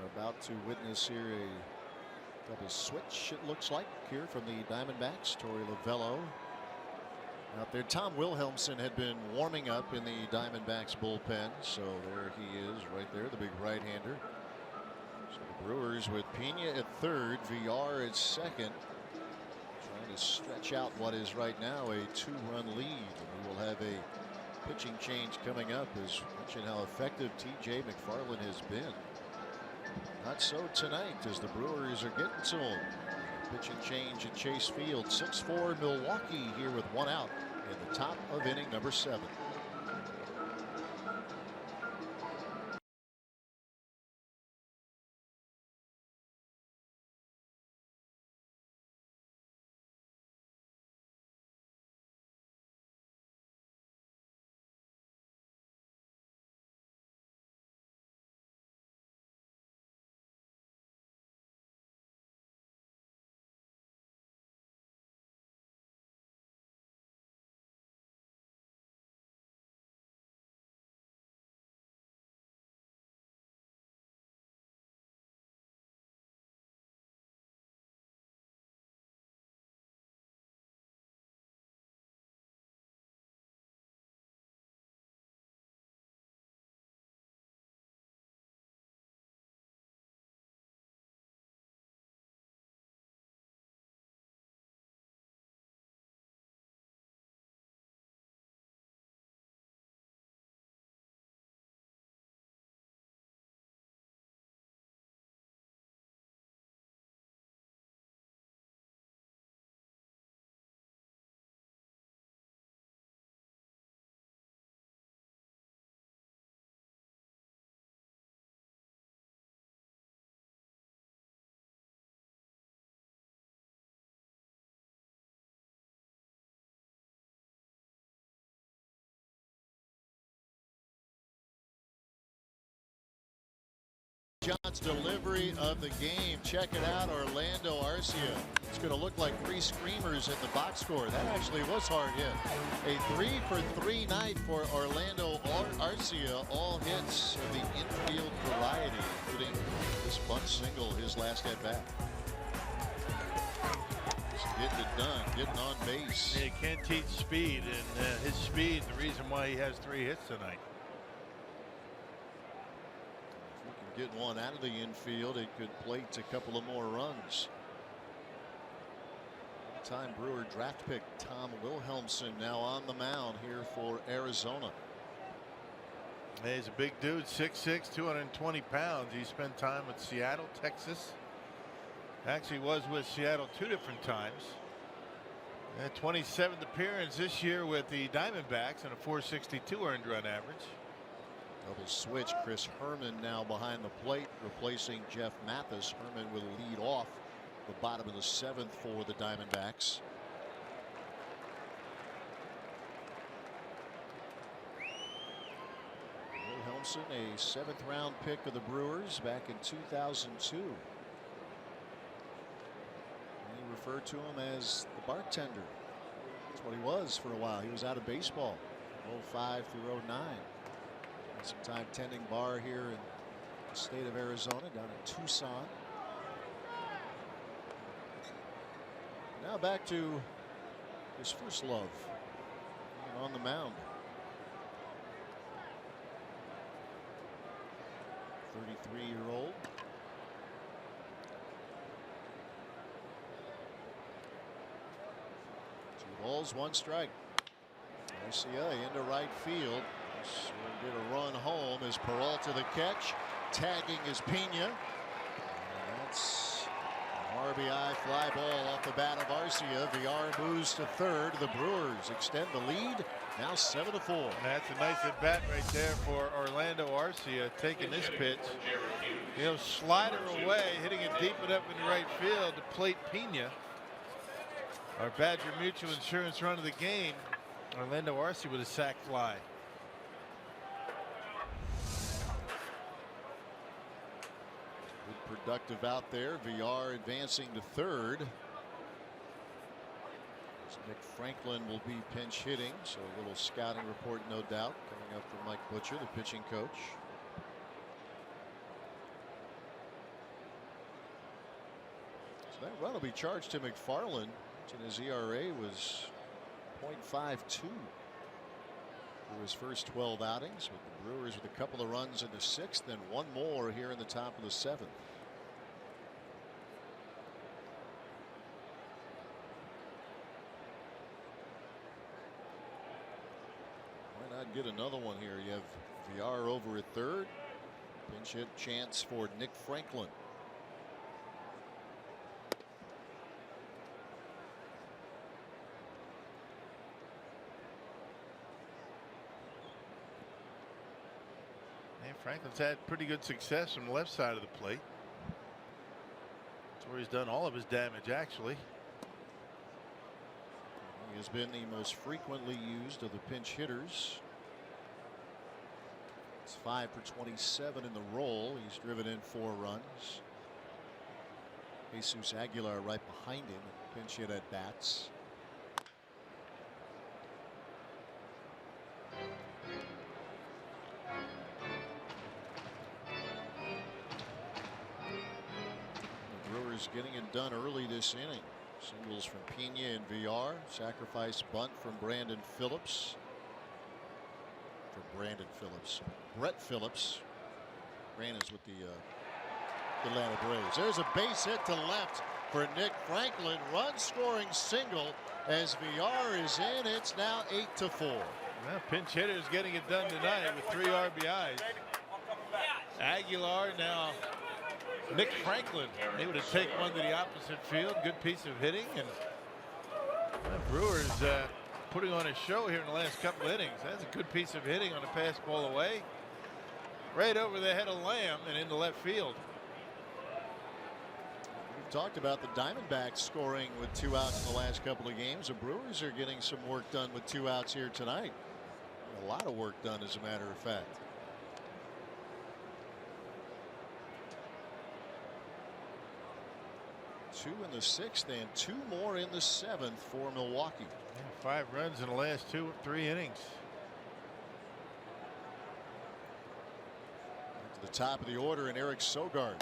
we're about to witness here a double switch, it looks like, here from the Diamondbacks. Torey Lovullo out there. Tom Wilhelmsen had been warming up in the Diamondbacks bullpen, so there he is right there, the big right-hander. So the Brewers with Pena at third, Villar at second, trying to stretch out what is right now a 2-run lead. And we will have a pitching change coming up. As mentioned how effective TJ McFarland has been. Not so tonight as the Brewers are getting to him. Pitching change at Chase Field. 6-4 Milwaukee here with one out in the top of inning number 7. John's delivery of the game. Check it out, Orlando Arcia. It's going to look like 3 screamers at the box score. That actually was hard hit. A 3-for-3 night for Orlando Arcia. All hits of the infield variety, including this bunt single, his last at bat. Just getting it done, getting on base. Yeah, you can't teach speed, and his speed, the reason why he has 3 hits tonight. Get one out of the infield, it could plate a couple of more runs. Time Brewer draft pick Tom Wilhelmsen now on the mound here for Arizona. Hey, he's a big dude, 6'6", 220 pounds. He spent time with Seattle, Texas. Actually was with Seattle 2 different times. And 27th appearance this year with the Diamondbacks and a 462 earned run average. Double switch. Chris Herman now behind the plate, replacing Jeff Mathis. Herman will lead off the bottom of the 7th for the Diamondbacks. Wilhelmsen, a 7th round pick of the Brewers back in 2002. And he referred to him as the bartender. That's what he was for a while. He was out of baseball from 05 through 09. Some time tending bar here in the state of Arizona, down in Tucson. Now back to his first love, on the mound. 33-year-old. 2 balls, 1 strike. Garcia into right field. Will get a run home as Peralta the catch. Tagging is Pena. And that's a hard RBI fly ball off the bat of Arcia. VR moves to third. The Brewers extend the lead. Now 7-4. That's a nice at bat right there for Orlando Arcia, taking this pitch. Slider away, hitting it deep and up in the right field to plate Pena. Our Badger Mutual Insurance run of the game. Orlando Arcia with a sac fly. Good productive out there. VR advancing to third. Nick Franklin will be pinch hitting, so a little scouting report, no doubt, coming up from Mike Butcher, the pitching coach. So that run will be charged to McFarland, and his ERA was .52 through his first 12 outings, with the Brewers with a couple of runs in the 6th and one more here in the top of the 7th. Get another one here. You have VR over at third. Pinch hit chance for Nick Franklin. And Franklin's had pretty good success from the left side of the plate. That's where he's done all of his damage, actually. He has been the most frequently used of the pinch hitters. It's 5 for 27 in the role. He's driven in 4 runs. Jesus Aguilar right behind him, pinch hit at bats. The Brewers getting it done early this inning. Singles from Pena and VR. Sacrifice bunt from Brandon Phillips. Brett Phillips. Brandon's with the Atlanta Braves. There's a base hit to left for Nick Franklin. Run scoring single as VR is in. It's now 8-4. Well, pinch hitters getting it done tonight with 3 RBIs. Aguilar, now Nick Franklin able to take one to the opposite field. Good piece of hitting, and the Brewers putting on a show here in the last couple of innings. That's a good piece of hitting on a pass ball away, right over the head of Lamb and into left field. We've talked about the Diamondbacks scoring with 2 outs in the last couple of games. The Brewers are getting some work done with 2 outs here tonight. A lot of work done, as a matter of fact. 2 in the 6th and 2 more in the 7th for Milwaukee. Yeah, 5 runs in the last 3 innings. To the top of the order, and Eric Sogard.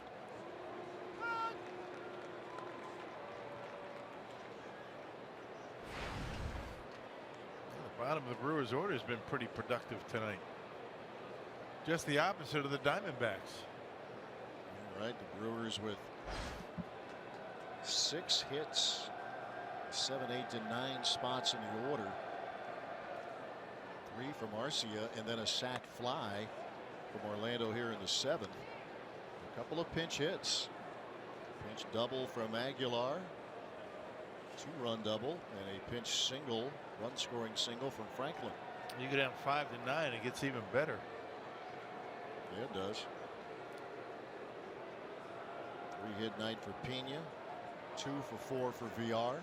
The bottom of the Brewers order has been pretty productive tonight. Just the opposite of the Diamondbacks. All right, the Brewers with 6 hits, 7, 8, and 9 spots in the order. 3 from Arcia, and then a sac fly from Orlando here in the 7th. A couple of pinch hits. Pinch double from Aguilar. 2-run double and a pinch single, run scoring single from Franklin. You go down 5-9, it gets even better. Yeah, it does. 3-hit night for Pena. 2 for 4 for VR.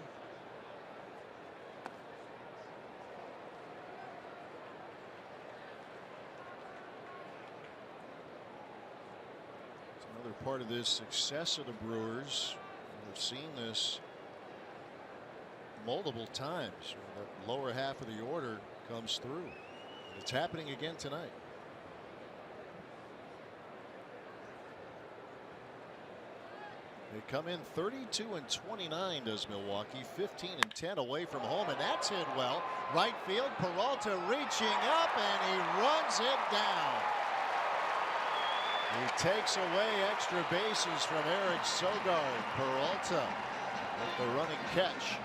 It's another part of this success of the Brewers. We've seen this multiple times. The lower half of the order comes through. It's happening again tonight. They come in 32-29 does Milwaukee, 15-10 away from home, and that's hit well. Right field, Peralta reaching up, and he runs it down. He takes away extra bases from Eric Sogard. Peralta with the running catch.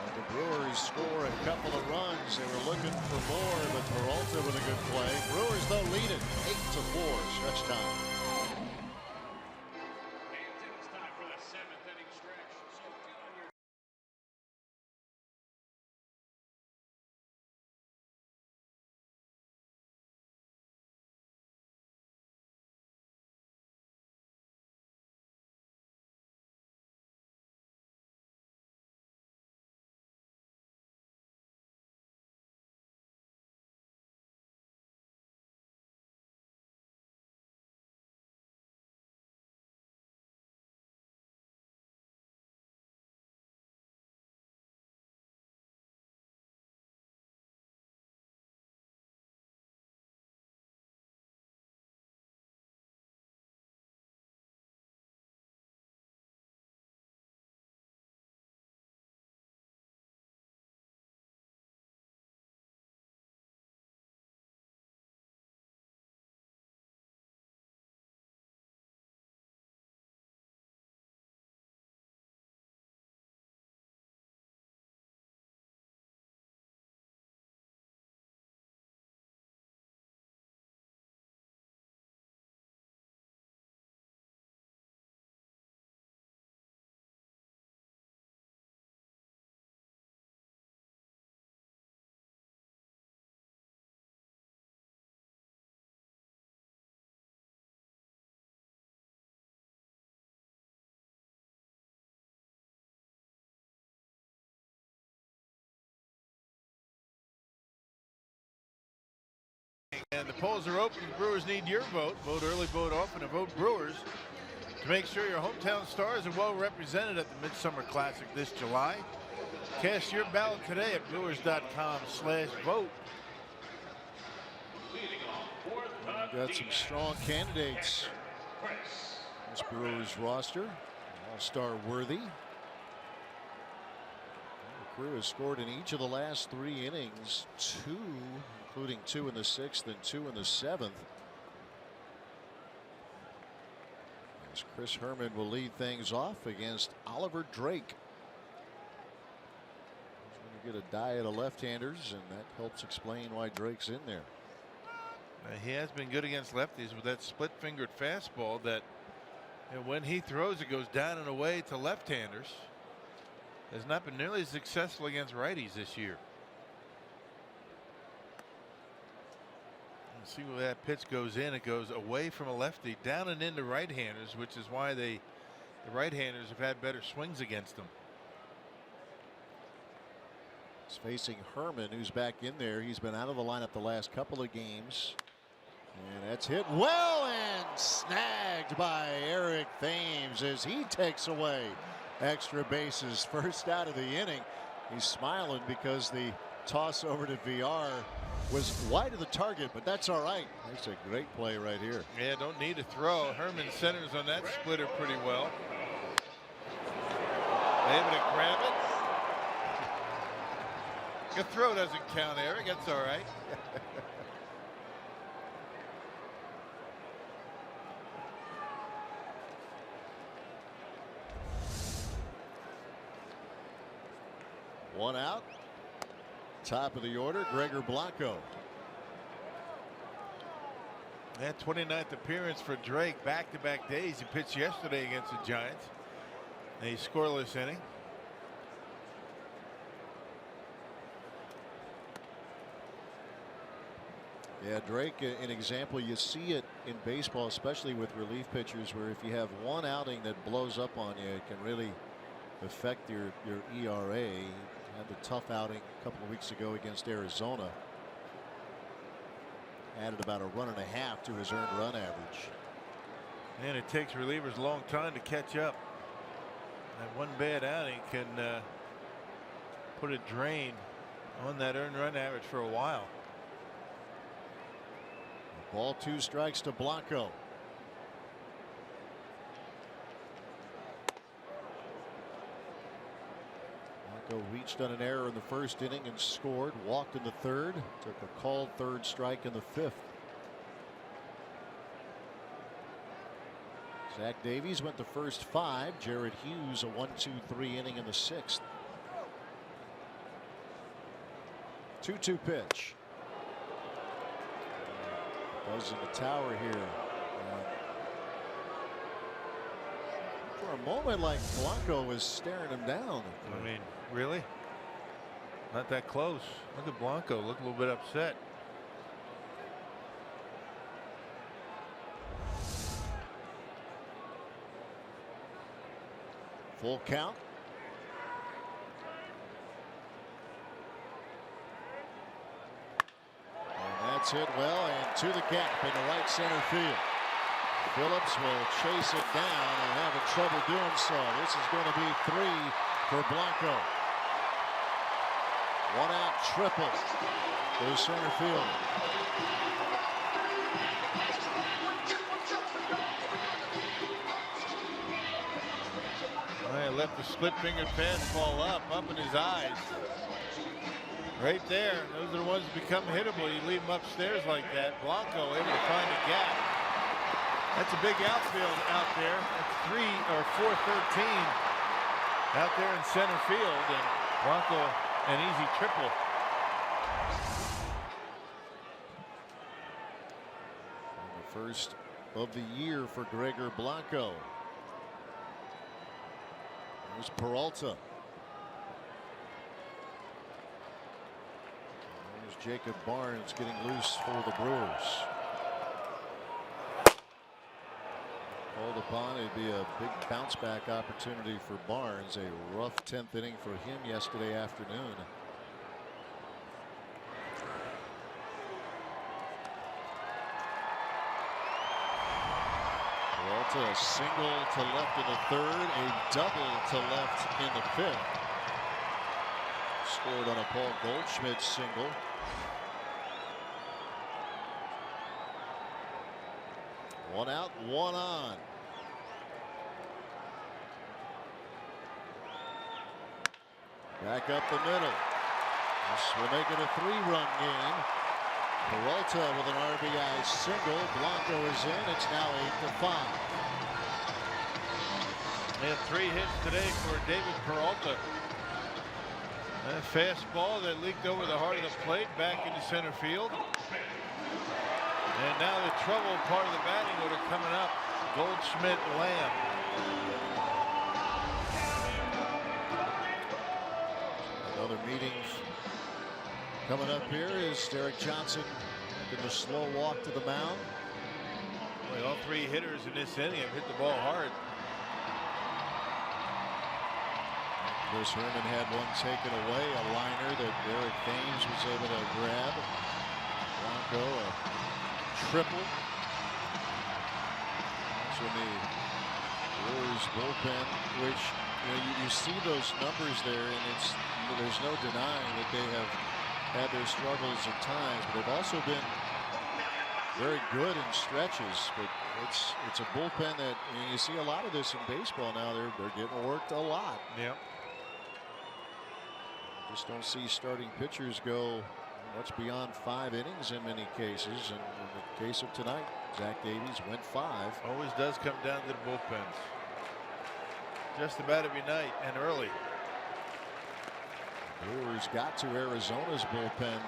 And the Brewers score a couple of runs. They were looking for more, but Peralta with a good play. Brewers though lead it 8-4 stretch time. And it's time for the 7th inning stretch. And the polls are open. The Brewers need your vote. Vote early, vote often, and vote Brewers to make sure your hometown stars are well represented at the Midsummer Classic this July. Cast your ballot today at brewers.com/vote. Got some strong candidates. This Brewers roster, all-star worthy. The crew has scored in each of the last 3 innings, 2, including 2 in the 6th and 2 in the 7th. As Chris Herman will lead things off against Oliver Drake. He's going to get a diet of left-handers, and that helps explain why Drake's in there. He has been good against lefties with that split-fingered fastball that, and when he throws, it goes down and away to left-handers. Has not been nearly as successful against righties this year. Let's see where that pitch goes in. It goes away from a lefty, down and into right-handers, which is why the right-handers have had better swings against them. He's facing Herman, who's back in there. He's been out of the lineup the last couple of games. And that's hit well and snagged by Eric Thames as he takes away extra bases. First out of the inning. He's smiling because the toss over to VR was wide of the target, but that's all right. That's a great play right here. Yeah, don't need to throw. Herman centers on that splitter pretty well. Able to grab it. The throw doesn't count, Eric. That's all right. One out. Top of the order, Gregor Blanco. That 29th appearance for Drake. Back-to-back days. He pitched yesterday against the Giants. A scoreless inning. Yeah, Drake, an example. You see it in baseball, especially with relief pitchers, where if you have one outing that blows up on you, it can really affect your ERA. Had the tough outing a couple of weeks ago against Arizona. Added about a run and a half to his earned run average. And it takes relievers a long time to catch up. That one bad outing can put a drain on that earned run average for a while. Ball 2 strikes to Blanco. Blanco reached on an error in the first inning and scored. Walked in the third. Took a called third strike in the 5th. Zach Davies went the first 5. Jared Hughes a 1-2-3 inning in the 6th. 2-2 pitch. Buzz in the tower here. For a moment, like Blanco was staring him down. I mean, really? Not that close. Look at Blanco. Look a little bit upset. Full count. And that's hit well and to the gap in the right center field. Phillips will chase it down and having trouble doing so. This is going to be 3 for Blanco. 1 out triple to center field. I left the split-fingered fastball up in his eyes. Right there. Those are the ones that become hittable. You leave them upstairs like that. Blanco able to find a gap. That's a big outfield out there. That's 3 or 413 out there in center field, and Blanco an easy triple. And the first of the year for Gregor Blanco. There's Peralta. There's Jacob Barnes getting loose for the Brewers. Called upon. It'd be a big bounce back opportunity for Barnes. A rough 10th inning for him yesterday afternoon. Peralta, a single to left in the third, a double to left in the fifth. Scored on a Paul Goldschmidt single. One out, one on. Back up the middle. This will make it a 3-run game. Peralta with an RBI single. Blanco is in. It's now 8-5. They had 3 hits today for David Peralta. A fastball that leaked over the heart of the plate back into center field. And now the trouble part of the batting order coming up. Goldschmidt, Lamb. Another meeting coming up here is Derek Johnson in the slow walk to the mound. Well, all 3 hitters in this inning have hit the ball hard. Chris Herman had one taken away, a liner that Derek Thames was able to grab. Blanco a triple. That's when the Brewers bullpen, which you see those numbers there, and there's no denying that they have had their struggles at times, but they've also been very good in stretches. But it's a bullpen that you see a lot of this in baseball now. They're getting worked a lot. Yeah. Just don't see starting pitchers go much beyond 5 innings in many cases. And in the case of tonight, Zach Davies went 5. Always does come down to the bullpens. Just about every night and early. Brewers got to Arizona's bullpen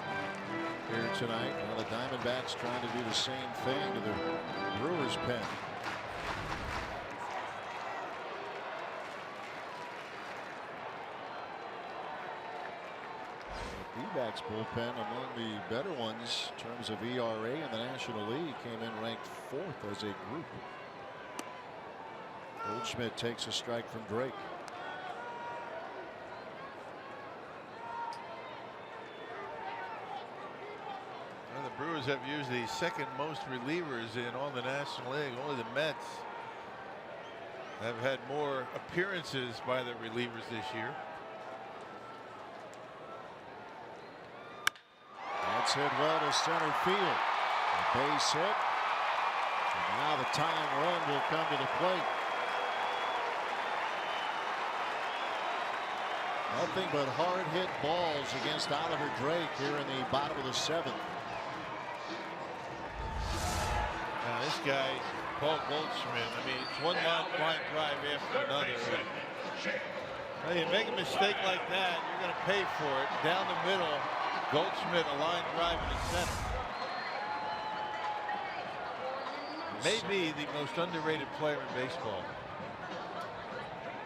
here tonight. Now the Diamondbacks trying to do the same thing to the Brewers pen. D-backs bullpen among the better ones in terms of ERA in the National League, came in ranked 4th as a group. Goldschmidt takes a strike from Drake. Well, the Brewers have used the 2nd most relievers in all the National League. Only the Mets have had more appearances by the relievers this year. That's hit well to center field. A base hit. And now the tying run will come to the plate. Nothing but hard hit balls against Oliver Drake here in the bottom of the 7th. Now this guy, Paul Goldschmidt, I mean, it's one line drive after another. Well, you make a mistake like that, you're going to pay for it. Down the middle, Goldschmidt, a line drive in the center. Maybe the most underrated player in baseball.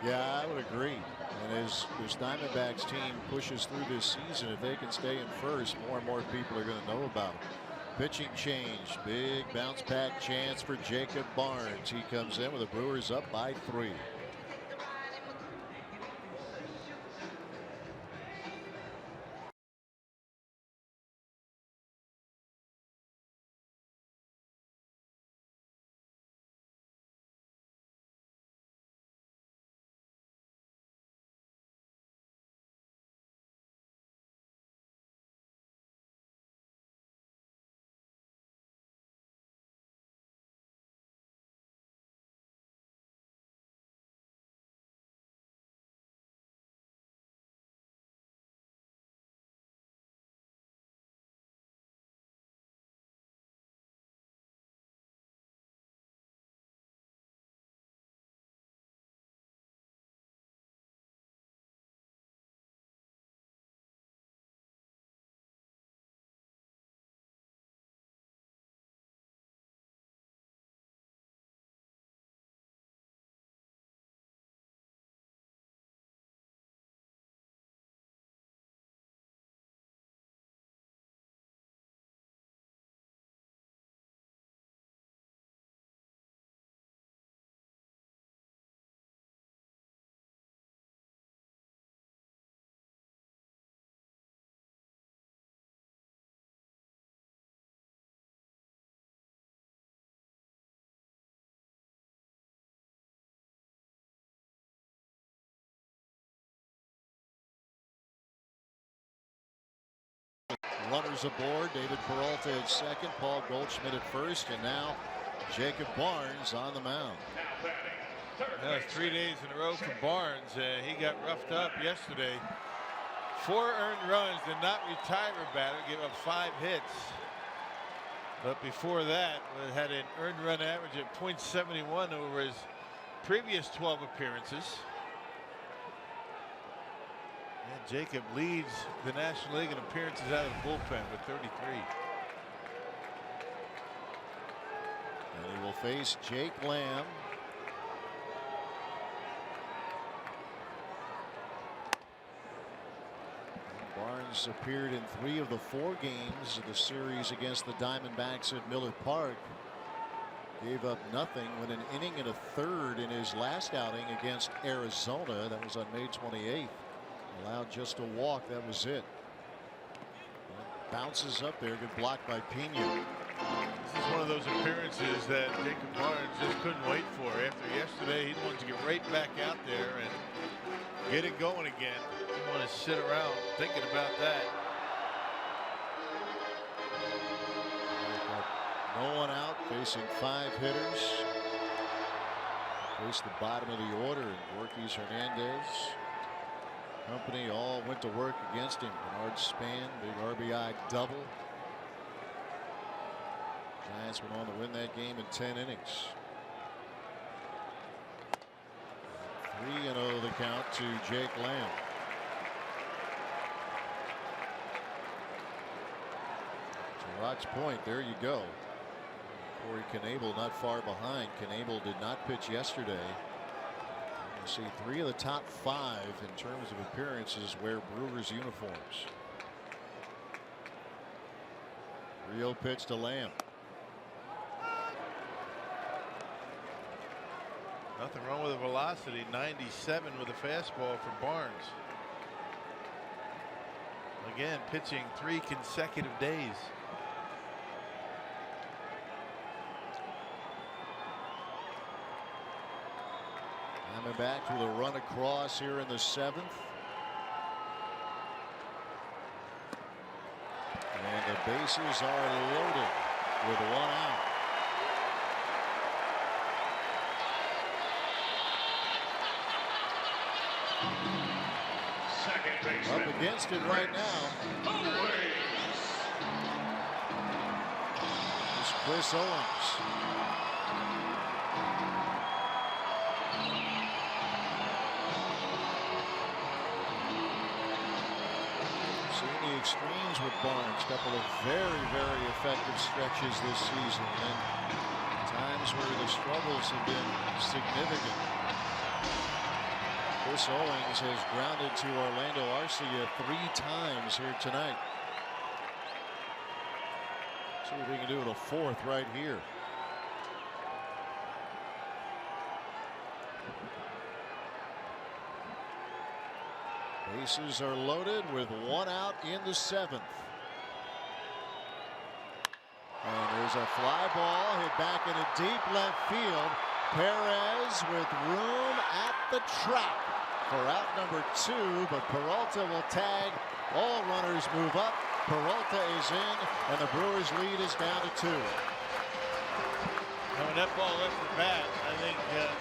Yeah, I would agree. And as this Diamondbacks team pushes through this season, if they can stay in first, more and more people are going to know about them. Pitching change, big bounce back chance for Jacob Barnes. He comes in with the Brewers up by 3. runners aboard. David Peralta at second, Paul Goldschmidt at first, and now Jacob Barnes on the mound. That was 3 days in a row for Barnes. He got roughed up yesterday. 4 earned runs, did not retire a batter, gave up 5 hits. But before that, had an earned run average of .71 over his previous 12 appearances. And Jacob leads the National League in appearances out of the bullpen with 33. And he will face Jake Lamb. Barnes appeared in 3 of the 4 games of the series against the Diamondbacks at Miller Park. Gave up nothing, went an inning and a third in his last outing against Arizona. That was on May 28th. Allowed just a walk. That was it. Bounces up there. Good block by Pena. This is one of those appearances that Jacob Barnes just couldn't wait for. After yesterday, he wanted to get right back out there and get it going again. Didn't want to sit around thinking about that. No one out, facing 5 hitters. Faced the bottom of the order, and Yorkis Hernandez. Company all went to work against him. Bernard Span, big RBI double. Giants went on to win that game in 10 innings. 3-0 the count to Jake Lamb. To Rock's point, there you go. Corey Knebel not far behind. Knebel did not pitch yesterday. You see 3 of the top 5 in terms of appearances wear Brewers uniforms. 3-0 pitch to Lamb. Nothing wrong with the velocity. 97 with a fastball for Barnes. Again, pitching 3 consecutive days. Diamondbacks with a run across here in the 7th. And the bases are loaded with 1 out. Up against it right now. It's Chris Owens. Extremes with Barnes. Couple of very effective stretches this season, and times where the struggles have been significant. Chris Owens has grounded to Orlando Arcia 3 times here tonight. See if we can do it a 4th right here. Bases are loaded with 1 out in the 7th. And there's a fly ball hit back into deep left field. Perez with room at the track for out number 2, but Peralta will tag. All runners move up. Peralta is in, and the Brewers lead is down to 2. When that ball left the bat, I think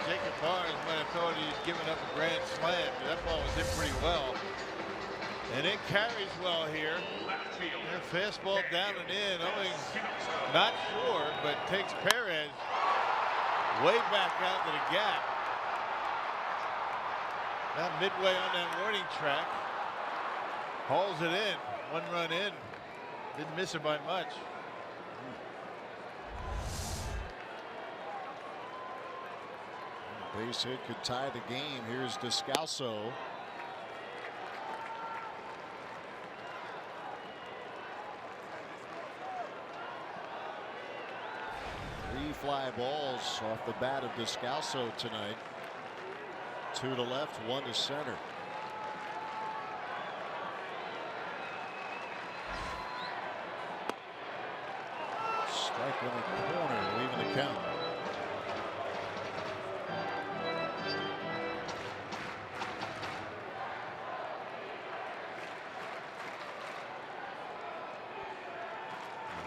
Jacob Barnes might have thought he'd given up a grand slam. That ball was hit pretty well. And it carries well here. And fastball down and in. Owens not sure, but takes Perez way back out to the gap. Now midway on that warning track. Hauls it in. 1 run in. Didn't miss it by much. Base hit could tie the game. Here's Descalso. Three fly balls off the bat of Descalso tonight. 2 to left, 1 to center. Strike in the corner, leaving the count.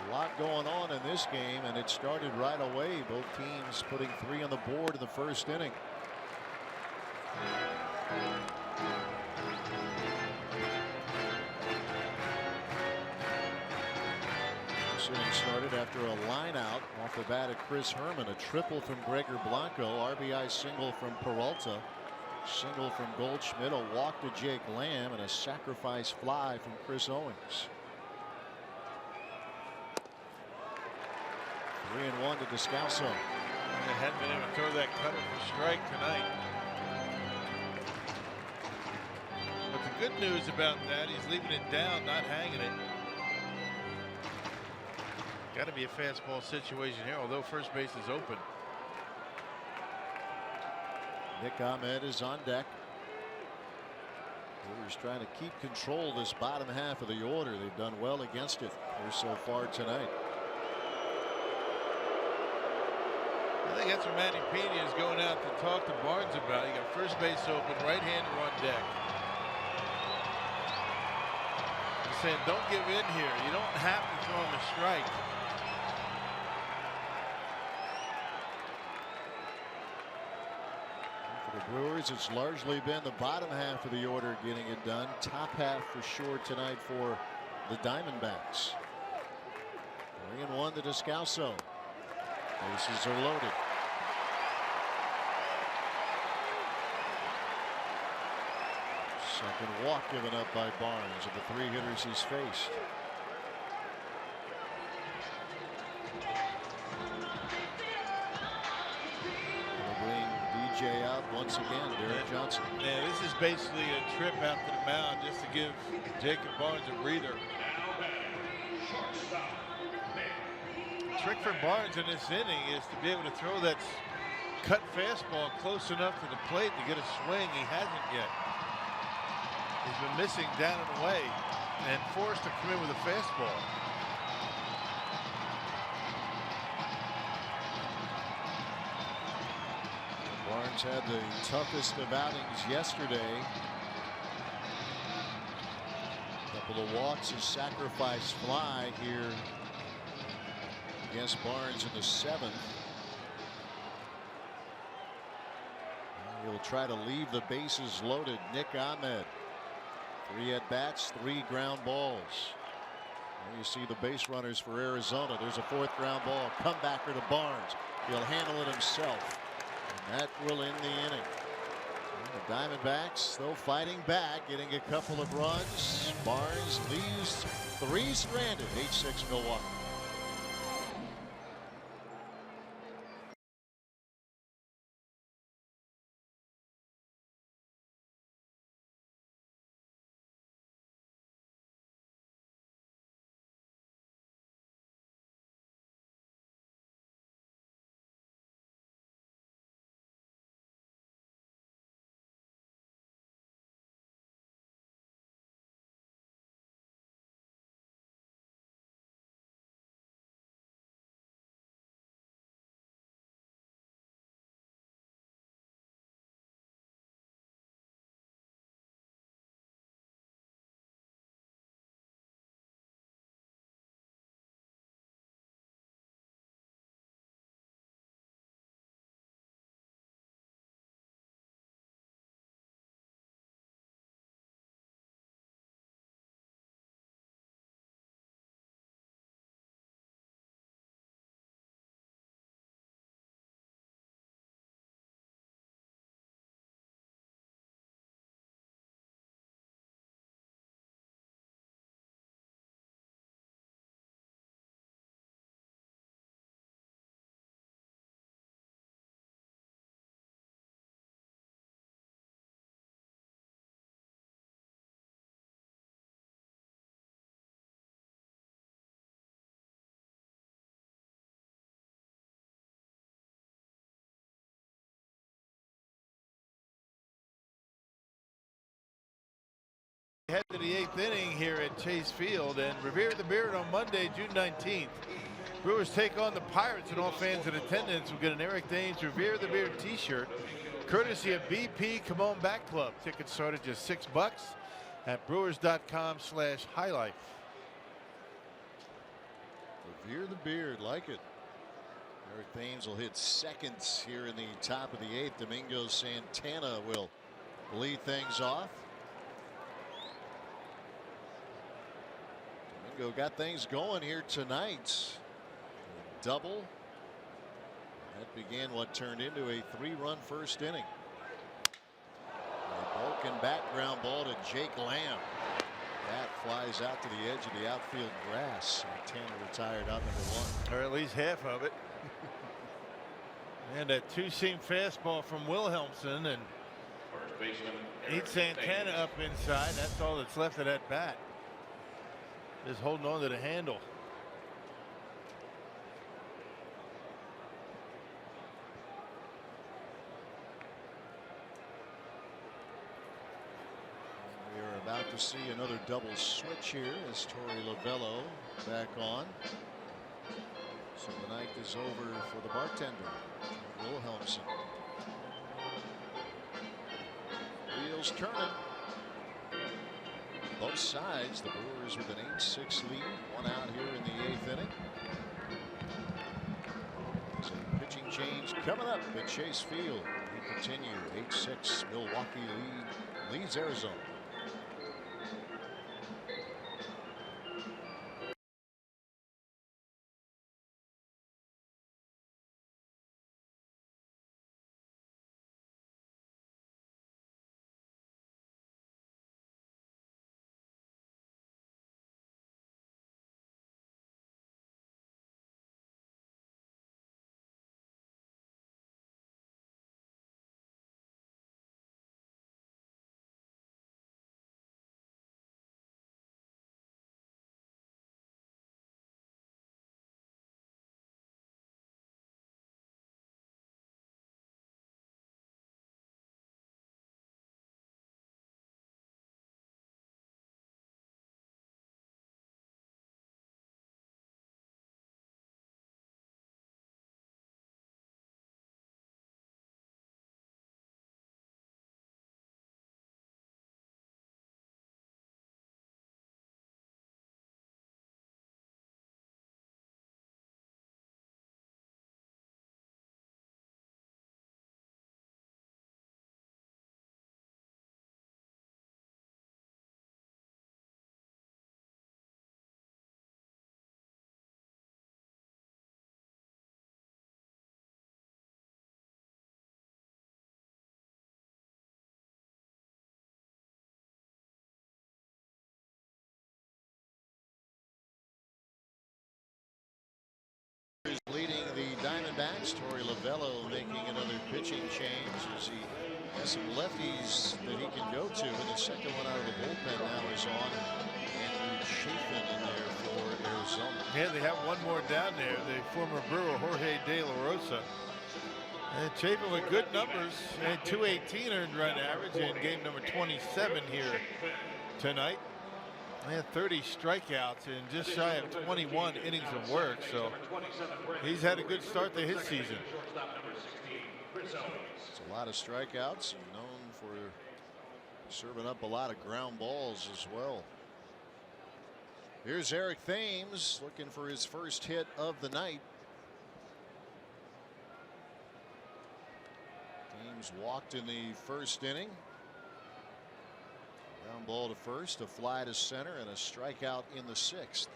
A lot going on in this game, and it started right away. Both teams putting 3 on the board in the first inning. This inning started after a line out off the bat of Chris Herman. A triple from Gregor Blanco. RBI single from Peralta. Single from Goldschmidt. A walk to Jake Lamb, and a sacrifice fly from Chris Owings. 3-1 to Descalso. They hadn't been able to throw that cutter for strike tonight. But the good news about that, he's leaving it down, not hanging it. Got to be a fastball situation here, although first base is open. Nick Ahmed is on deck. Brewers trying to keep control of this bottom half of the order. They've done well against it here so far tonight. I think that's what Manny Pena is going out to talk to Barnes about. You got first base open, right-hander on deck. He's saying, don't give in here. You don't have to throw him a strike. For the Brewers, it's largely been the bottom half of the order getting it done. Top half for sure tonight for the Diamondbacks. 3-1 to Descalso. Bases are loaded. Second walk given up by Barnes of the 3 hitters he's faced. They'll bring DJ out once again. Derek Johnson. Yeah, this is basically a trip out to the mound just to give Jacob Barnes a breather. Trick for Barnes in this inning is to be able to throw that cut fastball close enough to the plate to get a swing. He hasn't yet. He's been missing down and away and forced to come in with a fastball. Barnes had the toughest of outings yesterday. A couple of walks, a sacrifice fly here against Barnes in the 7th. He'll try to leave the bases loaded. Nick Ahmed, 3 at-bats, 3 ground balls. And you see the base runners for Arizona. There's a 4th ground ball. Comebacker to Barnes. He'll handle it himself. And that will end the inning. And the Diamondbacks, though, fighting back, getting a couple of runs. Barnes leaves 3 stranded. 8-6 Milwaukee. Head to the 8th inning here at Chase Field, and Revere the Beard on Monday, June 19th. Brewers take on the Pirates, and all fans in attendance will get an Eric Danes Revere the Beard t-shirt, courtesy of BP Come On Back Club. Tickets start at just $6 at brewers.com/highlife. Veer the beard, like it. Eric Thames will hit seconds here in the top of the 8th. Domingo Santana will lead things off. Domingo got things going here tonight. A double. That began what turned into a 3-run first inning. A broken background ball to Jake Lamb. That flies out to the edge of the outfield grass. Santana retired out number 1. Or at least half of it. And a two-seam fastball from Wilhelmsen, and eat Santana up inside. That's all that's left of that bat. Just holding on to the handle. We are about to see another double switch here as Torey Lovello back on. So the night is over for the bartender, Wilhelmsen. Wheels turning. Both sides, the Brewers with an 8-6 lead. 1 out here in the 8th inning. There's a pitching change coming up at Chase Field. We continue. 8-6. Milwaukee leads Arizona. Leading the Diamondbacks, Torey Lovello making another pitching change as he has some lefties that he can go to. And the second one out of the bullpen now is on Andrew Chafin in there for Arizona. Yeah, they have one more down there. The former Brewer Jorge De La Rosa. And Chafin with good numbers and 218 earned run average in game number 27 here tonight. He had 30 strikeouts and just shy of 21 innings of work, so he's had a good start to his season. It's a lot of strikeouts and known for serving up a lot of ground balls as well. Here's Eric Thames looking for his first hit of the night. Thames walked in the first inning. Ground ball to first, a fly to center, and a strikeout in the 6th.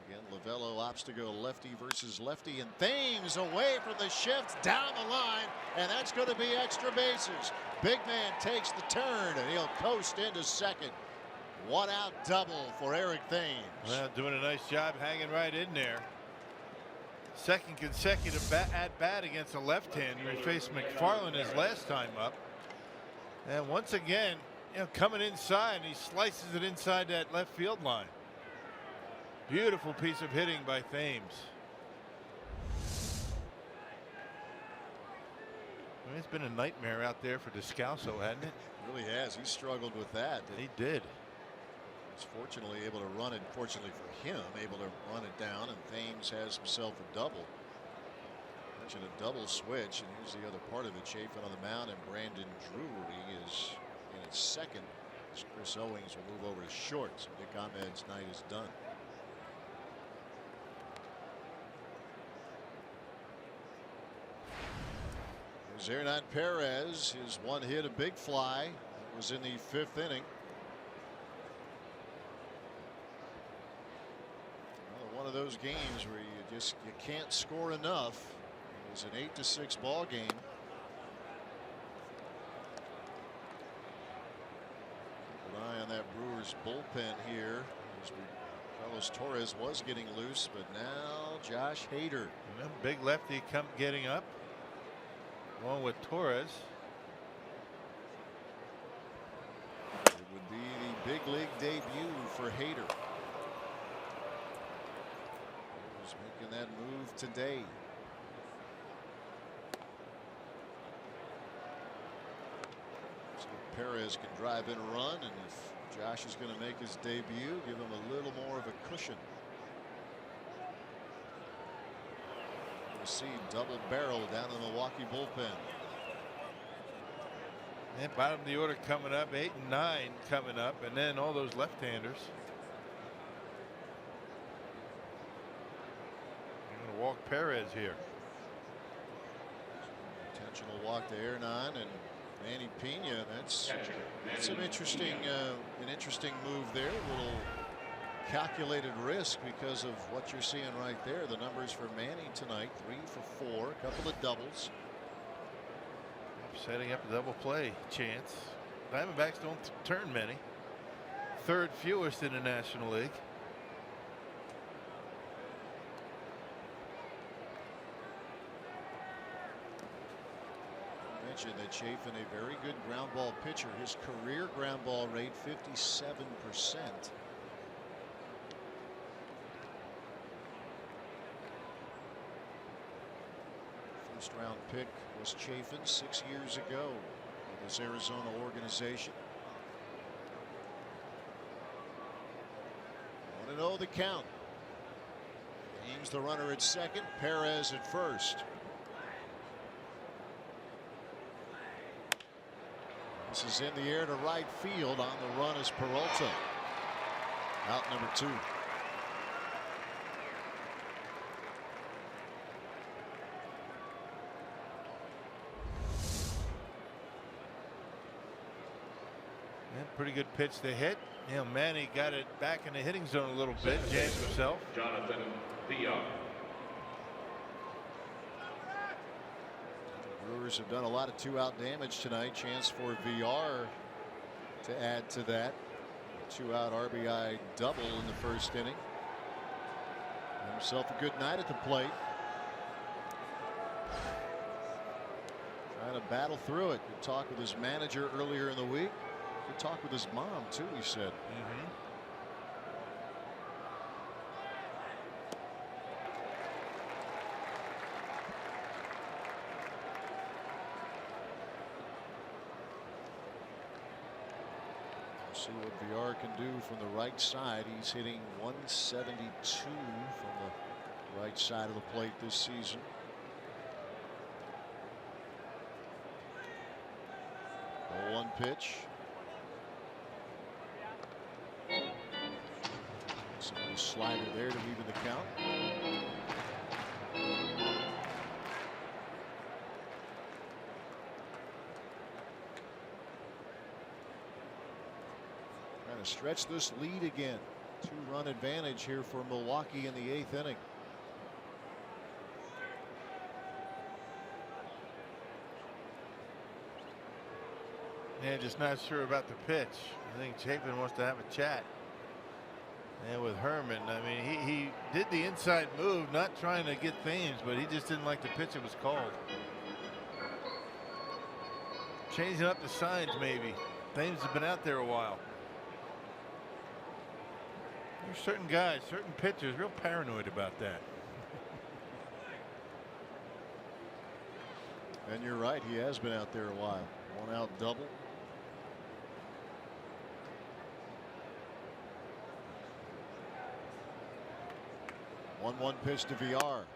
Again, Lovello opts to go lefty versus lefty, and Thames away from the shift down the line, and that's going to be extra bases. Big man takes the turn, and he'll coast into second. 1 out double for Eric Thames. Well, doing a nice job hanging right in there. Second consecutive at bat against a left-hander. He faced McFarland his last time up. And once again, coming inside, and he slices it inside that left field line. Beautiful piece of hitting by Thames. I mean, it's been a nightmare out there for Descalso, hasn't it? It really has. He struggled with that. He did. He's fortunately able to run it, fortunately for him, able to run it down, and Thames has himself a double. Mentioned a double switch, and here's the other part of it. Chafin on the mound, and Brandon Drury is in its second. As Chris Owings will move over to short, so Nick Ahmed's night is done. Hernan Perez, his one hit, a big fly. It was in the 5th inning. Well, one of those games where you can't score enough. It was an 8-6 ball game. Keep an eye on that Brewers bullpen here. Carlos Torres was getting loose, but now Josh Hader. And a big lefty come getting up. Along with Torres. It would be the big league debut for Hader. He's making that move today. So Perez can drive in a run, and if Josh is going to make his debut, give him a little more of a cushion. We'll see double barrel down in the Milwaukee bullpen. And bottom of the order coming up, 8 and 9 coming up, and then all those left-handers. I'm going to walk Perez here. Intentional walk to Hernan and Manny Pena. That's an interesting move there. A little calculated risk because of what you're seeing right there. The numbers for Manny tonight: 3 for 4, a couple of doubles. Setting up a double play chance. Diamondbacks don't turn many. 3rd fewest in the National League. I mentioned that Chafin, a very good ground ball pitcher. His career ground ball rate 57%. First round pick was Chafin 6 years ago with his Arizona organization. 1-0 the count. Aims the runner at second, Perez at first. This is in the air to right field. On the run is Peralta. Out number 2. Pretty good pitch to hit. You know, Manny got it back in the hitting zone a little bit. Jammed himself. Jonathan Villar. The Brewers have done a lot of 2-out damage tonight. Chance for Villar to add to that. 2-out RBI double in the 1st inning. Had himself a good night at the plate. Trying to battle through it. Good talk with his manager earlier in the week. Good talk with his mom too, he said. See what Villar can do from the right side. He's hitting 172 from the right side of the plate this season. The 1 pitch. Some slider there to even the count. Trying to stretch this lead again. 2-run advantage here for Milwaukee in the 8th inning. Yeah, just not sure about the pitch. I think Chapin wants to have a chat. And with Herman, I mean, he did the inside move, not trying to get Thames, but he just didn't like the pitch that was called. Changing up the signs, maybe. Thames has been out there a while. There's certain guys, certain pitchers, real paranoid about that. And you're right, he has been out there a while. 1-out double. 1-1 pitch to Villar.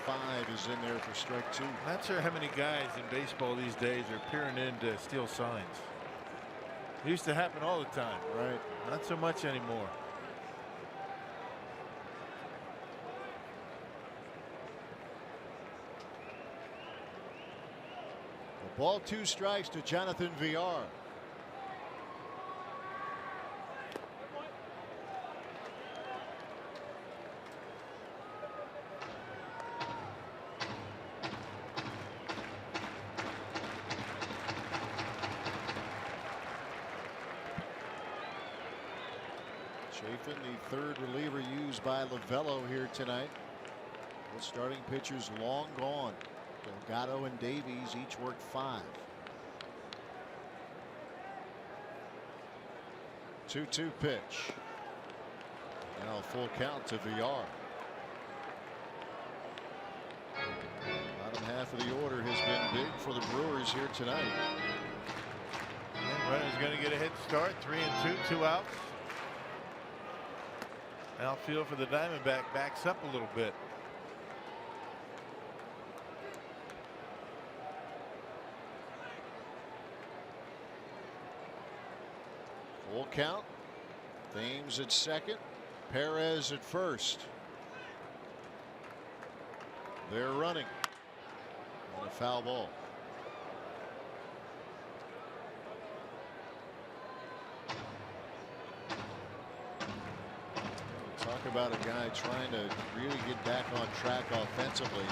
95 is in there for strike 2. Not sure how many guys in baseball these days are peering in to steal signs. It used to happen all the time. Right. Not so much anymore. Ball 2 strikes to Jonathan VR. Chafin, the third reliever used by Lovello here tonight. The starting pitchers long gone. Delgado and Davies each worked 5. 2-2 pitch. Now a full count to VR. Bottom half of the order has been big for the Brewers here tonight. And runner's going to get a head start. 3-2, 2 outs. Outfield for the Diamondback backs up a little bit. Full count. Thames at second. Perez at first. They're running. And a foul ball. Talk about a guy trying to really get back on track offensively.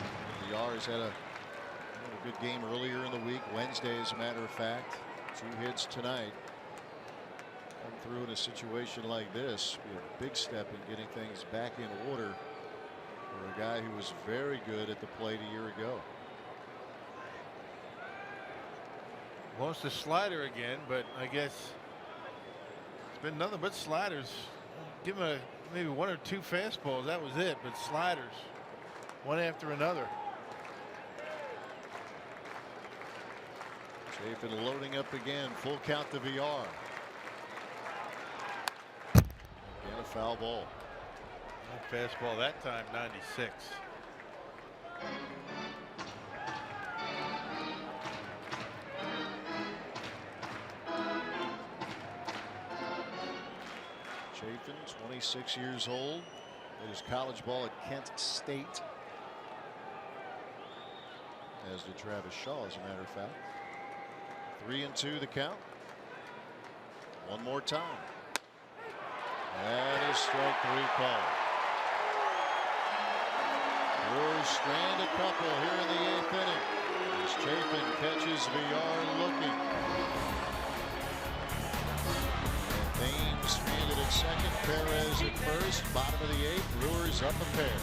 VR has had a good game earlier in the week. Wednesday, as a matter of fact. 2 hits tonight. Come through in a situation like this, be a big step in getting things back in order for a guy who was very good at the plate a year ago. Wants the slider again, but I guess it's been nothing but sliders. Give him maybe 1 or 2 fastballs. That was it. But sliders, one after another. Chafin loading up again. Full count to VR. Again a foul ball. No fastball that time. 96. Chafin, 26 years old. Played his college ball at Kent State. As did Travis Shaw, as a matter of fact. 3-2 the count. One more time. That is strike 3 call. Brewers strand a couple here in the 8th inning. As Chafin catches VR looking. Thames stranded at second. Perez at first. Bottom of the 8th. Brewers up a pair.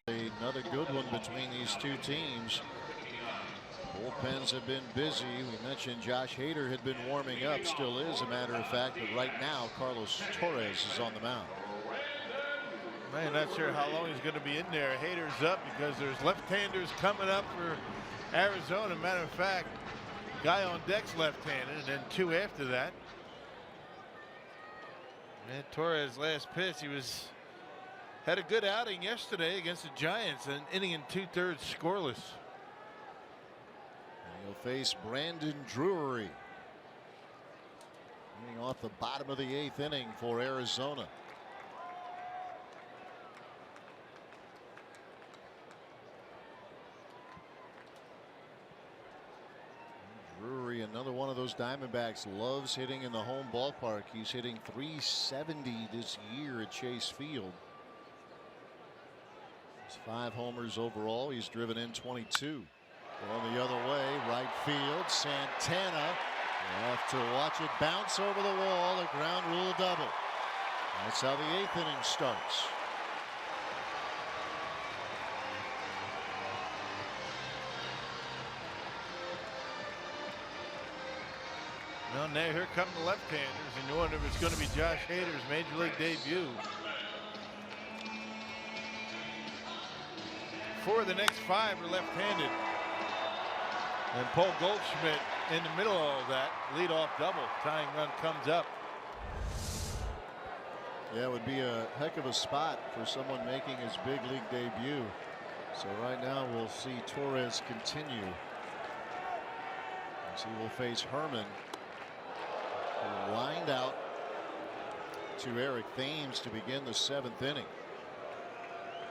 Another good one between these two teams. Bullpens have been busy. We mentioned Josh Hader had been warming up, still is, a matter of fact, but right now Carlos Torres is on the mound. Man, not sure how long he's going to be in there. Hader's up because there's left-handers coming up for Arizona. Matter of fact, guy on deck's left-handed, and then two after that. And Torres' last pitch, he had a good outing yesterday against the Giants, an inning and 2/3 scoreless. And he'll face Brandon Drury. Getting off the bottom of the 8th inning for Arizona. Drury, another one of those Diamondbacks, loves hitting in the home ballpark. He's hitting .370 this year at Chase Field. He's 5 homers overall. He's driven in 22. Going the other way, right field. Santana off to watch it bounce over the wall. A ground rule double. That's how the 8th inning starts. Well, now here come the left-handers, and you wonder if it's going to be Josh Hader's major league debut. 4 of the next 5 are left-handed. And Paul Goldschmidt in the middle of all that, leadoff double, tying run comes up. Yeah, it would be a heck of a spot for someone making his big league debut. So right now we'll see Torres continue. As he will face Herman. Lined out to Eric Thames to begin the 7th inning.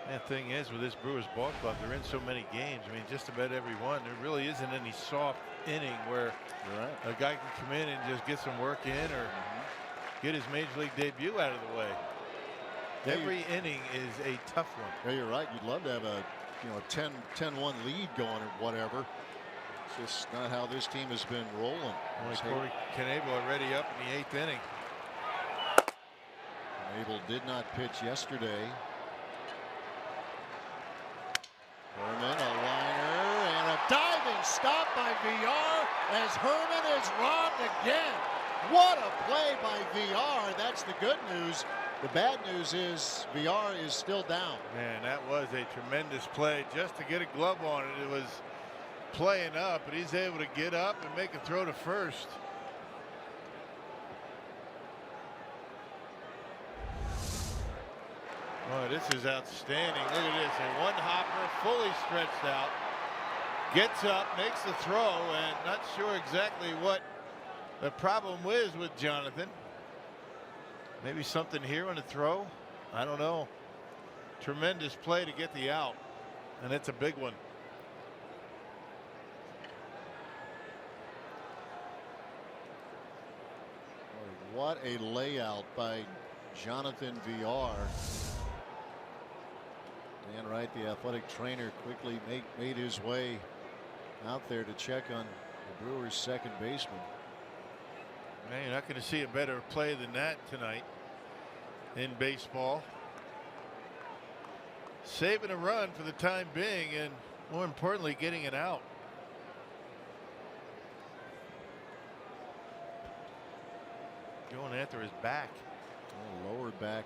And the thing is, with this Brewers ball club, they're in so many games. I mean, just about every one. There really isn't any soft inning where a guy can come in and just get some work in or get his major league debut out of the way. Every inning is a tough one. Yeah, you're right. You'd love to have a 10-1 lead going or whatever. It's just not how this team has been rolling. Corey Knebel already up in the 8th inning. Knebel did not pitch yesterday. Herman, a liner, and a diving stop by VR as Herman is robbed again. What a play by VR. That's the good news. The bad news is VR is still down. Man, that was a tremendous play just to get a glove on it. It was playing up, but he's able to get up and make a throw to first. Oh, this is outstanding. Look at this. A one hopper, fully stretched out. Gets up, makes the throw, and not sure exactly what the problem is with Jonathan. Maybe something here on the throw. I don't know. Tremendous play to get the out, and it's a big one. What a layout by Jonathan VR. Dan Wright, the athletic trainer, quickly made his way out there to check on the Brewers' second baseman. Man, you're not going to see a better play than that tonight in baseball. Saving a run for the time being, and more importantly, getting it out. Going after his back. Lower back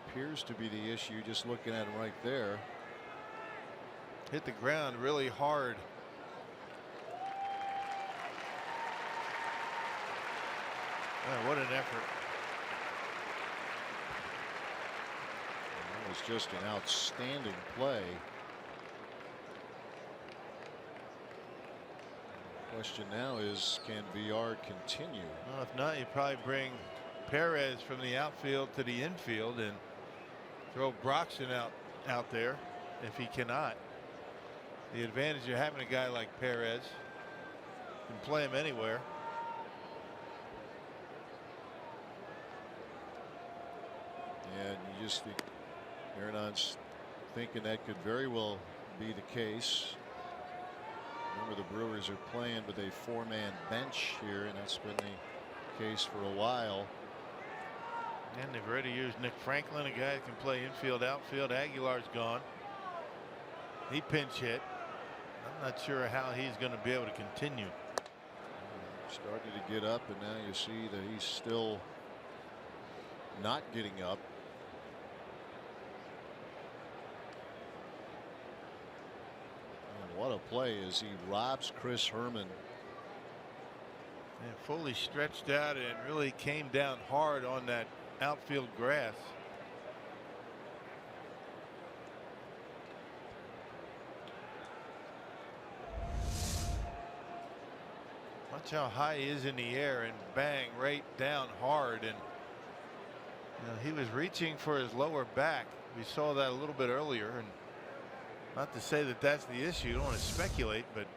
appears to be the issue, just looking at him right there. Hit the ground really hard. Oh, what an effort. That was just an outstanding play. The question now is, can VR continue? Well, if not, you probably bring Perez from the outfield to the infield and throw Broxton out there if he cannot. The advantage of having a guy like Perez, you can play him anywhere. And you just think Arenad's thinking that could very well be the case. Remember, the Brewers are playing with a 4-man bench here, and that's been the case for a while. And they've already used Nick Franklin, a guy that can play infield, outfield. Aguilar's gone. He pinch hit. I'm not sure how he's going to be able to continue. Starting to get up, and now you see that he's still not getting up. And what a play as he robs Chris Herman. And fully stretched out and really came down hard on that outfield grass. Watch how high he is in the air, and bang, right down hard. And he was reaching for his lower back. We saw that a little bit earlier, and not to say that that's the issue. You don't want to speculate, but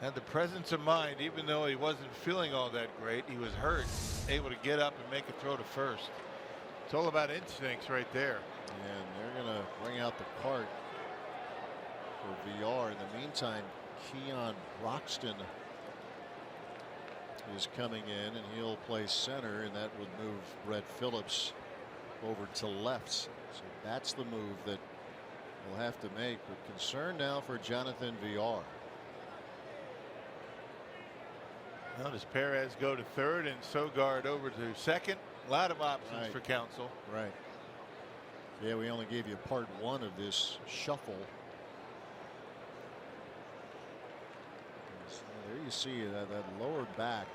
had the presence of mind, even though he wasn't feeling all that great. He was hurt, able to get up and make a throw to first. It's all about instincts right there. And they're going to bring out the cart for VR. In the meantime, Keon Broxton is coming in, and he'll play center, and that would move Brett Phillips over to left. So that's the move that we'll have to make. But concern now for Jonathan VR. Now does Perez go to third and Sogard over to second? A lot of options for Counsell. Right. Yeah, we only gave you part one of this shuffle. So there you see that lower back.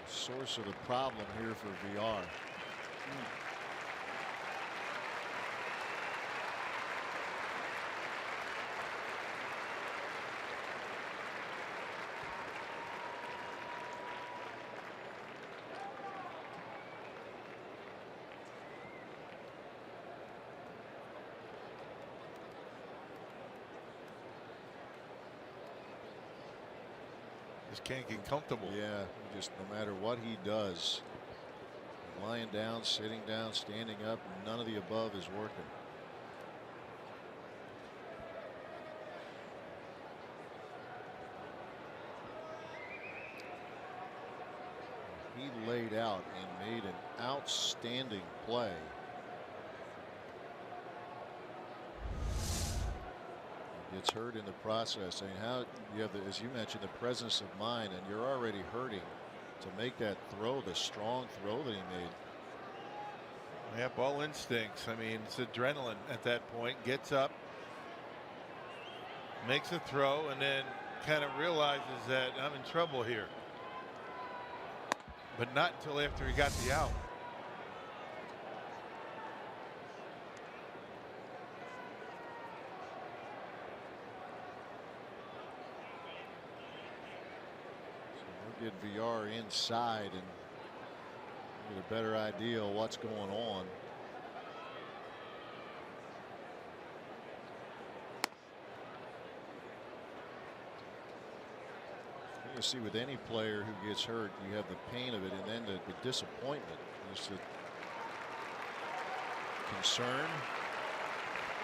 Source of the problem here for VR. Just can't get comfortable. Yeah, just no matter what he does, lying down, sitting down, standing up, none of the above is working. He laid out and made an outstanding play. Gets hurt in the process. I mean, how you have, as you mentioned, the presence of mind, and you're already hurting to make that throw, the strong throw that he made. Yeah, ball instincts. I mean, it's adrenaline at that point. Gets up, makes a throw, and then kind of realizes that I'm in trouble here. But not until after he got the out. Get VR inside and get a better idea of what's going on. You see, with any player who gets hurt, you have the pain of it, and then the disappointment. Just the concern.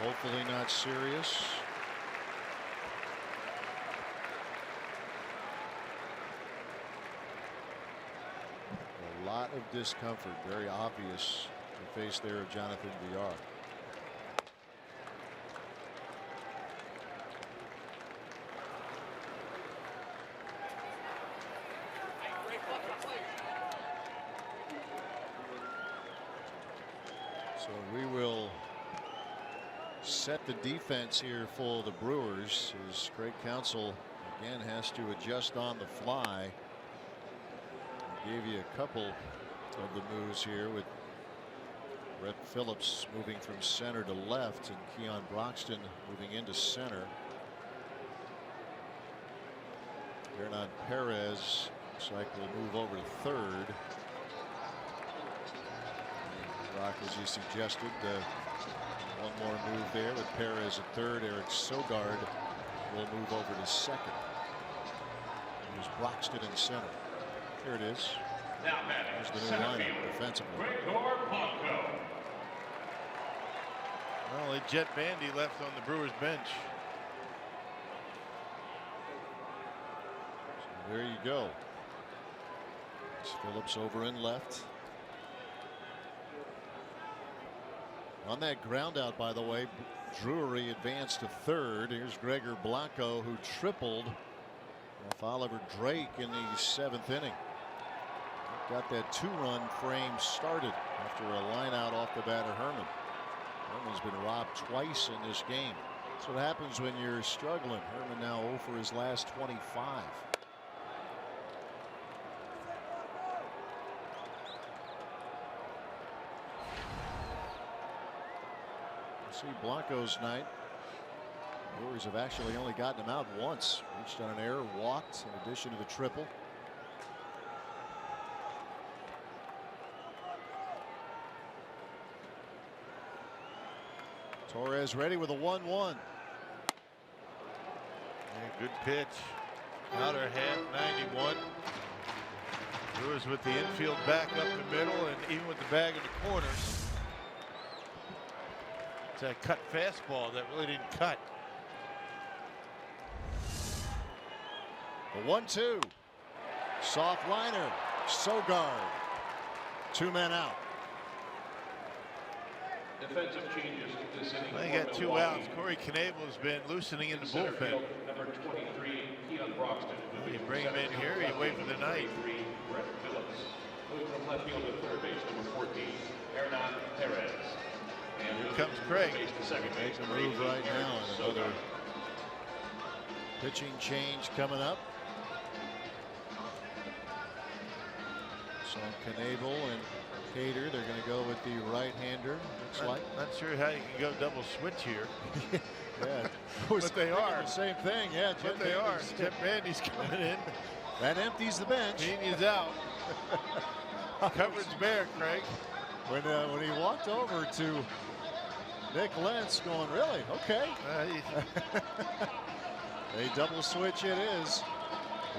Hopefully not serious. A lot of discomfort, very obvious in the face there of Jonathan VR. So we will set the defense here for the Brewers as Craig Counsell again has to adjust on the fly. Gave you a couple of the moves here with Brett Phillips moving from center to left and Keon Broxton moving into center. Hernan Perez looks like will move over to third. Rock, as you suggested, one more move there with Perez at third. Eric Sogard will move over to second. Here's Broxton in center. Here it is. Now There's batting, the new center lineup fielder, defensively. Gregor Blanco. Well, Jet Bandy left on the Brewers bench. So there you go. It's Phillips over in left. On that ground out, by the way, Drury advanced to third. Here's Gregor Blanco, who tripled off Oliver Drake in the 7th inning. Got that 2-run frame started after a line out off the batter Herman. Herman's been robbed twice in this game. That's what happens when you're struggling. Herman now 0 for his last 25. See Blanco's night. Brewers have actually only gotten him out once. Reached on an error, walked in addition to the triple. Torres ready with a 1-1. Yeah, good pitch. Outer half, 91. Brewers with the infield back up the middle, and even with the bag in the corners. It's a cut fastball that really didn't cut. The 1-2. Soft liner. Sogard. 2 men out. Defensive changes this inning. They got 2 outs. Corey Knebel has been loosening in the Center bullpen. field, number 23, Keon Broxton. You bring him in here, you wait for the night. Brett Phillips. Moving from left field to third base, number 14, Hernan Perez. And Here comes Craig. base to second base, Make a number move 18, right now. Aaron Another Sogard. pitching change coming up. So Knebel and Cater, they're going to go with the right-hander. Looks like. Not sure how you can go double switch here. Yeah, But they are. the same thing. Yeah, But they are. Jet Bandy's coming in. That empties the bench. He's out. Coverage bare, Craig. When he walked over to Nick Lentz, going, really? Okay. A double switch it is.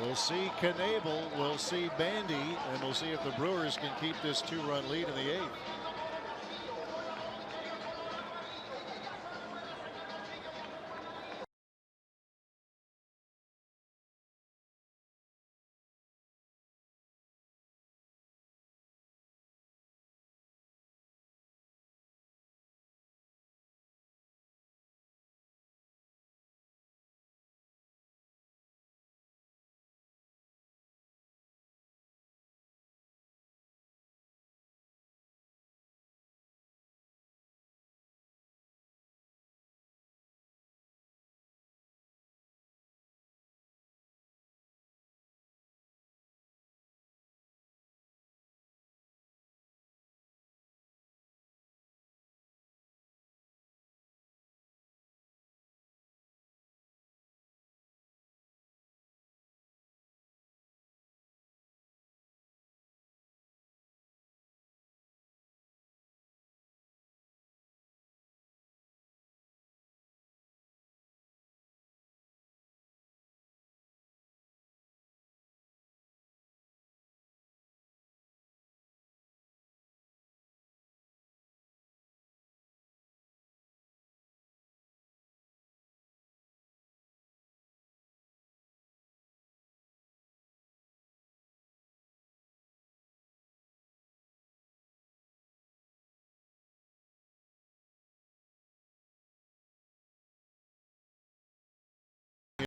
We'll see Knebel, we'll see Bandy, and we'll see if the Brewers can keep this 2-run lead in the 8th.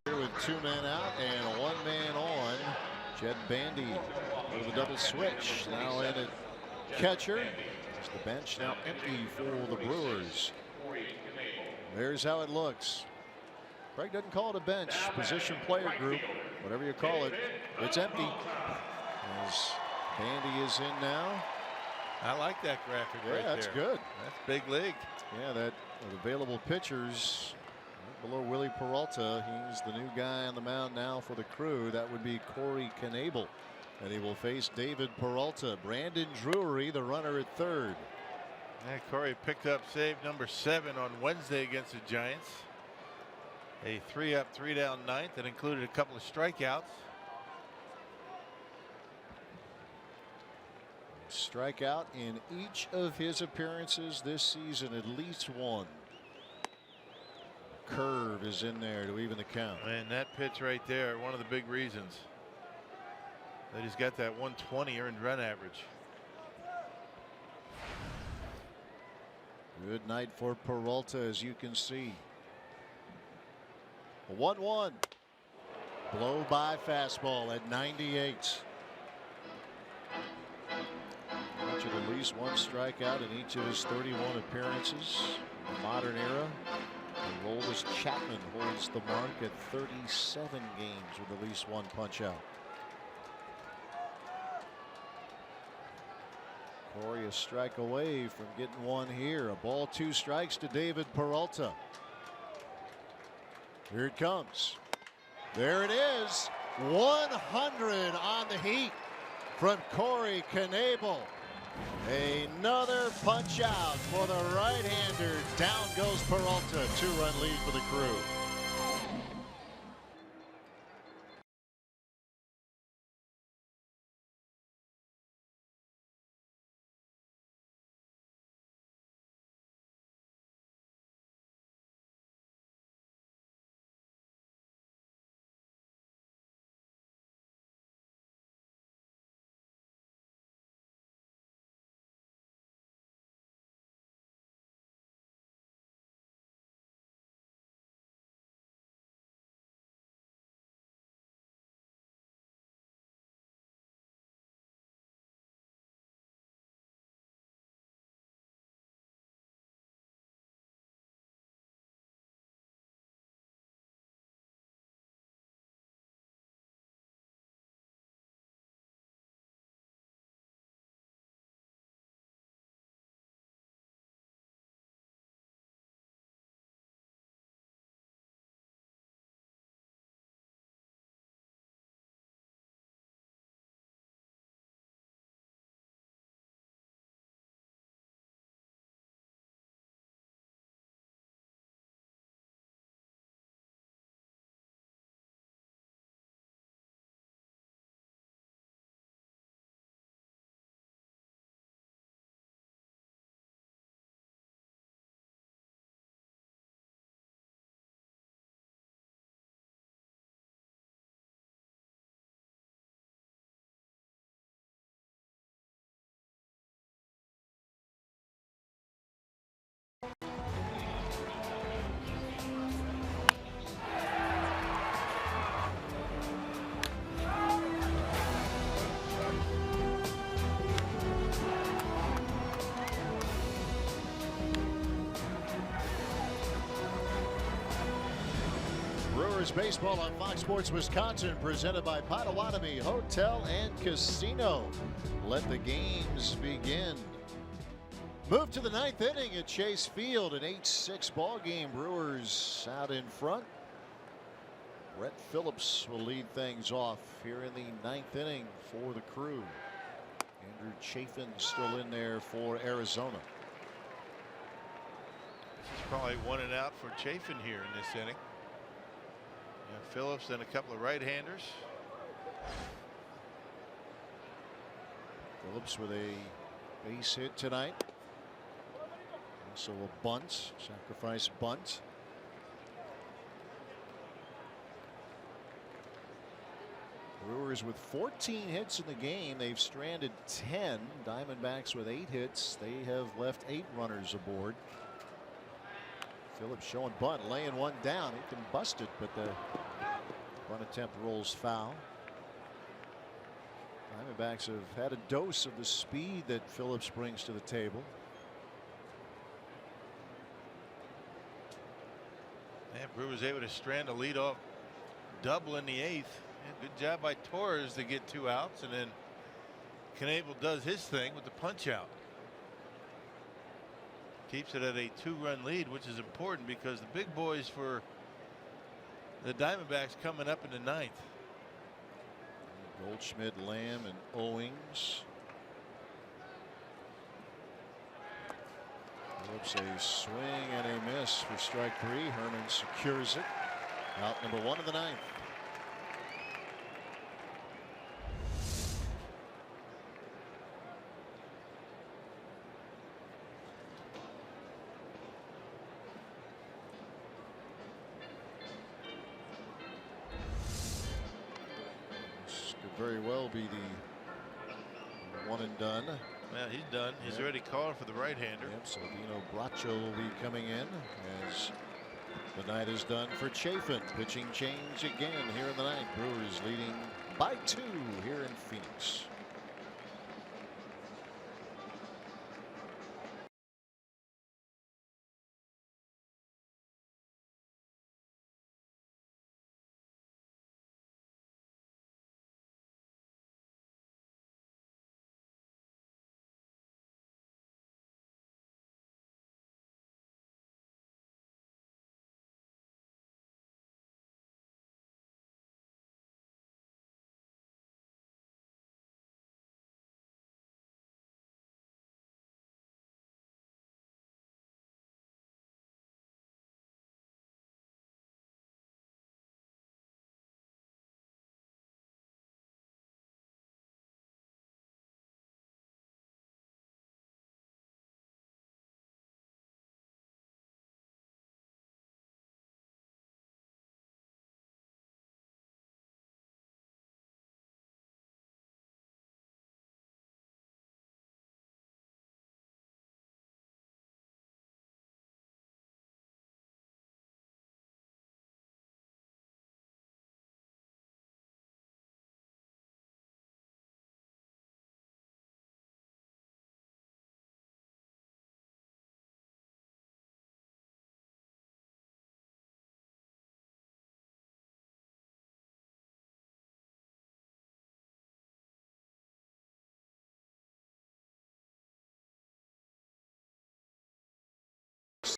Here with 2 men out and 1 man on. Jet Bandy with a double switch. Now in at catcher. As the bench now empty for the Brewers. There's how it looks. Craig doesn't call it a bench. Position player group, whatever you call it. It's empty. As Bandy is in now. I like that graphic right there. Yeah, that's good. That's big league. Yeah, that available pitchers. Below Willie Peralta, he's the new guy on the mound now for the Crew. That would be Corey Knebel, and he will face David Peralta. Brandon Drury, the runner at third. Yeah, Corey picked up save number 7 on Wednesday against the Giants. A 3-up, 3-down ninth that included a couple of strikeouts. strike out in each of his appearances this season, at least one. Curve is in there to even the count. And that pitch right there, one of the big reasons that he's got that 120 earned run average. Good night for Peralta, as you can see. 1-1. Blow by fastball at 98. Richard at least one strikeout in each of his 31 appearances in the modern era. The oldest Chapman holds the mark at 37 games with at least one punch out. Corey a strike away from getting one here. A ball, 2 strikes to David Peralta. Here it comes. There it is. 100 on the heat from Corey Knebel. Another punch out for the right-hander. Down goes Peralta. 2-run lead for the Crew. Baseball on Fox Sports Wisconsin, presented by Potawatomi Hotel and Casino. Let the games begin. Move to the 9th inning at Chase Field, an 8-6 ball game. Brewers out in front. Brett Phillips will lead things off here in the 9th inning for the Crew. Andrew Chafin still in there for Arizona. This is probably 1 and out for Chafin here in this inning. Phillips and a couple of right-handers. Phillips with a base hit tonight. Also a bunt, sacrifice bunt. Brewers with 14 hits in the game. They've stranded 10. Diamondbacks with 8 hits. They have left 8 runners aboard. Phillips showing bunt, laying one down. He can bust it, but the bunt attempt rolls foul. Diamondbacks have had a dose of the speed that Phillips brings to the table. And Brewers able to strand a leadoff double in the 8th. Good job by Torres to get 2 outs, and then Knebel does his thing with the punch out. Keeps it at a 2-run lead, which is important because the big boys for the Diamondbacks coming up in the 9th. Goldschmidt, Lamb, and Owings. Phillips a swing and a miss for strike 3. Herman secures it. Out number 1 of the 9th. very well be the one and done. Well, he's done. He's already called for the right-hander. Yep, so Dino Braccio will be coming in as the night is done for Chafin. Pitching change again here in the ninth. Brewers leading by 2 here in Phoenix.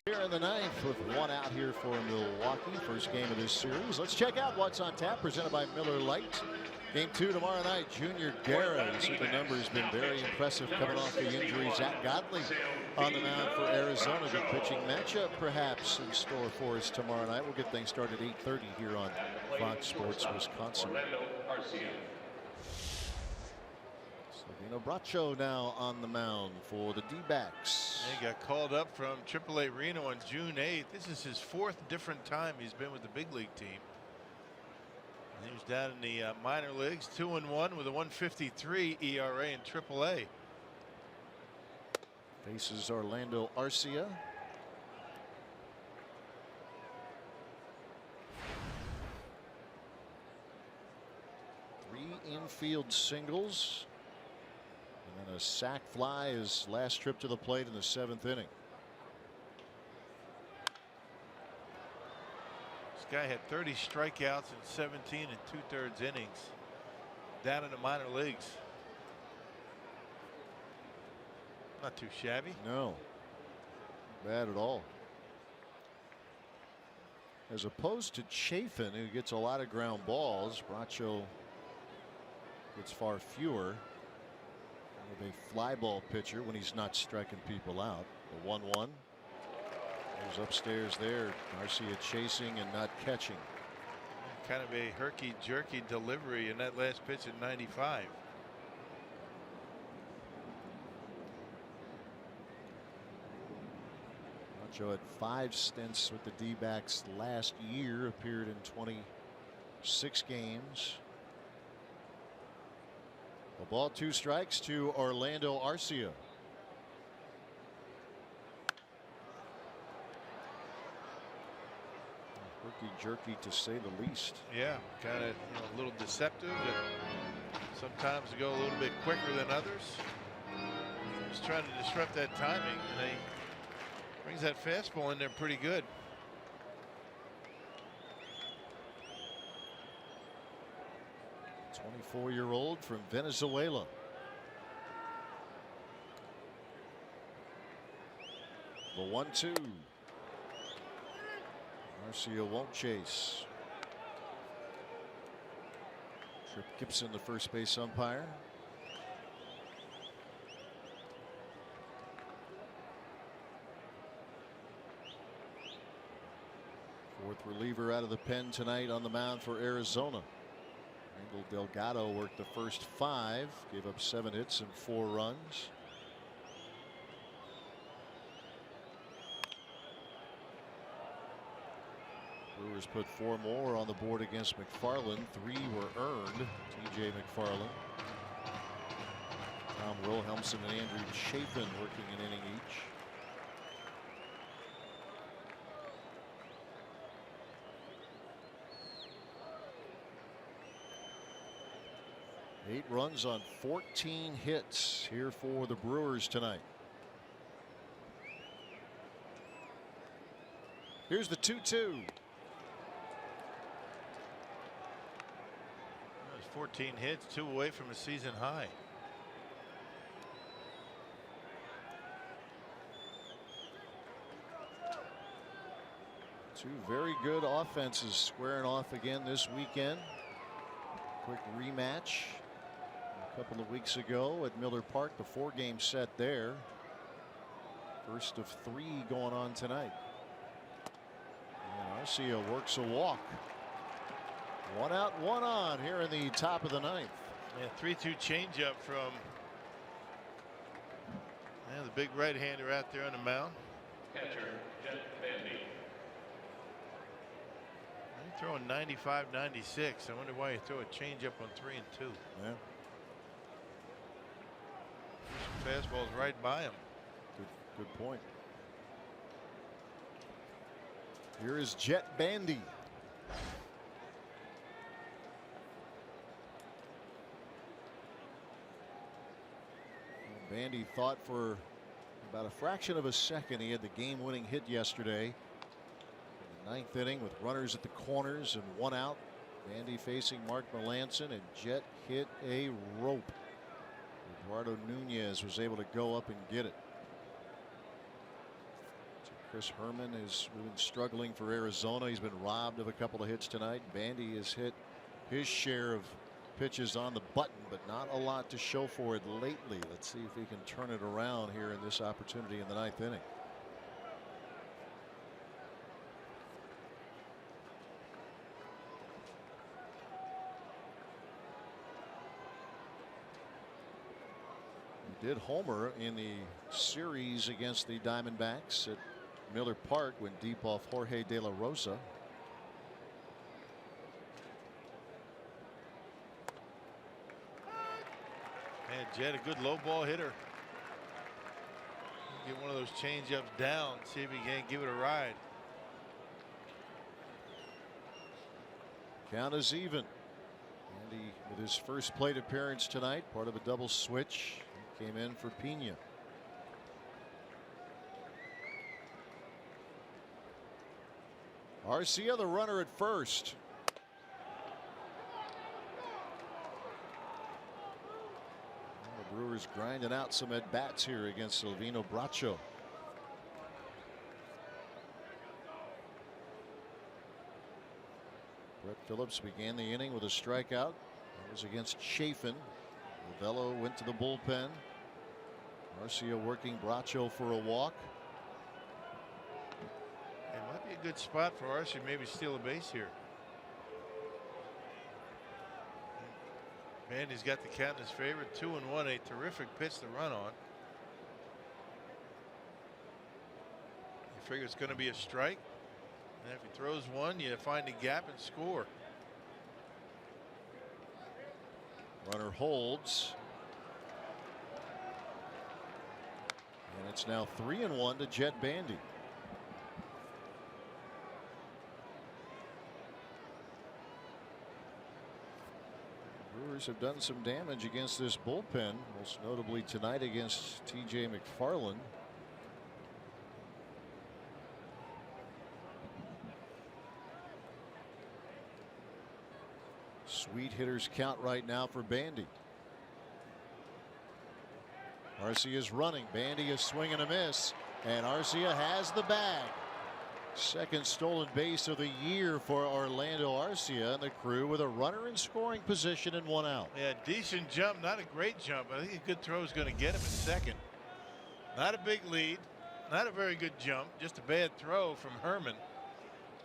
Here in the ninth with 1 out here for Milwaukee. First game of this series. Let's check out what's on tap, presented by Miller Lite. Game 2 tomorrow night. Junior Guerra. You see the numbers been very impressive coming off the injury. Zach Godley on the mound for Arizona. Good pitching matchup perhaps in store for us tomorrow night. We'll get things started at 8:30 here on Fox Sports Wisconsin. Dino Braccio now on the mound for the D-backs. He got called up from AAA Reno on June 8th. This is his 4th different time he's been with the big league team. He was down in the minor leagues, 2-1 with a 1.53 ERA in AAA. Faces Orlando Arcia. Three infield singles. And a sac fly his last trip to the plate in the 7th inning. This guy had 30 strikeouts in 17 and 2/3 innings down in the minor leagues. Not too shabby. No, bad at all. As opposed to Chafin, who gets a lot of ground balls, Braccio gets far fewer. With a fly ball pitcher when he's not striking people out. The 1-1 goes upstairs there. Arcia chasing and not catching. Kind of a herky-jerky delivery in that last pitch at 95. Braccio had 5 stints with the D-backs last year. Appeared in 26 games. A ball, 2 strikes to Orlando Arcia. Herky jerky to say the least. Yeah, kind of a little deceptive, and sometimes they go a little bit quicker than others. Just trying to disrupt that timing, and he brings that fastball in there pretty good. 24-year-old from Venezuela. The 1-2. Arcia won't chase. Trip Gibson, the first base umpire. Fourth reliever out of the pen tonight on the mound for Arizona. Rangel Delgado worked the first 5, gave up 7 hits and 4 runs. Brewers put 4 more on the board against McFarland. 3 were earned. T.J. McFarland, Tom Wilhelmsen, and Andrew Chafin working an inning each. Eight runs on 14 hits here for the Brewers tonight. Here's the 2-2. There's 14 hits, 2 away from a season high. Two very good offenses squaring off again this weekend. Quick rematch a couple of weeks ago at Miller Park, the 4-game set there. First of 3 going on tonight. And Arcia works a walk. 1 out, 1 on here in the top of the 9th. Yeah, 3-2 changeup from the big right-hander out there on the mound. Catcher, Jet Bandy. He's throwing 95, 96. I wonder why you throw a changeup on 3 and 2. Yeah. Fastball's right by him. Good point. Here is Jet Bandy. Bandy thought for about a fraction of a second he had the game-winning hit yesterday in the 9th inning with runners at the corners and 1 out. Bandy facing Mark Melancon, and Jet hit a rope. Eduardo Nunez was able to go up and get it. So Chris Herman has been struggling for Arizona. He's been robbed of a couple of hits tonight. Bandy has hit his share of pitches on the button, but not a lot to show for it lately. Let's see if he can turn it around here in this opportunity in the 9th inning. He did homer in the series against the Diamondbacks at Miller Park, went deep off Jorge De La Rosa. Jet, a good low ball hitter. Get one of those change-ups down, see if he can't give it a ride. Count is even. Andy with his first plate appearance tonight, part of a double switch. He came in for Pena. Arcia, the runner at first. Brewers grinding out some at bats here against Silvino Bracho. Brett Phillips began the inning with a strikeout. That was against Chafin. Lovello went to the bullpen. Arcia working Bracho for a walk. It might be a good spot for Arcia, maybe steal a base here. Bandy's got the count in his favor. 2-1, a terrific pitch to run on. You figure it's going to be a strike, and if he throws one, you find a gap and score. Runner holds, and it's now 3-1 to Jet Bandy. Brewers have done some damage against this bullpen, most notably tonight against T.J. McFarland. Sweet hitters count right now for Bandy. Arcia is running. Bandy is swinging a miss, and Arcia has the bag. Second stolen base of the year for Orlando Arcia and the crew, with a runner in scoring position and 1 out. Yeah, decent jump, not a great jump. I think a good throw is going to get him at second. Not a big lead, not a very good jump, just a bad throw from Herman.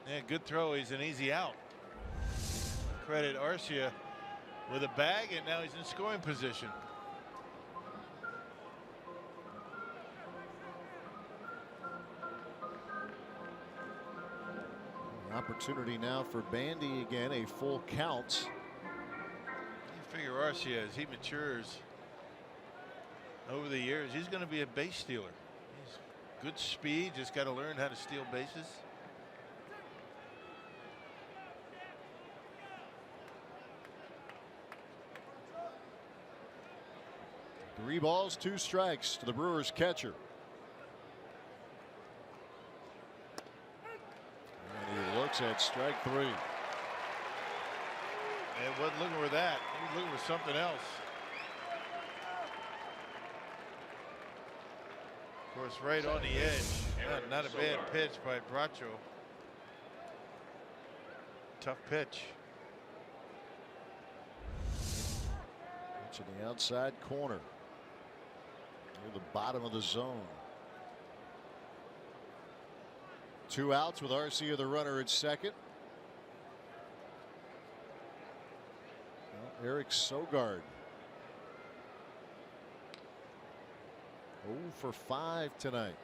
Yeah, good throw. He's an easy out. Credit Arcia with a bag, and now he's in scoring position. Opportunity now for Bandy again, a full count. You figure Arcia, as he matures over the years, he's going to be a base stealer. He's good speed, just got to learn how to steal bases. Three balls, two strikes to the Brewers catcher. And he looks at strike three. And wasn't looking for that. He was looking for something else. Of course, right on the edge. Not a bad pitch by Bracho. Tough pitch. To the outside corner. Near the bottom of the zone. Two outs with Arcia the runner at second. Well, Eric Sogard. 0 for 5 tonight.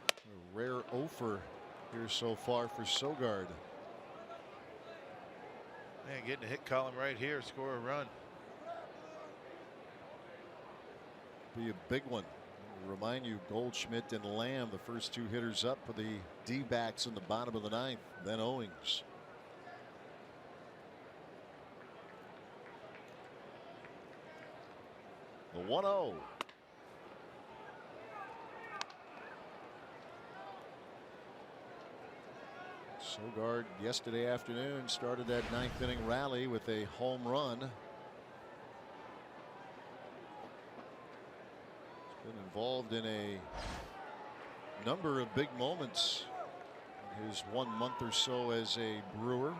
A rare 0 for here so far for Sogard. Man, getting a hit column right here, score a run. Be a big one. Remind you, Goldschmidt and Lamb, the first two hitters up for the D-backs in the bottom of the ninth. Then Owings. The 1-0. Sogard yesterday afternoon started that ninth inning rally with a home run. He's been involved in a number of big moments in his 1 month or so as a Brewer.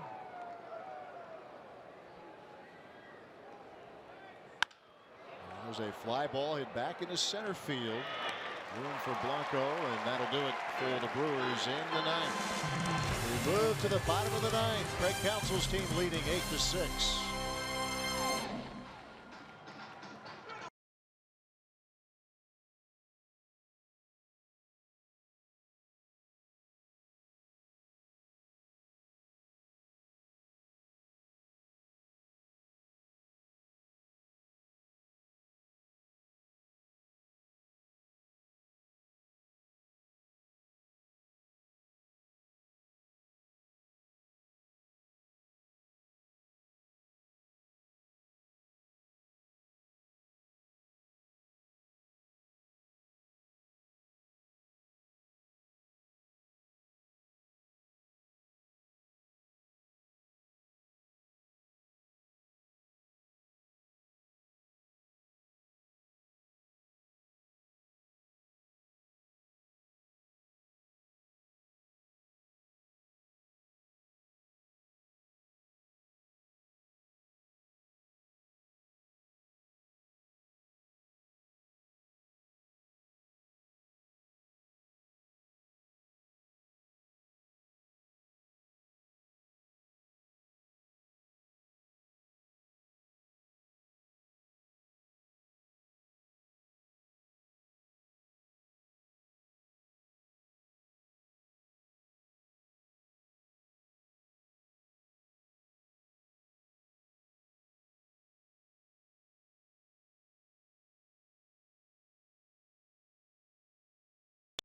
There's a fly ball hit back into center field. Room for Blanco, and that'll do it for the Brewers in the ninth. We move to the bottom of the ninth. Craig Counsell's team leading 8-6.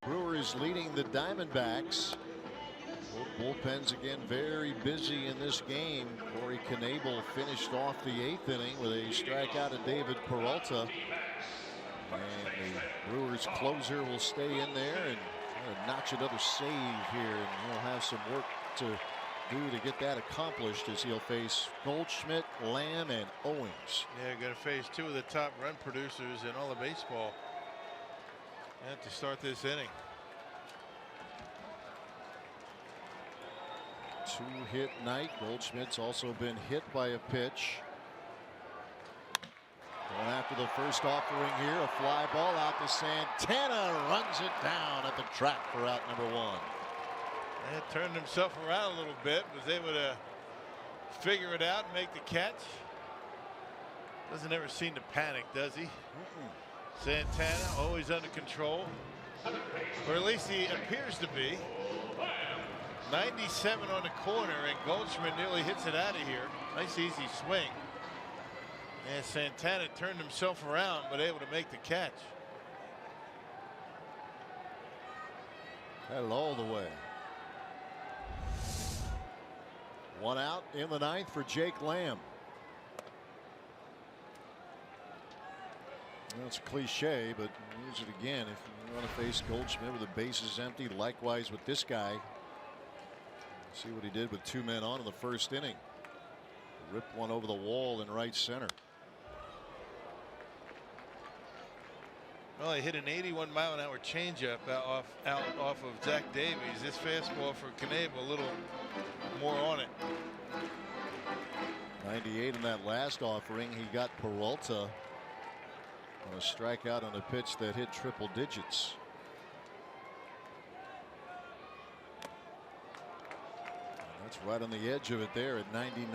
Brewers leading the Diamondbacks. Both bullpens again very busy in this game. Corey Knebel finished off the 8th inning with a strikeout of David Peralta. And the Brewers closer will stay in there and try to notch another save here. And he'll have some work to do to get that accomplished as he'll face Goldschmidt, Lamb, and Owings. Yeah, going to face two of the top run producers in all of baseball. And to start this inning. 2-hit night. Goldschmidt's also been hit by a pitch. Going after the first offering here. A fly ball out to Santana. Runs it down at the track for out number 1. And turned himself around a little bit. Was able to figure it out and make the catch. Doesn't ever seem to panic, does he? Santana always under control. Or at least he appears to be. 97 on the corner, and Goldschmidt nearly hits it out of here. Nice easy swing. And Santana turned himself around, but able to make the catch. Had it all the way. One out in the ninth for Jake Lamb. Well, it's a cliche, but use it again if you want to face Goldschmidt with the bases empty. Likewise with this guy. See what he did with 2 men on in the first inning. Ripped one over the wall in right center. Well, he hit an 81-mile-an-hour changeup out off of Zach Davies. This fastball for Knebel, a little more on it. 98 in that last offering. He got Peralta on a strikeout on a pitch that hit triple digits. That's right on the edge of it there at 99.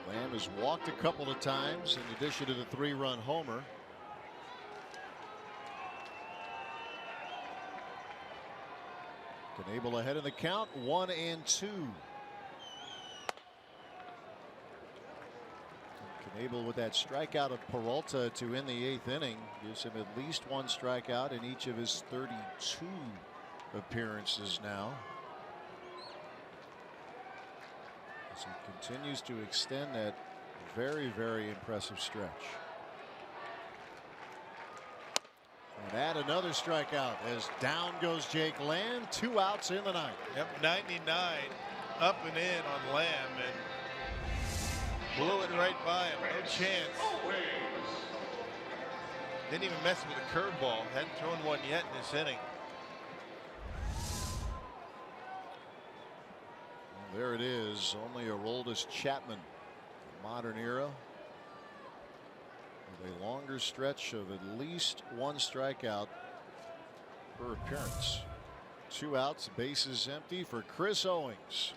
Lamb has walked a couple of times in addition to the 3-run homer. Knebel ahead in the count, 1-2. Knebel with that strikeout of Peralta to end the 8th inning gives him at least 1 strikeout in each of his 32 appearances now. As he continues to extend that very, very impressive stretch. And add another strikeout as down goes Jake Lamb. 2 outs in the ninth. Yep, 99 up and in on Lamb, and blew it right by him. No chance. Didn't even mess with a curveball. Hadn't thrown one yet in this inning. Well, there it is. Only Aroldis Chapman, modern era, with a longer stretch of at least 1 strikeout per appearance. 2 outs, bases empty for Chris Owings.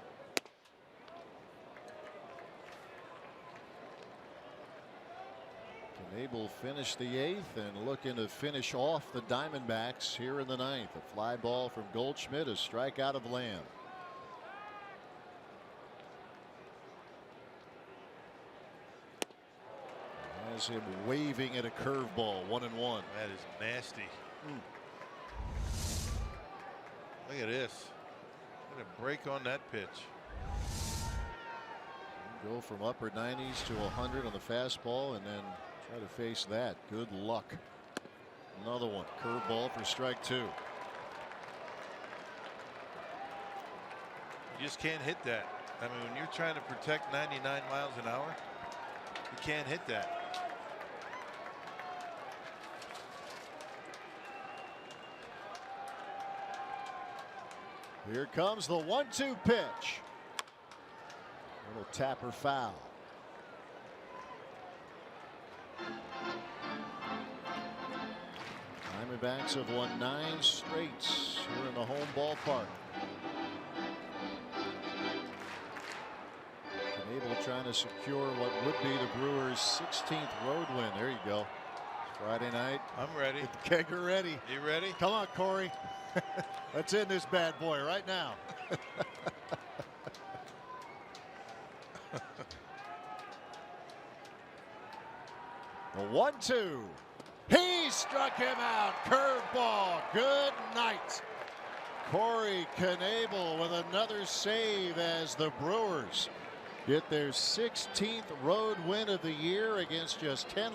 Knebel finished the 8th and looking to finish off the Diamondbacks here in the 9th. A fly ball from Goldschmidt, a strikeout of Lamb. Has him waving at a curveball, 1-1. That is nasty. Look at this. Look at a break on that pitch. Go from upper 90s to 100 on the fastball and then try to face that. Good luck. Another one. Curveball for strike 2. You just can't hit that. I mean, when you're trying to protect 99 miles an hour, you can't hit that. Here comes the 1-2 pitch. Little tapper foul. Diamondbacks have won 9 straights here in the home ballpark. Knebel trying to secure what would be the Brewers' 16th road win. There you go. Friday night. I'm ready. Get the kegger ready. You ready? Come on, Corey. Let's end this bad boy right now. The 1-2. He struck him out. Curveball. Good night. Corey Knebel with another save as the Brewers get their 16th road win of the year against just 10